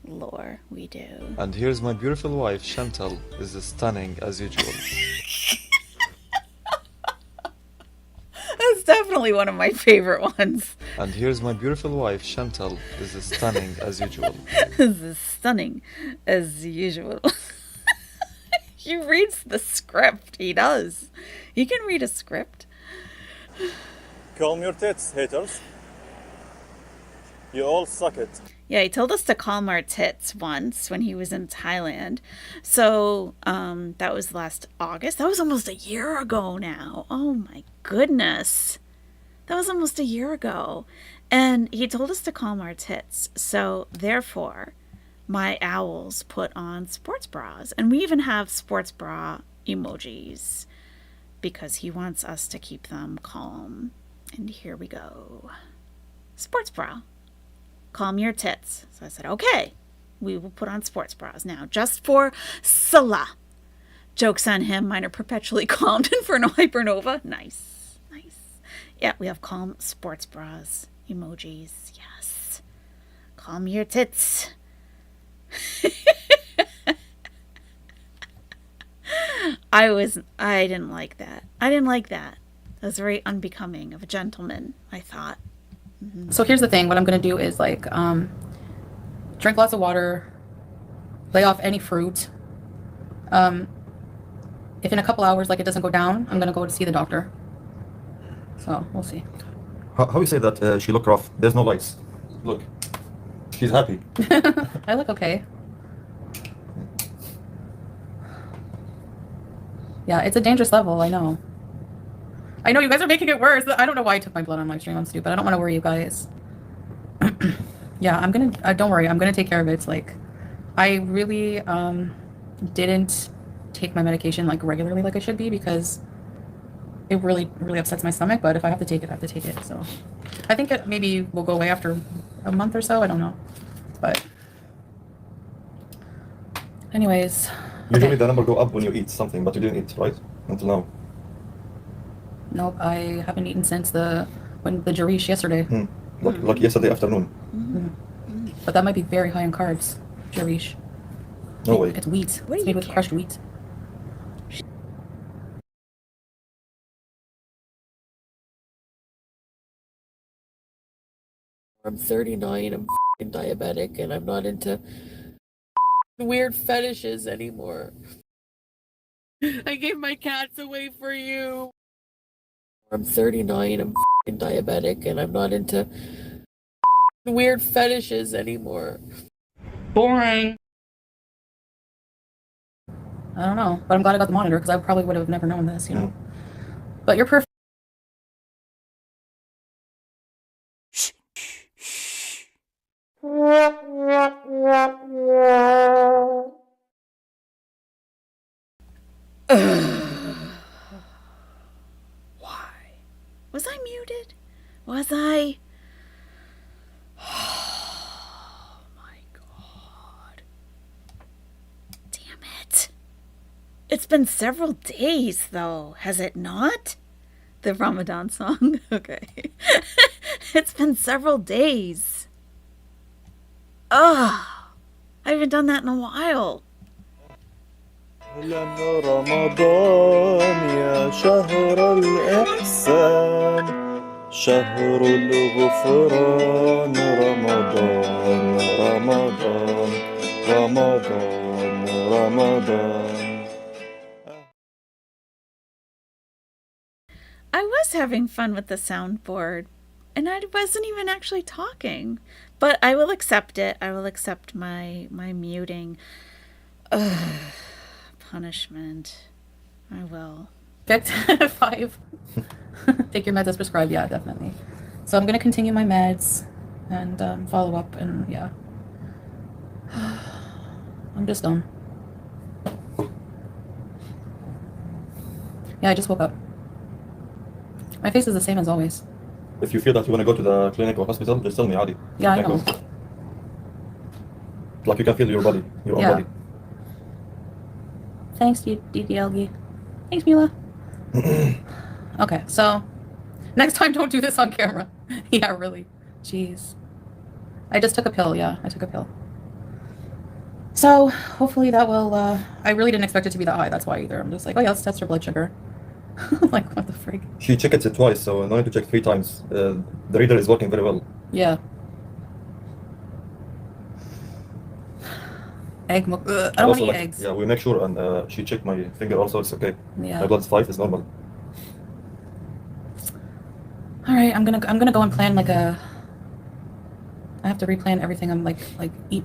lore. We do. And here's my beautiful wife, Chantal, is stunning as usual. That's definitely one of my favorite ones. And here's my beautiful wife, Chantal, is stunning as usual. This is stunning, as usual. He reads the script. He does. He can read a script. Calm your tits, haters. You all suck it. Yeah, he told us to calm our tits once when he was in Thailand. So that was last August. That was almost a year ago now. Oh my goodness. That was almost a year ago. And he told us to calm our tits. So therefore, my owls put on sports bras. And we even have sports bra emojis because he wants us to keep them calm. And here we go. Sports bra. Calm your tits. So I said, okay, we will put on sports bras now, just for Salah. Joke's on him. Mine are perpetually calmed. Inferno Hypernova. Nice. Nice. Yeah, we have calm sports bras. Emojis. Yes. Calm your tits. I didn't like that. I didn't like that. That was very unbecoming of a gentleman, I thought. So here's the thing. What I'm going to do is like drink lots of water, lay off any fruit. If in a couple hours like it doesn't go down, I'm going to go to see the doctor. So we'll see. How you say that she look rough? There's no lights. Look, she's happy. I look okay. Yeah, it's a dangerous level. I know. I know you guys are making it worse. I don't know why I took my blood on live stream. I'm stupid. I don't want to worry you guys. Yeah, I'm gonna. Don't worry. I'm gonna take care of it. It's like, I really didn't take my medication like regularly like I should be because it really upsets my stomach. But if I have to take it, I have to take it. So I think it maybe will go away after a month or so. I don't know. But anyways. Usually Okay. the number go up when you eat something, but you didn't eat, right? Until now. Nope, I haven't eaten since the Jarish yesterday. Like yesterday afternoon. But that might be very high in carbs, Jarish. No way. It's wheat. What do It's you made with care? crushed wheat. I'm 39, I'm f***ing diabetic, and I'm not into weird fetishes anymore. I gave my cats away for you. I'm 39, I'm f***ing diabetic, and I'm not into weird fetishes anymore. Boring. I don't know, but I'm glad I got the monitor because I probably would have never known this, you know. But you're perfect. Why? Was I muted? Was I? Oh my god. Damn it. It's been several days, though, has it not? The Ramadan song? Okay. It's been several days. Ugh. I haven't done that in a while. أهلا رمضان يا شهر الإحسان شهر الغفران رمضان رمضان رمضان رمضان. I was having fun with the soundboard, and I wasn't even actually talking. But I will accept it. I will accept my muting. Ugh. Punishment. I will. 5. Take your meds as prescribed. Yeah, definitely. So I'm going to continue my meds and follow up. And yeah. I'm just done. Yeah, I just woke up. My face is the same as always. If you feel that you want to go to the clinic or hospital, just tell me, Adi. Yeah, I You can know. go. Like you can feel your body, your own Yeah. body. Thanks, DDLG. Thanks, Mila. Okay, so next time don't do this on camera. Yeah, really. Jeez. I just took a pill, yeah. I took a pill. So hopefully that will, I really didn't expect it to be that high. That's why either. I'm just like, oh yeah, let's test your blood sugar. Like, what the freak? She checked it twice, so no need to check 3 times. The reader is working very well. Yeah. Egg milk. I don't want to eat like, eggs. yeah, we make sure, and she checked my finger also, it's okay. Yeah. My blood's 5 is normal. All right, I'm gonna go and plan like a. I have to replan everything I'm like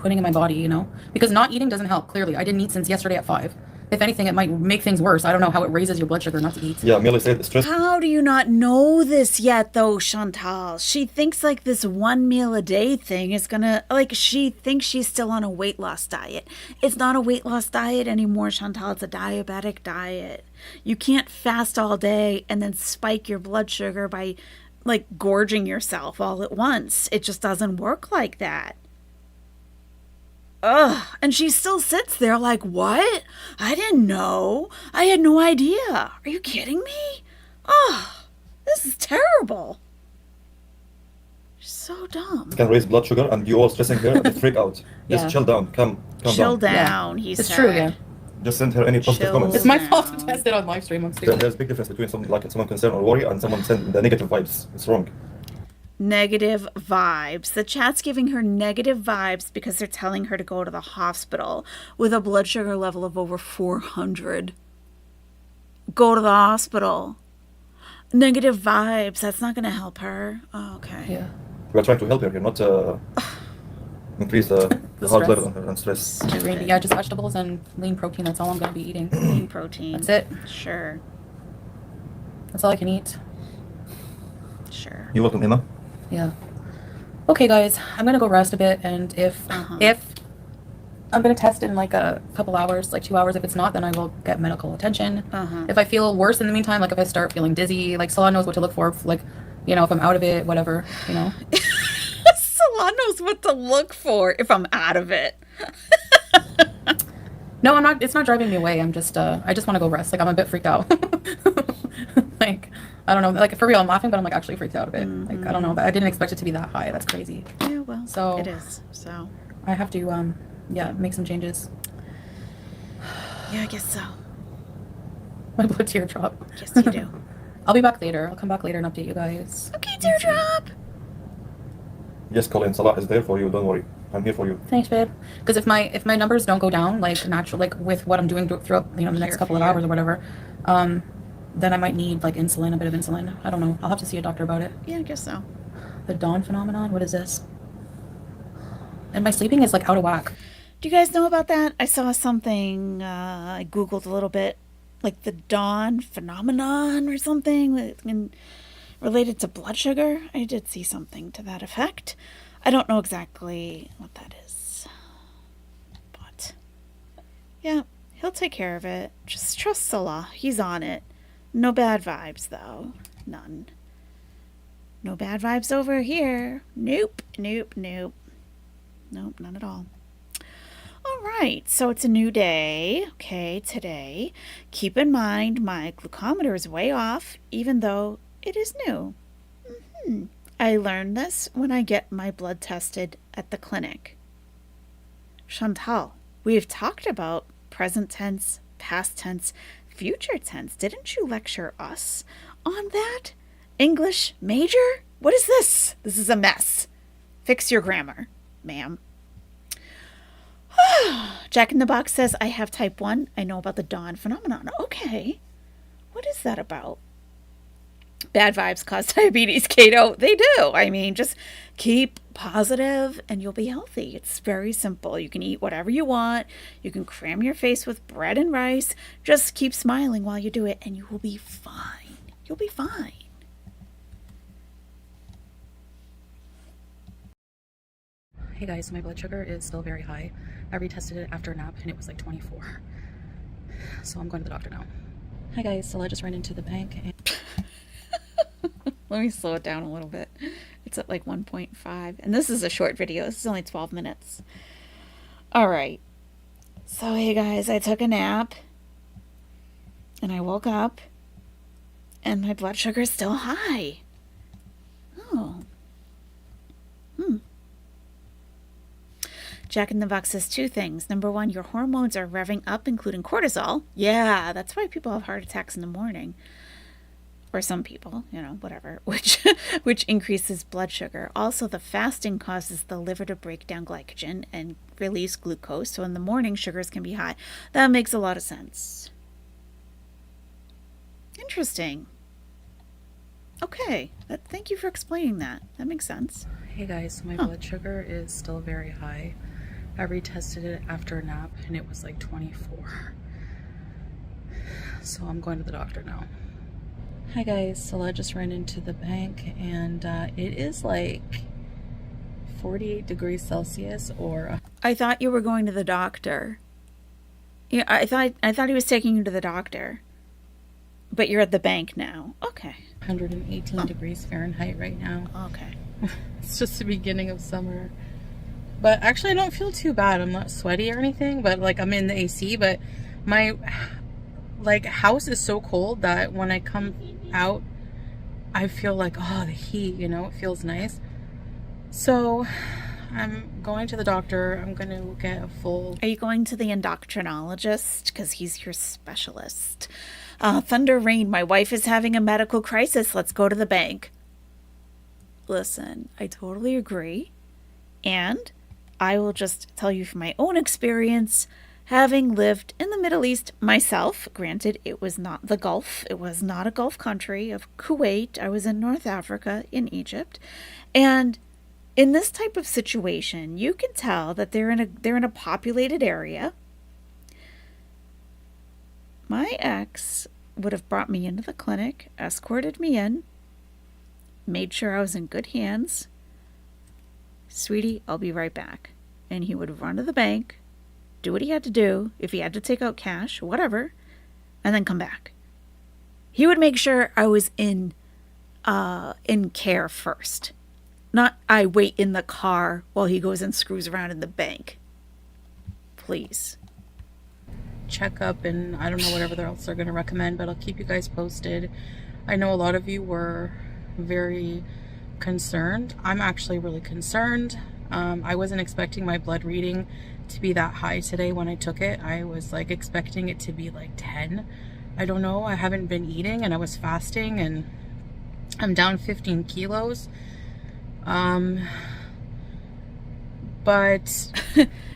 putting in my body, you know, because not eating doesn't help. Clearly, I didn't eat since yesterday at 5. If anything, it might make things worse. I don't know how it raises your blood sugar not to eat. Yeah, Millie said stress. How do you not know this yet, though, Chantal? She thinks like this 1 meal a day thing is gonna, like, she thinks she's still on a weight loss diet. It's not a weight loss diet anymore, Chantal. It's a diabetic diet. You can't fast all day and then spike your blood sugar by, like, gorging yourself all at once. It just doesn't work like that. Ugh, and she still sits there like, what? I didn't know. I had no idea. Are you kidding me? Oh, this is terrible. She's so dumb. Can raise blood sugar, and you all stressing her and freak out. Just Yeah. chill down, calm Chill down. down, he It's said. true, yeah. Just send her any positive Chill. comments. It's my fault to Down. test it on live stream. I'm stupid. There's a big difference between someone concerned or worry and someone send the negative vibes. It's wrong. Negative vibes. The chat's giving her negative vibes because they're telling her to go to the hospital with a blood sugar level of over 400. Go to the hospital. Negative vibes. That's not going to help her. Oh, okay. Yeah. We're trying to help her here, not increase the heart stress. level on her and stress. Yeah, just vegetables and lean protein. That's all I'm gonna be eating. Lean protein. That's it. Sure. That's all I can eat. Sure. You're welcome, Emma. Yeah. Okay, guys, I'm gonna go rest a bit, and if I'm gonna test in like a couple hours, like 2 hours. If it's not, then I will get medical attention. If I feel worse in the meantime, like if I start feeling dizzy, like Salah knows what to look for, like, you know, if I'm out of it, whatever, you know. Salah knows what to look for if I'm out of it. No, I'm not. It's not driving me away. I'm just. I just want to go rest. Like I'm a bit freaked out. Like I don't know. Like for real, I'm laughing, but I'm like actually freaked out a bit. Like I don't know. But I didn't expect it to be that high. That's crazy. Yeah, well, So- it is. So, I have to. Yeah, make some changes. yeah, I guess so. My blood teardrop. Yes, you do. I'll be back later. I'll come back later and update you guys. Okay, teardrop. Yes, Colin, Salah is there for you. Don't worry. I'm here for you. Thanks, babe. Because if my numbers don't go down like natural, like with what I'm doing throughout the next couple of hours or whatever, then I might need like insulin, a bit of insulin. I don't know. I'll have to see a doctor about it. Yeah, I guess so. The dawn phenomenon. What is this? And my sleeping is like out of whack. Do you guys know about that? I saw something, I Googled a little bit, like the dawn phenomenon or something related to blood sugar. I did see something to that effect. I don't know exactly what that is. But, yeah, he'll take care of it. Just trust Salah. He's on it. No bad vibes, though. None. No bad vibes over here. Nope, nope, nope. Nope, none at all. All right, so it's a new day. Okay, today. Keep in mind my glucometer is way off, even though it is new. I learned this when I get my blood tested at the clinic. Chantal, we've talked about present tense, past tense, future tense. Didn't you lecture us on that? English major? What is this? This is a mess. Fix your grammar, ma'am. Jack in the Box says, I have type 1. I know about the dawn phenomenon. Okay. What is that about? Bad vibes cause diabetes, Kato. They do. I mean, just keep positive and you'll be healthy. It's very simple. You can eat whatever you want. You can cram your face with bread and rice. Just keep smiling while you do it and you will be fine. You'll be fine. Hey guys, so my blood sugar is still very high. I retested it after a nap and it was like 24. So I'm going to the doctor now. Hi guys, so I just ran into the bank and Let me slow it down a little bit. It's at like 1.5. And this is a short video. This is only 12 minutes. All right. So, hey guys, I took a nap. And I woke up. And my blood sugar is still high. Oh. Jack in the Box says 2 things. Number 1, your hormones are revving up, including cortisol. Yeah, that's why people have heart attacks in the morning. Or some people, whatever, which increases blood sugar. Also, the fasting causes the liver to break down glycogen and release glucose. So in the morning, sugars can be high. That makes a lot of sense. Interesting. Okay. Thank you for explaining that. That makes sense. hey guys, so my blood sugar is still very high. I retested it after a nap and it was like 24. So I'm going to the doctor now. Hi guys, so I just ran into the bank and it is like 48 degrees Celsius or I thought you were going to the doctor. Yeah, I thought he was taking you to the doctor. But you're at the bank now. Okay. 118 degrees Fahrenheit right now. Okay. It's just the beginning of summer. But actually I don't feel too bad. I'm not sweaty or anything, but like I'm in the AC, but my house is so cold that when I come out I feel like, oh, the heat, it feels nice. So I'm going to the doctor. I'm going to get a full... Are you going to the endocrinologist? Because he's your specialist. Thunder Rain, my wife is having a medical crisis. Let's go to the bank. Listen, I totally agree. And I will just tell you from my own experience, having lived in the Middle East myself, granted it was not the Gulf, it was not a Gulf country of Kuwait, I was in North Africa, in Egypt, and in this type of situation, you can tell that they're in a populated area. My ex would have brought me into the clinic, escorted me in, made sure I was in good hands. Sweetie, I'll be right back. And he would run to the bank, do what he had to do, if he had to take out cash, whatever, and then come back. He would make sure I was in care first. Not I wait in the car while he goes and screws around in the bank. Please. Checkup and I don't know whatever else they're going to recommend, but I'll keep you guys posted. I know a lot of you were very concerned. I'm actually really concerned. I wasn't expecting my blood reading to be that high today when I took it. I was like expecting it to be like 10. I don't know. I haven't been eating and I was fasting and I'm down 15 kilos. But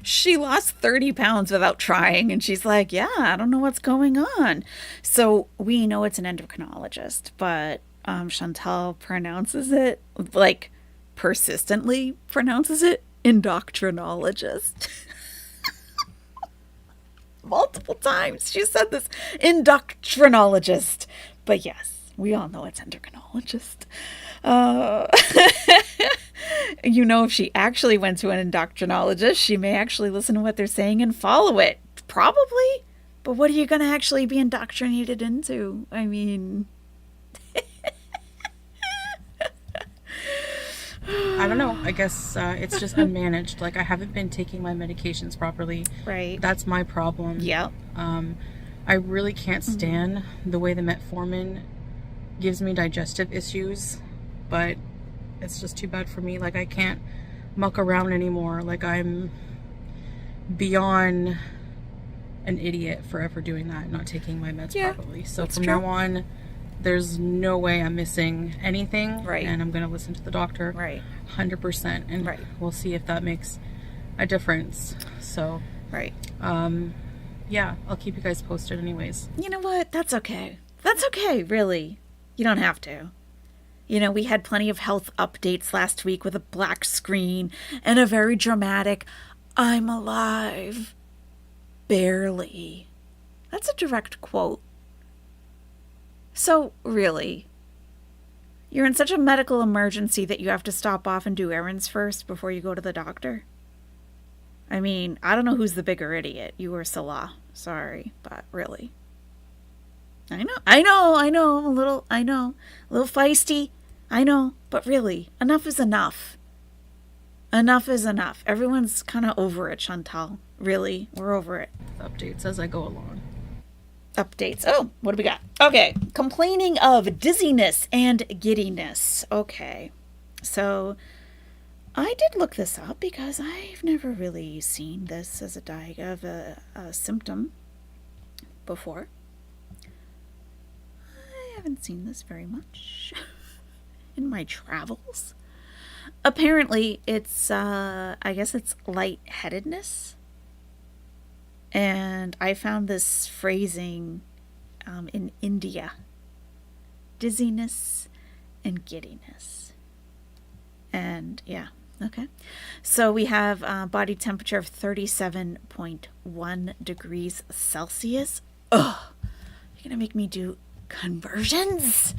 she lost 30 pounds without trying, and she's like, yeah, I don't know what's going on. So we know it's an endocrinologist, but Chantal pronounces it, like persistently pronounces it, endocrinologist. Multiple times she said this, endocrinologist. But yes, we all know it's endocrinologist. If she actually went to an endocrinologist, she may actually listen to what they're saying and follow it. Probably. But what are you going to actually be indoctrinated into? I mean... I don't know. I guess it's just unmanaged. Like, I haven't been taking my medications properly. Right. That's my problem. Yep. I really can't stand the way the metformin gives me digestive issues, but it's just too bad for me. Like, I can't muck around anymore. Like, I'm beyond an idiot for ever doing that and not taking my meds properly. So from now on, there's no way I'm missing anything. Right. And I'm going to listen to the doctor. Right. 100%. And we'll see if that makes a difference. So, yeah, I'll keep you guys posted anyways. You know what? That's okay. That's okay, really. You don't have to. We had plenty of health updates last week with a black screen and a very dramatic, I'm alive. Barely. That's a direct quote. So, really, you're in such a medical emergency that you have to stop off and do errands first before you go to the doctor? I mean, I don't know who's the bigger idiot, you or Salah. Sorry, but really. I know, a little feisty. I know, but really, enough is enough. Enough is enough. Everyone's kind of over it, Chantal. Really, we're over it. Updates as I go along. Updates. Oh, what do we got? Okay, complaining of dizziness and giddiness. Okay, so I did look this up because I've never really seen this as a symptom before. I haven't seen this very much in my travels. Apparently, it's, I guess it's lightheadedness. And I found this phrasing in India. Dizziness and giddiness. And yeah, okay. So we have body temperature of 37.1 degrees Celsius. Ugh, you're going to make me do conversions?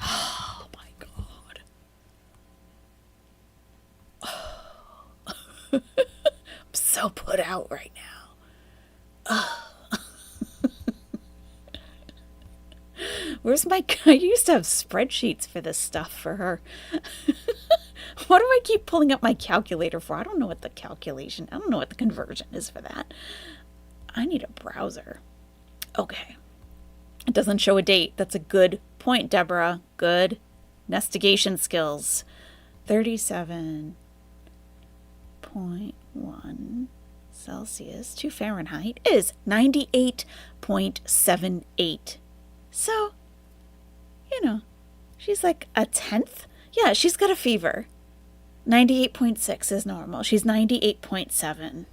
Oh my God. I'm so put out right now. Where's my... I used to have spreadsheets for this stuff for her. What do I keep pulling up my calculator for? I don't know what the calculation... I don't know what the conversion is for that. I need a browser. Okay. It doesn't show a date. That's a good point, Deborah. Good nestigation skills. 37.1 Celsius to Fahrenheit is 98.78. So, you know, she's like a tenth. Yeah, she's got a fever. 98.6 is normal. She's 98.7.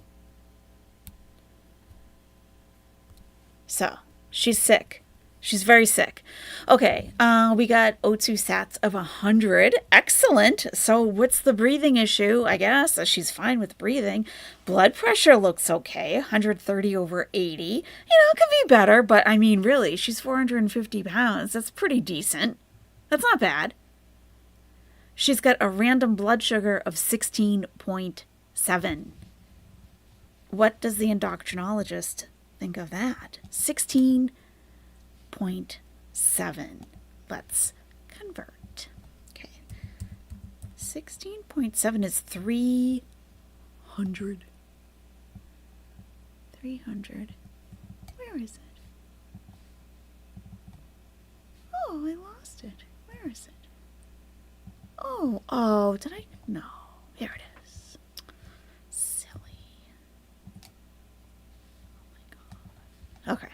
So, she's sick. She's very sick. Okay, we got O2 sats of 100. Excellent. So what's the breathing issue? I guess she's fine with breathing. Blood pressure looks okay. 130/80. You know, it could be better, but I mean, really, she's 450 pounds. That's pretty decent. That's not bad. She's got a random blood sugar of 16.7. What does the endocrinologist think of that? 16.7. Let's convert. Okay. 16.7 is 300. 300. Where is it? Oh, I lost it. Where is it? Oh, did I? No. Here it is. Silly. Oh my God. Okay.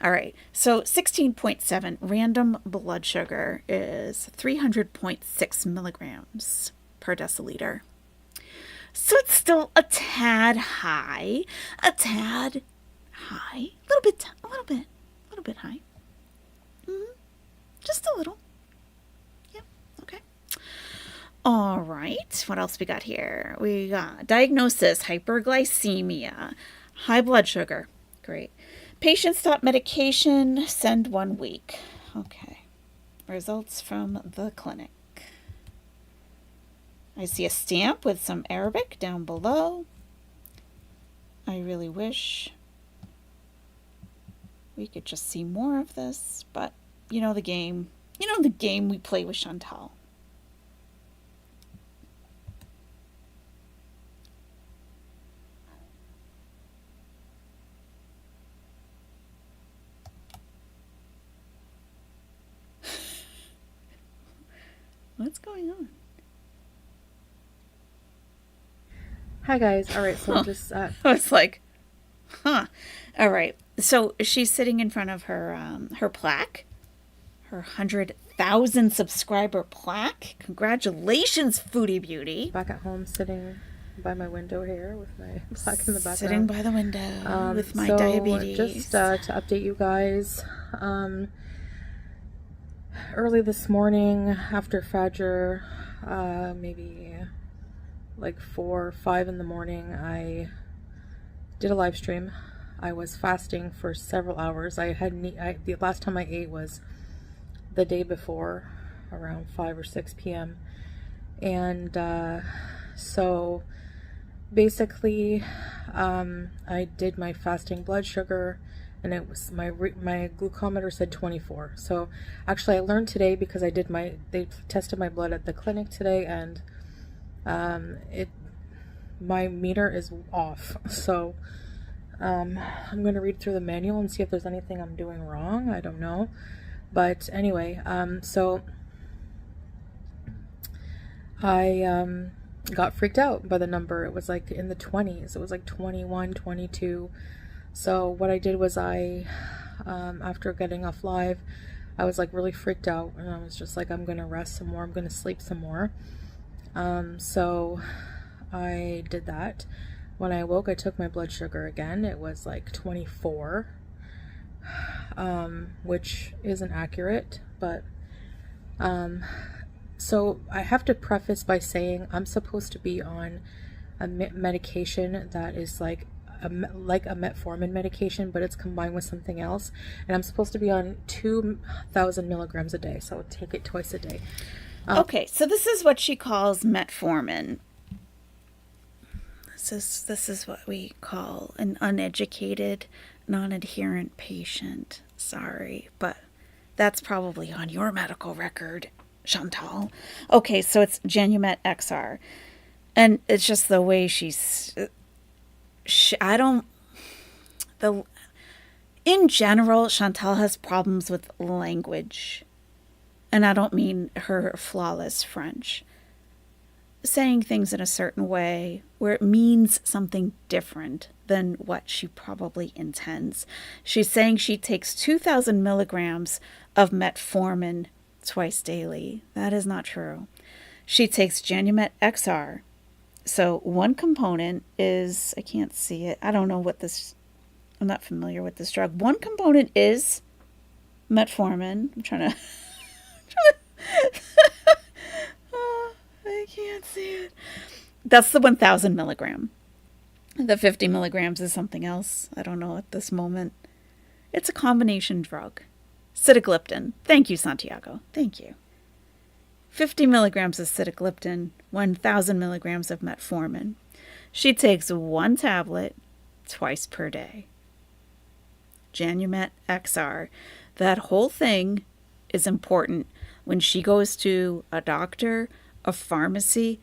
All right. So 16.7 random blood sugar is 300.6 milligrams per deciliter. So it's still a tad high. A tad high. A little bit high. Just a little. Yeah. Okay. All right. What else we got here? We got diagnosis, hyperglycemia, high blood sugar. Great. Patient stop medication, send 1 week. Okay. Results from the clinic. I see a stamp with some Arabic down below. I really wish we could just see more of this, but you know the game. You know the game we play with Chantal. What's going on? Hi guys. All right, so I'm just I was like, huh. All right. So she's sitting in front of her her plaque, her 100,000 subscriber plaque. Congratulations, Foodie Beauty. back at home sitting by my window here with my plaque in the background. Sitting by the window with my so diabetes. Just to update you guys, early this morning after Fajr, maybe like 4 or 5 in the morning, I did a live stream. I was fasting for several hours. The last time I ate was the day before, around 5 or 6 p.m. And so basically, I did my fasting blood sugar, and it was my glucometer said 24. So actually I learned today because they tested my blood at the clinic today, and my meter is off. So I'm going to read through the manual and see if there's anything I'm doing wrong. I don't know. But anyway, so I got freaked out by the number. It was like in the 20s. It was like 21, 22. So what I did was after getting off live, I was like really freaked out, and I was just like, I'm going to rest some more. I'm going to sleep some more. So I did that. When I awoke, I took my blood sugar again. It was like 24, which isn't accurate, but so I have to preface by saying I'm supposed to be on a medication that is like a metformin medication, but it's combined with something else, and I'm supposed to be on 2,000 milligrams a day, so I would take it twice a day. Okay, so this is what she calls metformin. This is what we call an uneducated, non-adherent patient. Sorry, but that's probably on your medical record, Chantal. Okay, so it's Genumet XR. And it's just the way in general, Chantal has problems with language. And I don't mean her flawless French. Saying things in a certain way where it means something different than what she probably intends. She's saying she takes 2,000 milligrams of metformin twice daily. That is not true. She takes Genumet XR. So one component is, I can't see it. I don't know what this, I'm not familiar with this drug. One component is metformin. I'm trying to I can't see it. That's the 1,000 milligram. The 50 milligrams is something else. I don't know at this moment. It's a combination drug. Sitagliptin. Thank you, Santiago. Thank you. 50 milligrams of sitagliptin, 1,000 milligrams of metformin. She takes one tablet twice per day. Genumet XR. That whole thing is important. When she goes to a doctor, a pharmacy,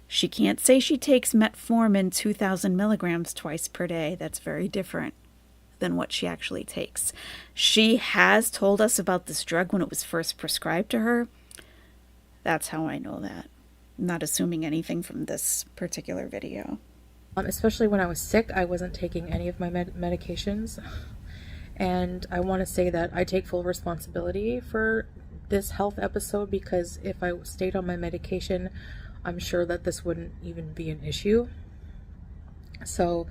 she can't say she takes metformin 2,000 milligrams twice per day. That's very different than what she actually takes. She has told us about this drug when it was first prescribed to her. That's how I know that. I'm not assuming anything from this particular video. Especially when I was sick, I wasn't taking any of my medications. And I want to say that I take full responsibility for this health episode, because if I stayed on my medication, I'm sure that this wouldn't even be an issue. So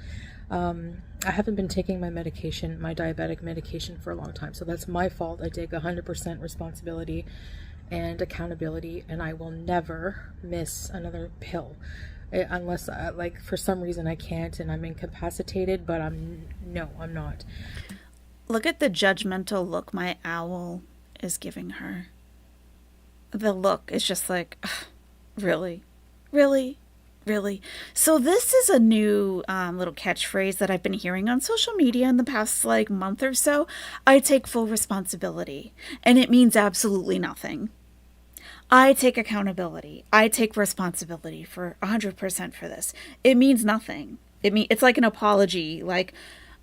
I haven't been taking my medication, my diabetic medication, for a long time. So that's my fault. I take 100% responsibility and accountability, and I will never miss another pill unless like for some reason I can't and I'm incapacitated, but I'm not. Look at the judgmental look my owl is giving her. The look is just like, ugh, really? So this is a new little catchphrase that I've been hearing on social media in the past like month or so. I take full responsibility, and it means absolutely nothing. I take accountability. I take responsibility for 100% for this. It means nothing. It's like an apology. Like,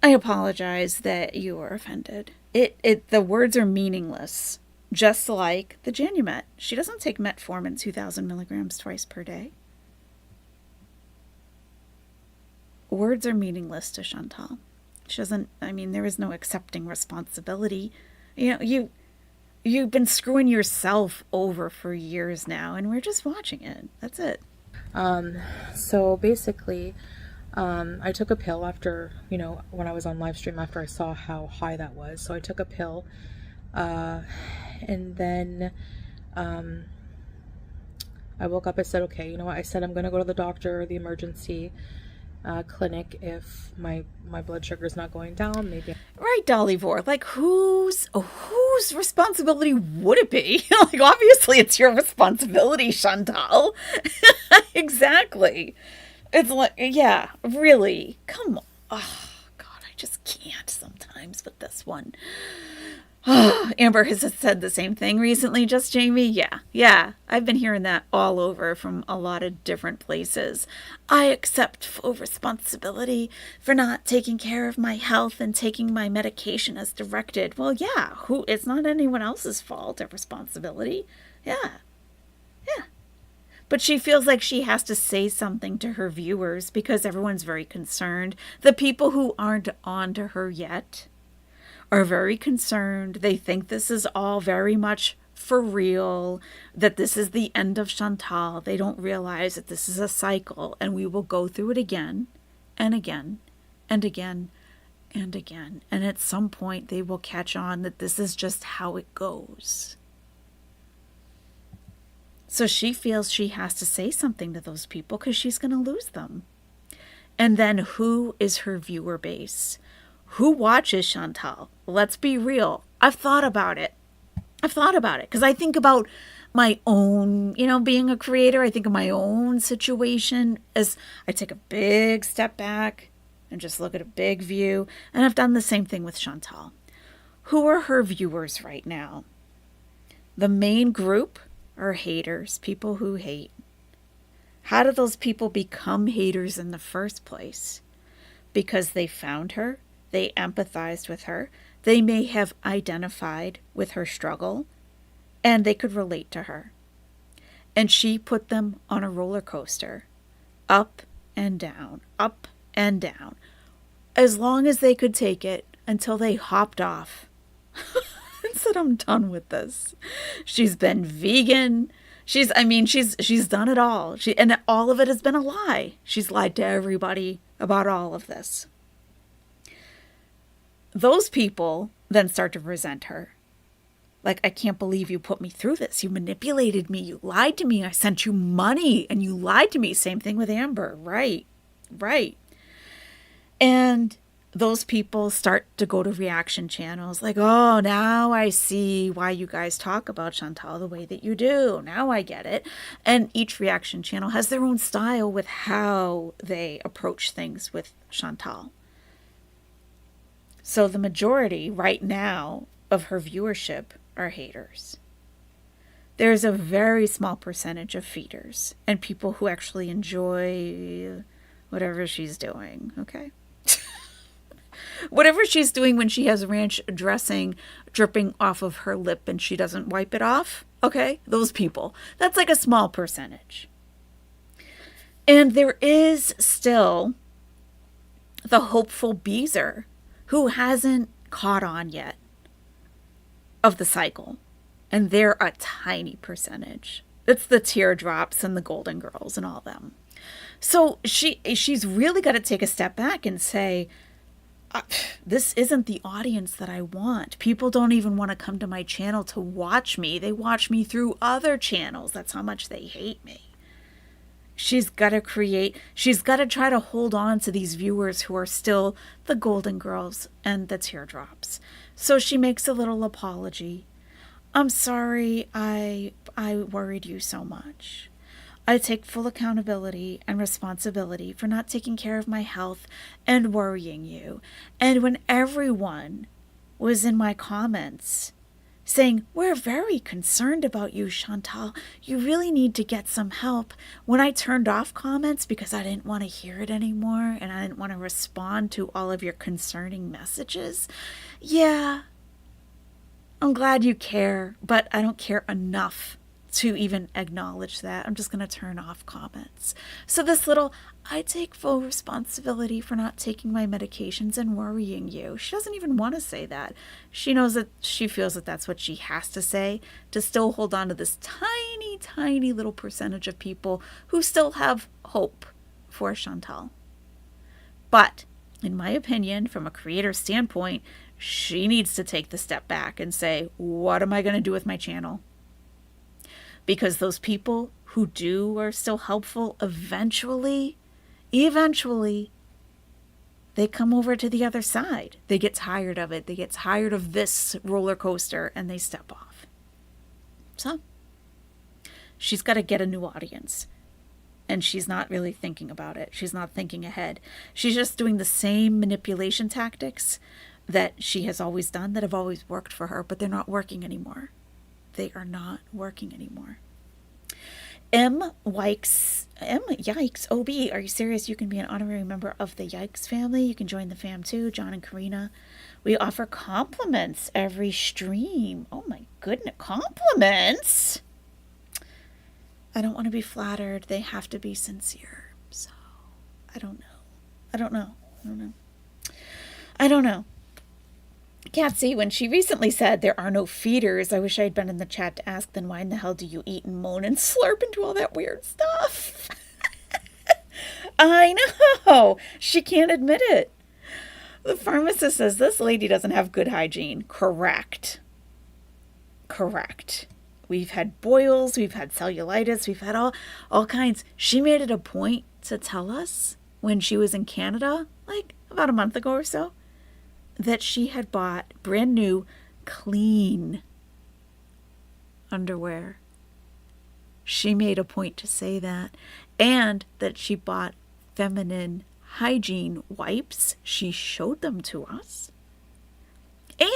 I apologize that you were offended. The words are meaningless. Just like the Genumet. She doesn't take metformin 2,000 milligrams twice per day. Words are meaningless to Chantal. She doesn't, there is no accepting responsibility. You've been screwing yourself over for years now, and we're just watching it. That's it. So basically, I took a pill after, when I was on live stream, after I saw how high that was. So I took a pill, and then I woke up. I said, okay, you know what? I said I'm going to go to the doctor, the emergency clinic, if my blood sugar is not going down. Maybe. Right, Dolly Vore. Like, whose responsibility would it be? Like, obviously it's your responsibility, Chantal. Exactly. It's like, yeah, really. Come on. Oh, God, I just can't sometimes. times with this one. Amber has said the same thing recently, just Jamie. Yeah. I've been hearing that all over from a lot of different places. I accept full responsibility for not taking care of my health and taking my medication as directed. Well, yeah, it's not anyone else's fault or responsibility. Yeah. But she feels like she has to say something to her viewers because everyone's very concerned. The people who aren't on to her yet are very concerned. They think this is all very much for real, that this is the end of Chantal. They don't realize that this is a cycle and we will go through it again and again and again and again. And at some point they will catch on that this is just how it goes. So she feels she has to say something to those people because she's going to lose them. And then who is her viewer base? Who watches Chantal? Let's be real. I've thought about it because I think about my own, being a creator. I think of my own situation as I take a big step back and just look at a big view. And I've done the same thing with Chantal. Who are her viewers right now? The main group are haters, people who hate. How do those people become haters in the first place? Because they found her, they empathized with her, they may have identified with her struggle, and they could relate to her. And she put them on a roller coaster, up and down, as long as they could take it until they hopped off. And said, I'm done with this. She's been vegan. She's done it all. And all of it has been a lie. She's lied to everybody about all of this. Those people then start to resent her. Like, I can't believe you put me through this. You manipulated me. You lied to me. I sent you money and you lied to me. Same thing with Amber. Right. And those people start to go to reaction channels like, oh, now I see why you guys talk about Chantal the way that you do. Now I get it. And each reaction channel has their own style with how they approach things with Chantal. So the majority right now of her viewership are haters. There's a very small percentage of feeders and people who actually enjoy whatever she's doing, okay? Whatever she's doing when she has ranch dressing dripping off of her lip and she doesn't wipe it off, okay? Those people. That's like a small percentage. And there is still the hopeful Beezer who hasn't caught on yet of the cycle. And they're a tiny percentage. It's the teardrops and the golden girls and all them. So she's really got to take a step back and say, this isn't the audience that I want. People don't even want to come to my channel to watch me. They watch me through other channels. That's how much they hate me. She's got to try to hold on to these viewers who are still the golden girls and the teardrops. So she makes a little apology. I'm sorry I worried you so much. I take full accountability and responsibility for not taking care of my health and worrying you. And when everyone was in my comments saying, we're very concerned about you, Chantal, you really need to get some help. When I turned off comments because I didn't want to hear it anymore and I didn't want to respond to all of your concerning messages, yeah, I'm glad you care, but I don't care enough to even acknowledge that. I'm just going to turn off comments. So this little, I take full responsibility for not taking my medications and worrying you. She doesn't even want to say that. She knows that she feels that that's what she has to say to still hold on to this tiny, tiny little percentage of people who still have hope for Chantal. But in my opinion, from a creator standpoint, she needs to take the step back and say, what am I going to do with my channel? Because those people who are still helpful, eventually, they come over to the other side. They get tired of it. They get tired of this roller coaster and they step off. So she's got to get a new audience. And she's not really thinking about it. She's not thinking ahead. She's just doing the same manipulation tactics that she has always done that have always worked for her, but they're not working anymore. They are not working anymore. Yikes, OB, are you serious? You can be an honorary member of the Yikes family. You can join the fam too, John and Karina. We offer compliments every stream. Oh my goodness, compliments? I don't want to be flattered. They have to be sincere. So, I don't know. Catsy, when she recently said there are no feeders, I wish I had been in the chat to ask, then why in the hell do you eat and moan and slurp into all that weird stuff? I know. She can't admit it. The pharmacist says this lady doesn't have good hygiene. Correct. We've had boils, we've had cellulitis, we've had all kinds. She made it a point to tell us when she was in Canada, like about a month ago or so, that she had bought brand new, clean underwear. She made a point to say that. And that she bought feminine hygiene wipes. She showed them to us.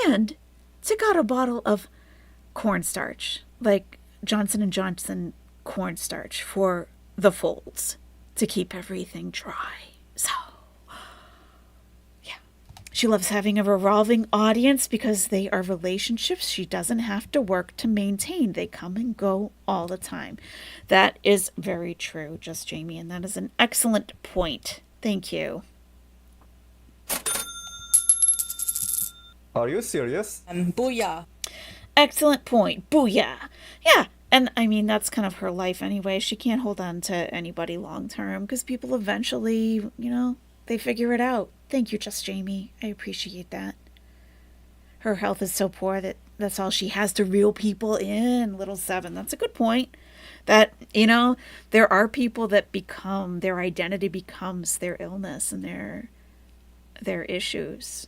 And she got a bottle of cornstarch, like Johnson & Johnson cornstarch for the folds to keep everything dry. So, yeah. She loves having a revolving audience because they are relationships she doesn't have to work to maintain. They come and go all the time. That is very true, Just Jamie, and that is an excellent point. Thank you. Are you serious? Booyah. Excellent point. Booyah. Yeah. And I mean, that's kind of her life anyway. She can't hold on to anybody long term because people eventually, they figure it out. Thank you, Just Jamie. I appreciate that. Her health is so poor that that's all she has to reel people in, little Seven. That's a good point. That, there are people that their identity becomes their illness and their issues.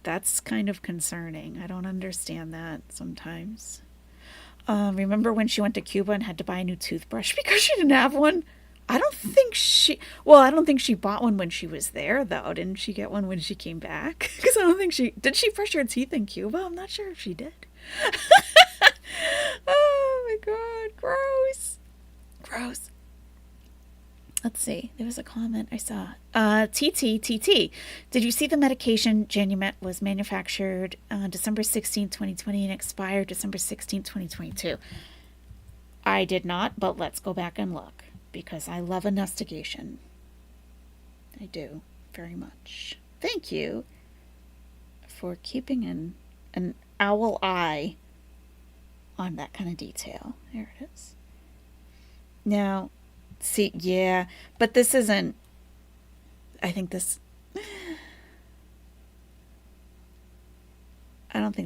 That's kind of concerning. I don't understand that sometimes. Remember when she went to Cuba and had to buy a new toothbrush because she didn't have one? I don't think she bought one when she was there, though. Didn't she get one when she came back? Because I don't think did she brush her teeth in Cuba? I'm not sure if she did. Oh my God, gross. Let's see. There was a comment I saw. TT. Did you see the medication Genumet was manufactured December 16, 2020 and expired December 16, 2022? I did not, but let's go back and look because I love investigation. I do very much. Thank you for keeping an owl eye on that kind of detail. There it is. Now, see, yeah, but this isn't, I don't think this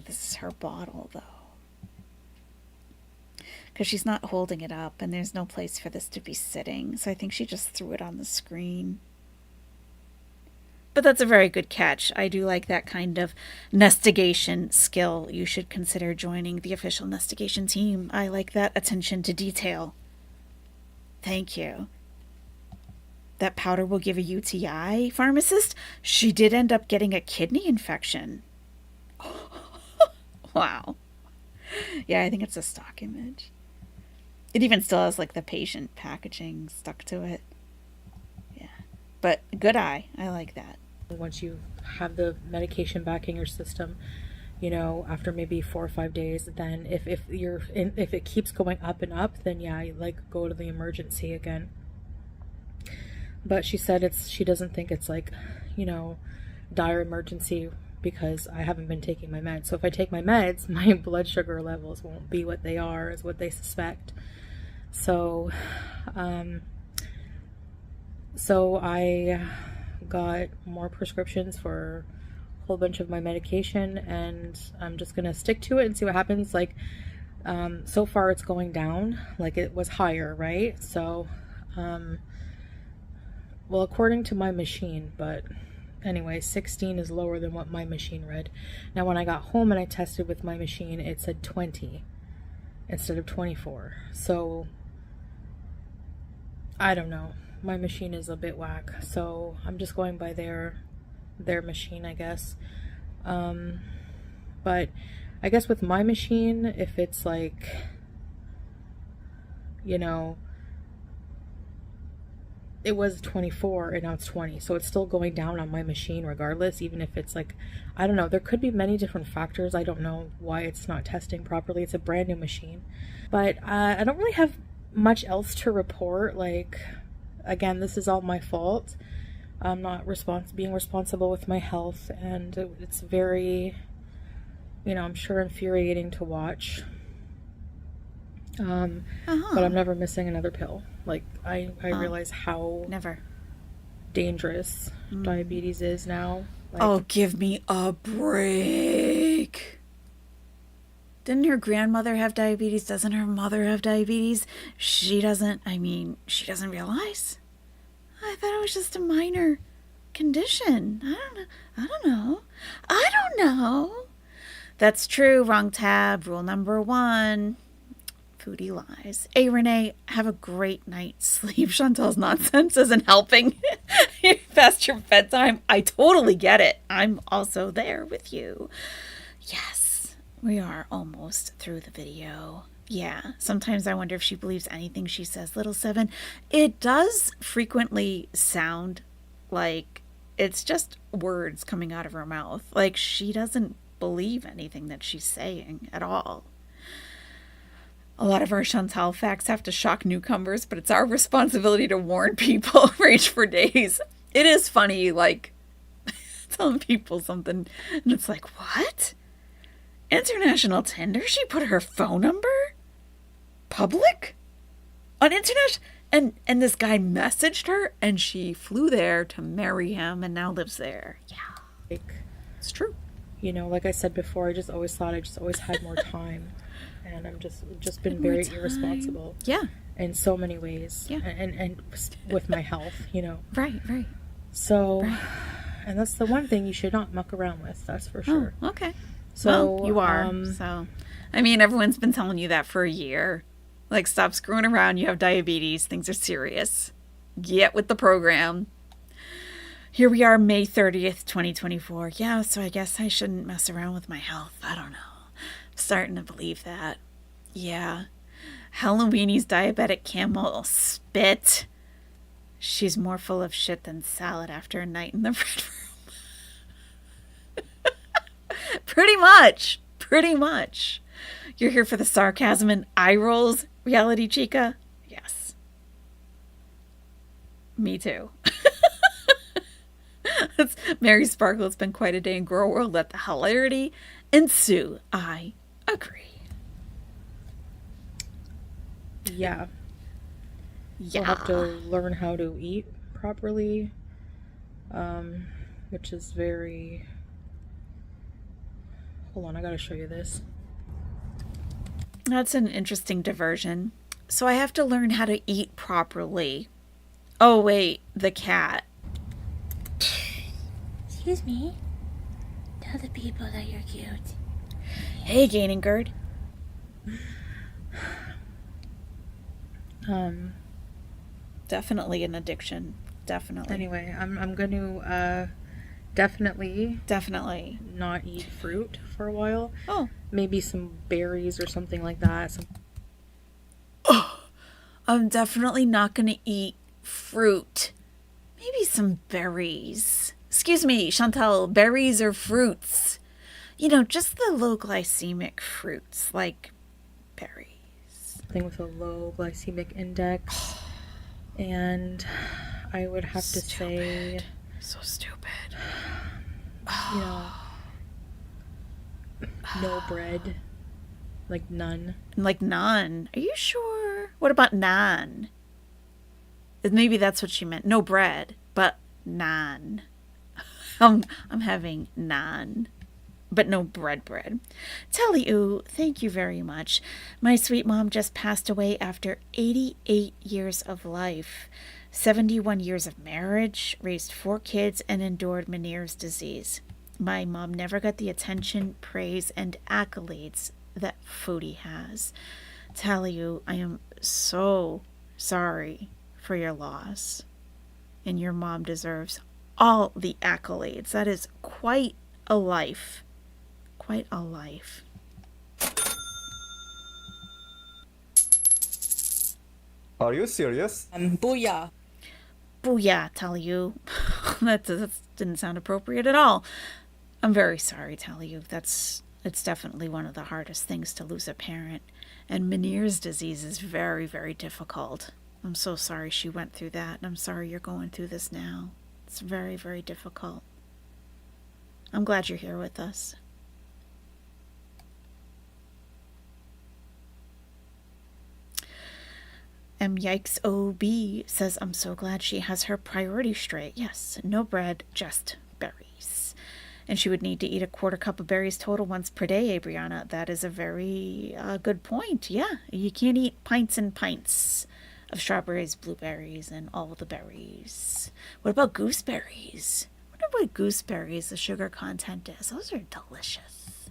is her bottle, though. Because she's not holding it up, and there's no place for this to be sitting, so I think she just threw it on the screen. But that's a very good catch. I do like that kind of nestigation skill. You should consider joining the official nestigation team. I like that attention to detail. Thank you. That powder will give a UTI, pharmacist? She did end up getting a kidney infection. Wow. Yeah, I think it's a stock image. It even still has like the patient packaging stuck to it. Yeah. But good eye. I like that. Once you have the medication back in your system, after maybe 4 or 5 days, then if it keeps going up and up, then yeah, you go to the emergency again. But she said she doesn't think it's dire emergency because I haven't been taking my meds. So if I take my meds, my blood sugar levels won't be what they are, is what they suspect. So I got more prescriptions for a whole bunch of my medication, and I'm just gonna stick to it and see what happens. So far it's going down. It was higher, right? So well, according to my machine, but anyway, 16 is lower than what my machine read. Now when I got home and I tested with my machine, it said 20 instead of 24. So I don't know, my machine is a bit whack, so I'm just going by their their machine, I guess. But I guess with my machine, if it's like, you know, it was 24 and now it's 20, so it's still going down on my machine regardless, even if it's like, I don't know, there could be many different factors. I don't know why it's not testing properly. It's a brand new machine, but I don't really have much else to report. Like, again, this is all my fault. I'm not being responsible with my health, and it's very, you know, I'm sure infuriating to watch. But I'm never missing another pill. Like, I realize how Never. dangerous diabetes is now. Like, Oh, give me a break. Didn't her grandmother have diabetes? Doesn't her mother have diabetes? She doesn't realize. I thought it was just a minor condition. I don't know. That's true. Wrong tab. Rule number 1. Foodie lies. Hey, Renee, have a great night's sleep. Chantal's nonsense isn't helping. Past your bedtime. I totally get it. I'm also there with you. Yes, we are almost through the video. Yeah, sometimes I wonder if she believes anything she says, little 7. It does frequently sound like it's just words coming out of her mouth. Like she doesn't believe anything that she's saying at all. A lot of our Chantal facts have to shock newcomers, but it's our responsibility to warn people. Rage for days. It is funny, like, telling people something, and it's like, what? International Tinder? She put her phone number? Public? On international? And this guy messaged her, and she flew there to marry him, and now lives there. Yeah. like, It's true. you know, like I said before, I just always thought I just always had more time. And I'm just been very irresponsible. Yeah. In so many ways. Yeah. And with my health, you know. Right. So, and that's the one thing you should not muck around with, that's for sure. Oh, okay. So, well, you are. So, I mean, everyone's been telling you that for a year. Like, stop screwing around. You have diabetes. Things are serious. Get with the program. Here we are, May 30th, 2024. Yeah, so I guess I shouldn't mess around with my health. I don't know. I'm starting to believe that. Yeah. Halloweenie's diabetic camel spit. She's more full of shit than salad after a night in the red room. Pretty much. You're here for the sarcasm and eye rolls, Reality Chica? Yes. Me too. Mary Sparkle, it's been quite a day in Grow World. Let the hilarity ensue. I agree. Yeah. You'll have to learn how to eat properly, which is very... Hold on, I gotta show you this. That's an interesting diversion. So I have to learn how to eat properly. Oh, wait, the cat. Excuse me. Tell the people that you're cute. Hey, Gaining Gerd. Definitely an addiction. Definitely. Anyway, I'm gonna definitely Definitely. not eat fruit for a while. Oh. Maybe some berries or something like that. I'm definitely not going to eat fruit. Maybe some berries. Excuse me, Chantal, berries or fruits? You know, just the low glycemic fruits, like berries. Something with a low glycemic index. And I would have to say, So stupid. you know, no bread. Like none. Like naan. Are you sure? What about naan? Maybe that's what she meant. No bread, but naan. I'm having naan, but no bread. Tally-oo, thank you very much. My sweet mom just passed away after 88 years of life, 71 years of marriage, raised 4 kids, and endured Meniere's disease. My mom never got the attention, praise, and accolades that Foodie has. Tally-oo, I am so sorry for your loss, and your mom deserves all the accolades. That is quite a life. Quite a life. Are you serious? Booyah. Booyah, tell you. that didn't sound appropriate at all. I'm very sorry, tell you. It's definitely one of the hardest things to lose a parent. And Meniere's disease is very, very difficult. I'm so sorry she went through that, and I'm sorry you're going through this now. It's very, very difficult. I'm glad you're here with us. Yikes OB says, I'm so glad she has her priorities straight. Yes, no bread, just berries. And she would need to eat a quarter cup of berries total once per day, Abriana. That is a very good point. Yeah, you can't eat pints and pints of strawberries, blueberries, and all the berries. What about gooseberries? I wonder what gooseberries the sugar content is. Those are delicious.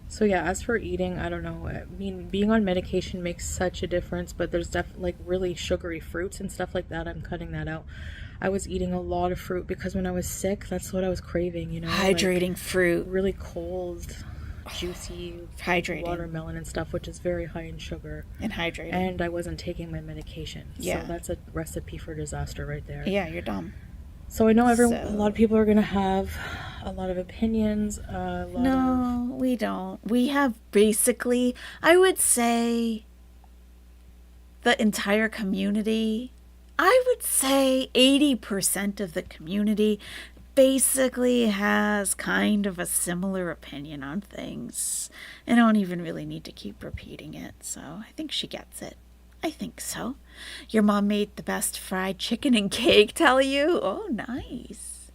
So yeah, as for eating, I don't know. I mean, being on medication makes such a difference, but there's definitely like really sugary fruits and stuff like that. I'm cutting that out. I was eating a lot of fruit because when I was sick, that's what I was craving, you know? Hydrating like fruit. really cold, juicy Hydrating. watermelon and stuff, which is very high in sugar. And hydrating. And I wasn't taking my medication. Yeah. So that's a recipe for disaster right there. Yeah, you're dumb. So I know a lot of people are going to have a lot of opinions. We don't. We have basically, I would say, the entire community, I would say 80% of the community basically has kind of a similar opinion on things. I don't even really need to keep repeating it, so I think she gets it. I think so. Your mom made the best fried chicken and cake, tell you? Oh, nice.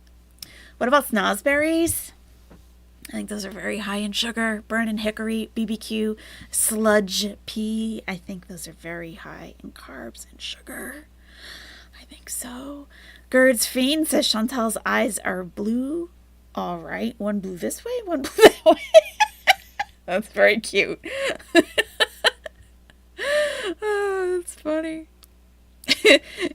What about snozberries? I think those are very high in sugar. Burnin' hickory, BBQ, sludge pea. I think those are very high in carbs and sugar. I think so. Gerd's Fiend says Chantal's eyes are blue. All right. One blue this way, one blue that way. That's very cute. Oh, that's funny.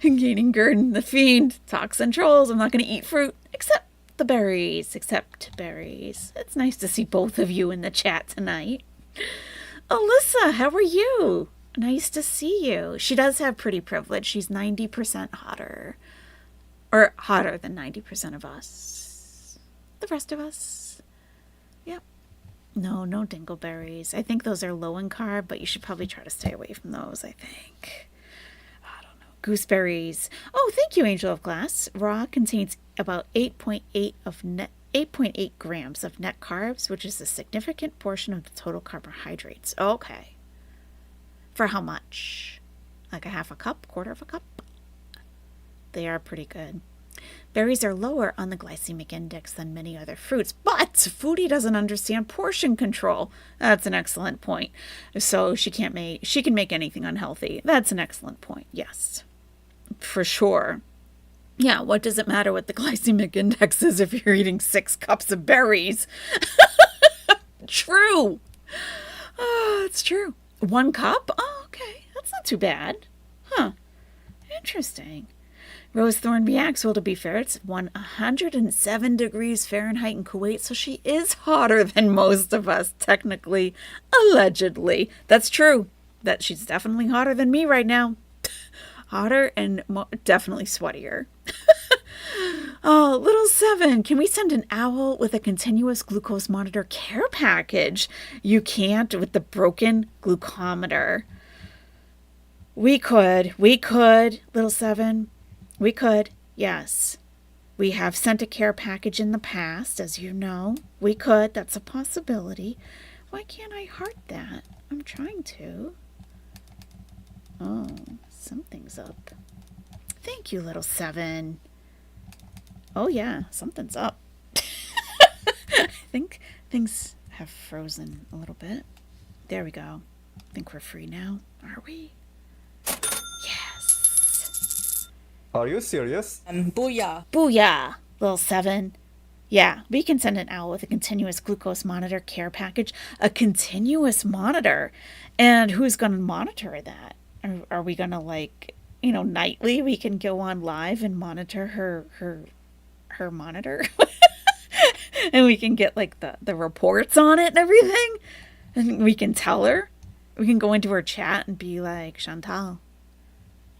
Gaining Gurdon, the Fiend, talks and trolls. I'm not going to eat fruit except the berries. Except berries. It's nice to see both of you in the chat tonight. Alyssa, how are you? Nice to see you. She does have pretty privilege. She's 90% hotter. Or hotter than 90% of us. The rest of us. Yep. No dingleberries. I think those are low in carb, but you should probably try to stay away from those, I think. I don't know. Gooseberries. Oh, thank you, Angel of Glass. Raw contains about 8.8 grams of net carbs, which is a significant portion of the total carbohydrates. Okay. For how much? Like a half a cup, quarter of a cup? They are pretty good. Berries are lower on the glycemic index than many other fruits, but Foodie doesn't understand portion control. That's an excellent point. So she can make anything unhealthy. That's an excellent point. Yes, for sure. Yeah, what does it matter what the glycemic index is if you're eating 6 cups of berries? True. Oh, it's true. 1 cup? Oh, okay. That's not too bad. Huh. Interesting. Rose Thornby Axel, to be fair, it's 107 degrees Fahrenheit in Kuwait, so she is hotter than most of us, technically, allegedly. That's true. That she's definitely hotter than me right now. Hotter and definitely sweatier. Oh, little 7, can we send an owl with a continuous glucose monitor care package? You can't with the broken glucometer. We could, little 7. We could, yes. We have sent a care package in the past, as you know. We could, that's a possibility. Why can't I heart that? I'm trying to. Oh, something's up. Thank you, little 7. Oh yeah, something's up. I think things have frozen a little bit. There we go. I think we're free now. Are we? Yes. Are you serious? Booyah. Booyah, little 7. Yeah, we can send an owl with a continuous glucose monitor care package. A continuous monitor. And who's going to monitor that? Are we gonna like, you know, nightly we can go on live and monitor her monitor, and we can get like the reports on it and everything, and we can tell her, we can go into her chat and be like, Chantal,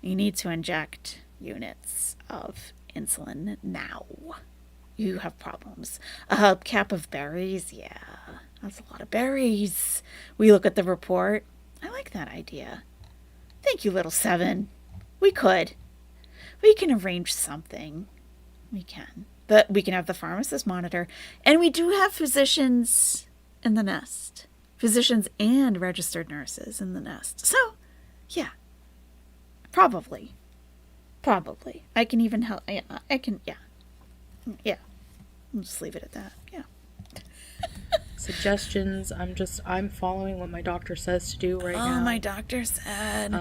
you need to inject units of insulin now. You have problems. A hubcap of berries, yeah, that's a lot of berries. We look at the report. I like that idea. Thank you, little seven. We could. We can arrange something. We can. But we can have the pharmacist monitor. And we do have physicians in the nest. Physicians and registered nurses in the nest. So, yeah. Probably. I can even help. I can, yeah. Yeah. I'll just leave it at that. Yeah. Suggestions. I'm following what my doctor says to do right now. Oh, my doctor said.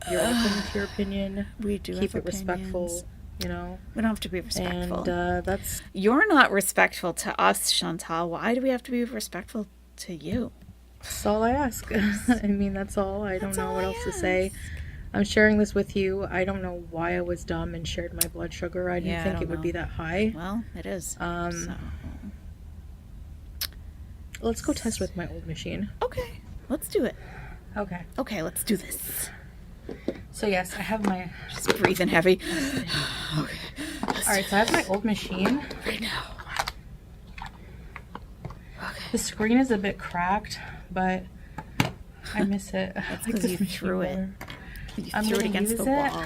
You're open to your opinion. We do keep have it respectful, opinions. you know. We don't have to be respectful. And that's... You're not respectful to us, Chantal. Why do we have to be respectful to you? That's all I ask. I mean, that's all. I don't know what else to say. I'm sharing this with you. I don't know why I was dumb and shared my blood sugar. I didn't think it would be that high. Well, it is. So. Let's go test with my old machine. Okay, let's do it. Okay, let's do this. So yes, I have my... Just breathing heavy. Okay. Alright, so I have my old machine. Right now. The screen is a bit cracked, but I miss it. That's because you threw it. You threw it against the wall.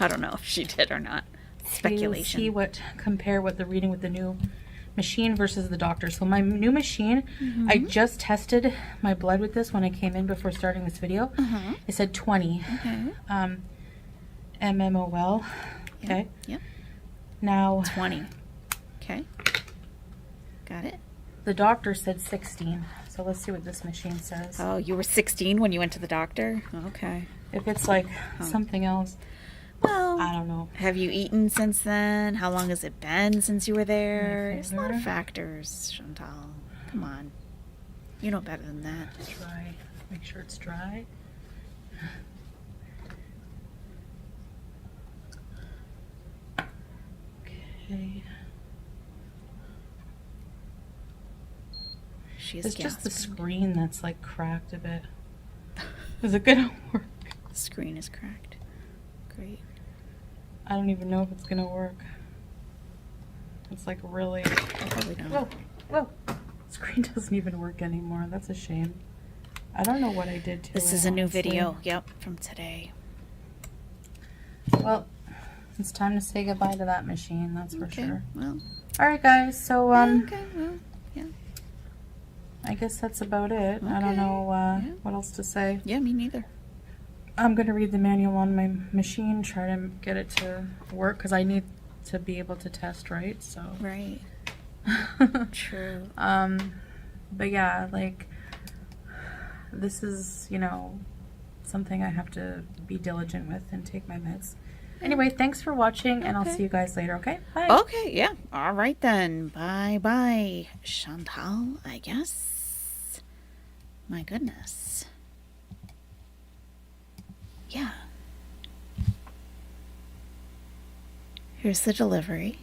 I don't know if she did or not. Speculation. See compare what the reading with the new machine versus the doctor. So my new machine, I just tested my blood with this when I came in before starting this video. It said 20 mmol. Okay. Yep. Now 20. Okay. Got it. The doctor said 16. So let's see what this machine says. Oh, you were 16 when you went to the doctor? Okay. If it's like something else, well, I don't know. Have you eaten since then? How long has it been since you were there? There's a lot of factors, Chantal. Come on. You know better than that. Dry. Make sure it's dry. Okay. It's just the screen that's like cracked a bit. Is it gonna work? The screen is cracked. Great. I don't even know if it's gonna work. It's like really... Probably not. Whoa! Screen doesn't even work anymore. That's a shame. I don't know what I did to it. This is a new video, yep, from today. Well, it's time to say goodbye to that machine, that's for sure. Well. Alright guys, so okay, well, yeah. I guess that's about it. I don't know what else to say. Yeah, me neither. I'm going to read the manual on my machine, try to get it to work, because I need to be able to test, right? So. Right. True. But yeah, like, this is, you know, something I have to be diligent with and take my meds. Anyway, thanks for watching, and I'll see you guys later, okay? Bye. Okay, yeah. All right then. Bye-bye, Chantal, I guess. My goodness. Yeah. Here's the delivery.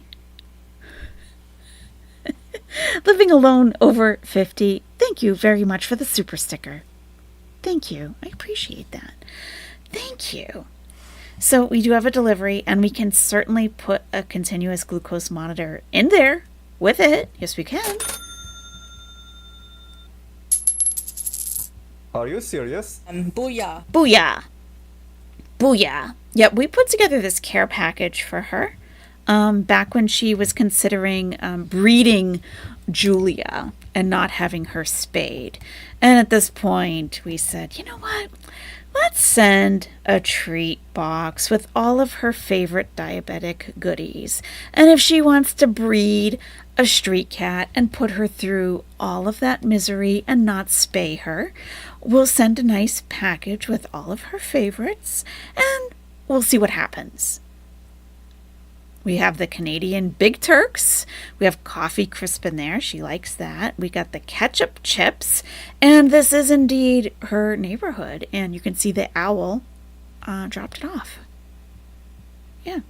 Living alone over 50. Thank you very much for the super sticker. Thank you. I appreciate that. Thank you. So we do have a delivery, and we can certainly put a continuous glucose monitor in there with it. Yes, we can. Are you serious? Booyah. Booyah. Booyah. Yep, we put together this care package for her back when she was considering breeding Julia and not having her spayed. And at this point, we said, you know what? Let's send a treat box with all of her favorite diabetic goodies. And if she wants to breed a street cat and put her through all of that misery and not spay her, we'll send a nice package with all of her favorites and we'll see what happens. We have the Canadian Big Turks. We have Coffee Crisp in there. She likes that. We got the ketchup chips. And this is indeed her neighborhood. And you can see the owl dropped it off. Yeah.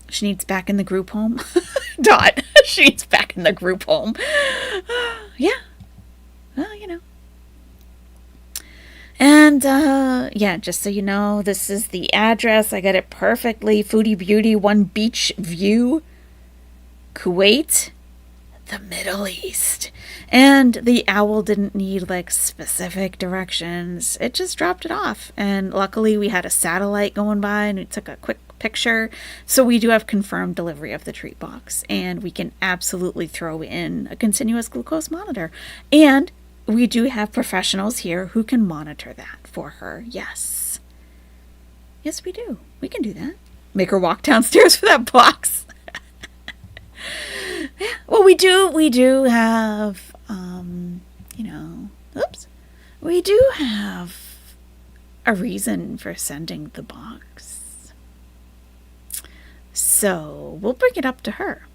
She needs back in the group home. Dot. She needs back in the group home. Yeah. Well, you know. And, yeah, just so you know, this is the address. I got it perfectly. Foodie Beauty, One Beach View, Kuwait, the Middle East. And the owl didn't need, like, specific directions. It just dropped it off. And luckily, we had a satellite going by, and it took a quick picture. So we do have confirmed delivery of the treat box. And we can absolutely throw in a continuous glucose monitor. And we do have professionals here who can monitor that for her. Yes. Yes, we do. We can do that. Make her walk downstairs for that box. Yeah. Well, we do have, you know, we do have a reason for sending the box. So we'll bring it up to her.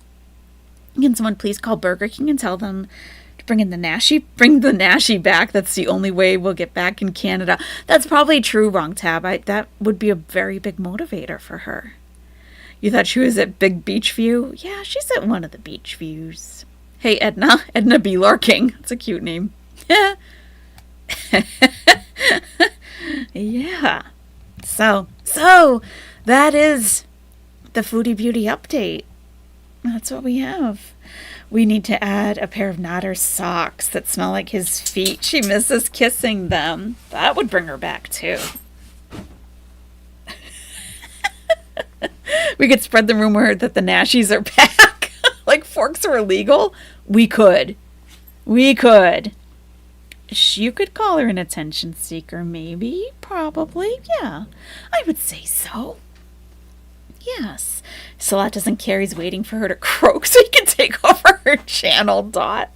Can someone please call Burger King and tell them bring the Nashi back. That's the only way we'll get back in Canada. That's probably true, Wrong Tab. that would be a very big motivator for her. You thought she was at Big Beach View? Yeah, she's at one of the beach views. Hey, Edna B. Larking. That's a cute name. Yeah. So that is the Foodie Beauty update. That's what we have. We need to add a pair of Natter's socks that smell like his feet. She misses kissing them. That would bring her back, too. We could spread the rumor that the Nashies are back. Like forks are illegal. We could. You could call her an attention seeker, maybe. Probably. Yeah. I would say so. Yes. Salat doesn't care. He's waiting for her to croak so he can take over her channel, Dot.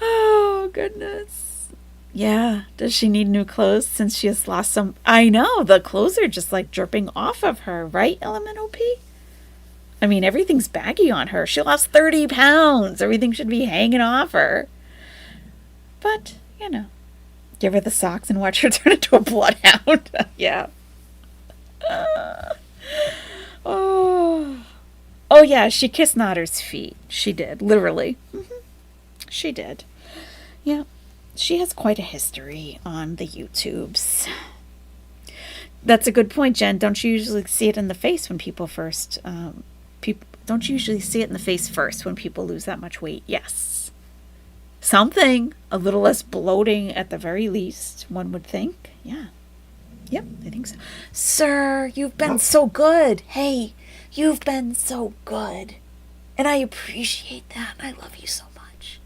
Oh, goodness. Yeah. Does she need new clothes since she has lost some? I know. The clothes are just like dripping off of her, right, Elemental P? I mean, everything's baggy on her. She lost 30 pounds. Everything should be hanging off her. But, you know, give her the socks and watch her turn into a bloodhound. Yeah. Oh yeah, she kissed Natter's feet. She did, literally. She did. Yeah, she has quite a history on the YouTubes. That's a good point, Jen. Don't you usually see it in the face when people first? Don't you usually see it in the face first when people lose that much weight? Yes. Something a little less bloating at the very least, one would think. Yeah. Yep, I think so. Sir, you've been so good. Hey, you've been so good. And I appreciate that. I love you so much.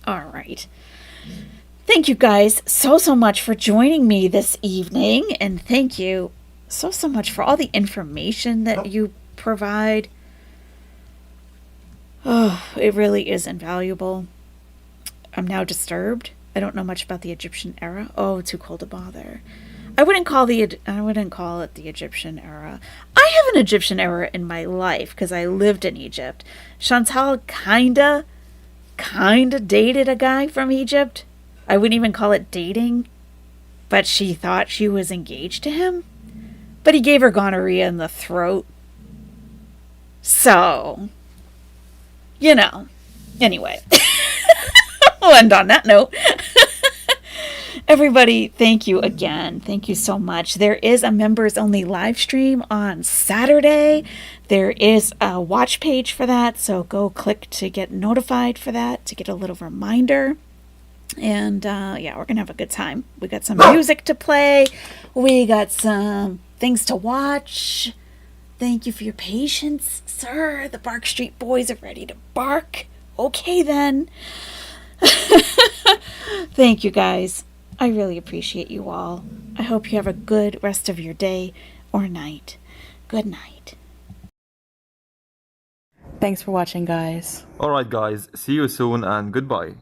All right. Thank you guys so much for joining me this evening. And thank you so much for all the information that you provide. Oh, it really is invaluable. I'm now disturbed. I don't know much about the Egyptian era. Oh, too cold to bother. I wouldn't call it the Egyptian era. I have an Egyptian era in my life because I lived in Egypt. Chantal kinda dated a guy from Egypt. I wouldn't even call it dating, but she thought she was engaged to him. But he gave her gonorrhea in the throat. So, you know. Anyway. We'll end on that note. Everybody, thank you again. Thank you so much. There is a members only live stream on Saturday. There is a watch page for that, so go click to get notified for that, to get a little reminder. And yeah, we're going to have a good time. We got some music to play. We got some things to watch. Thank you for your patience, sir. The Bark Street Boys are ready to bark. Okay, then. Thank you, guys. I really appreciate you all. I hope you have a good rest of your day or night. Good night. Thanks for watching, guys. Alright guys, see you soon and goodbye.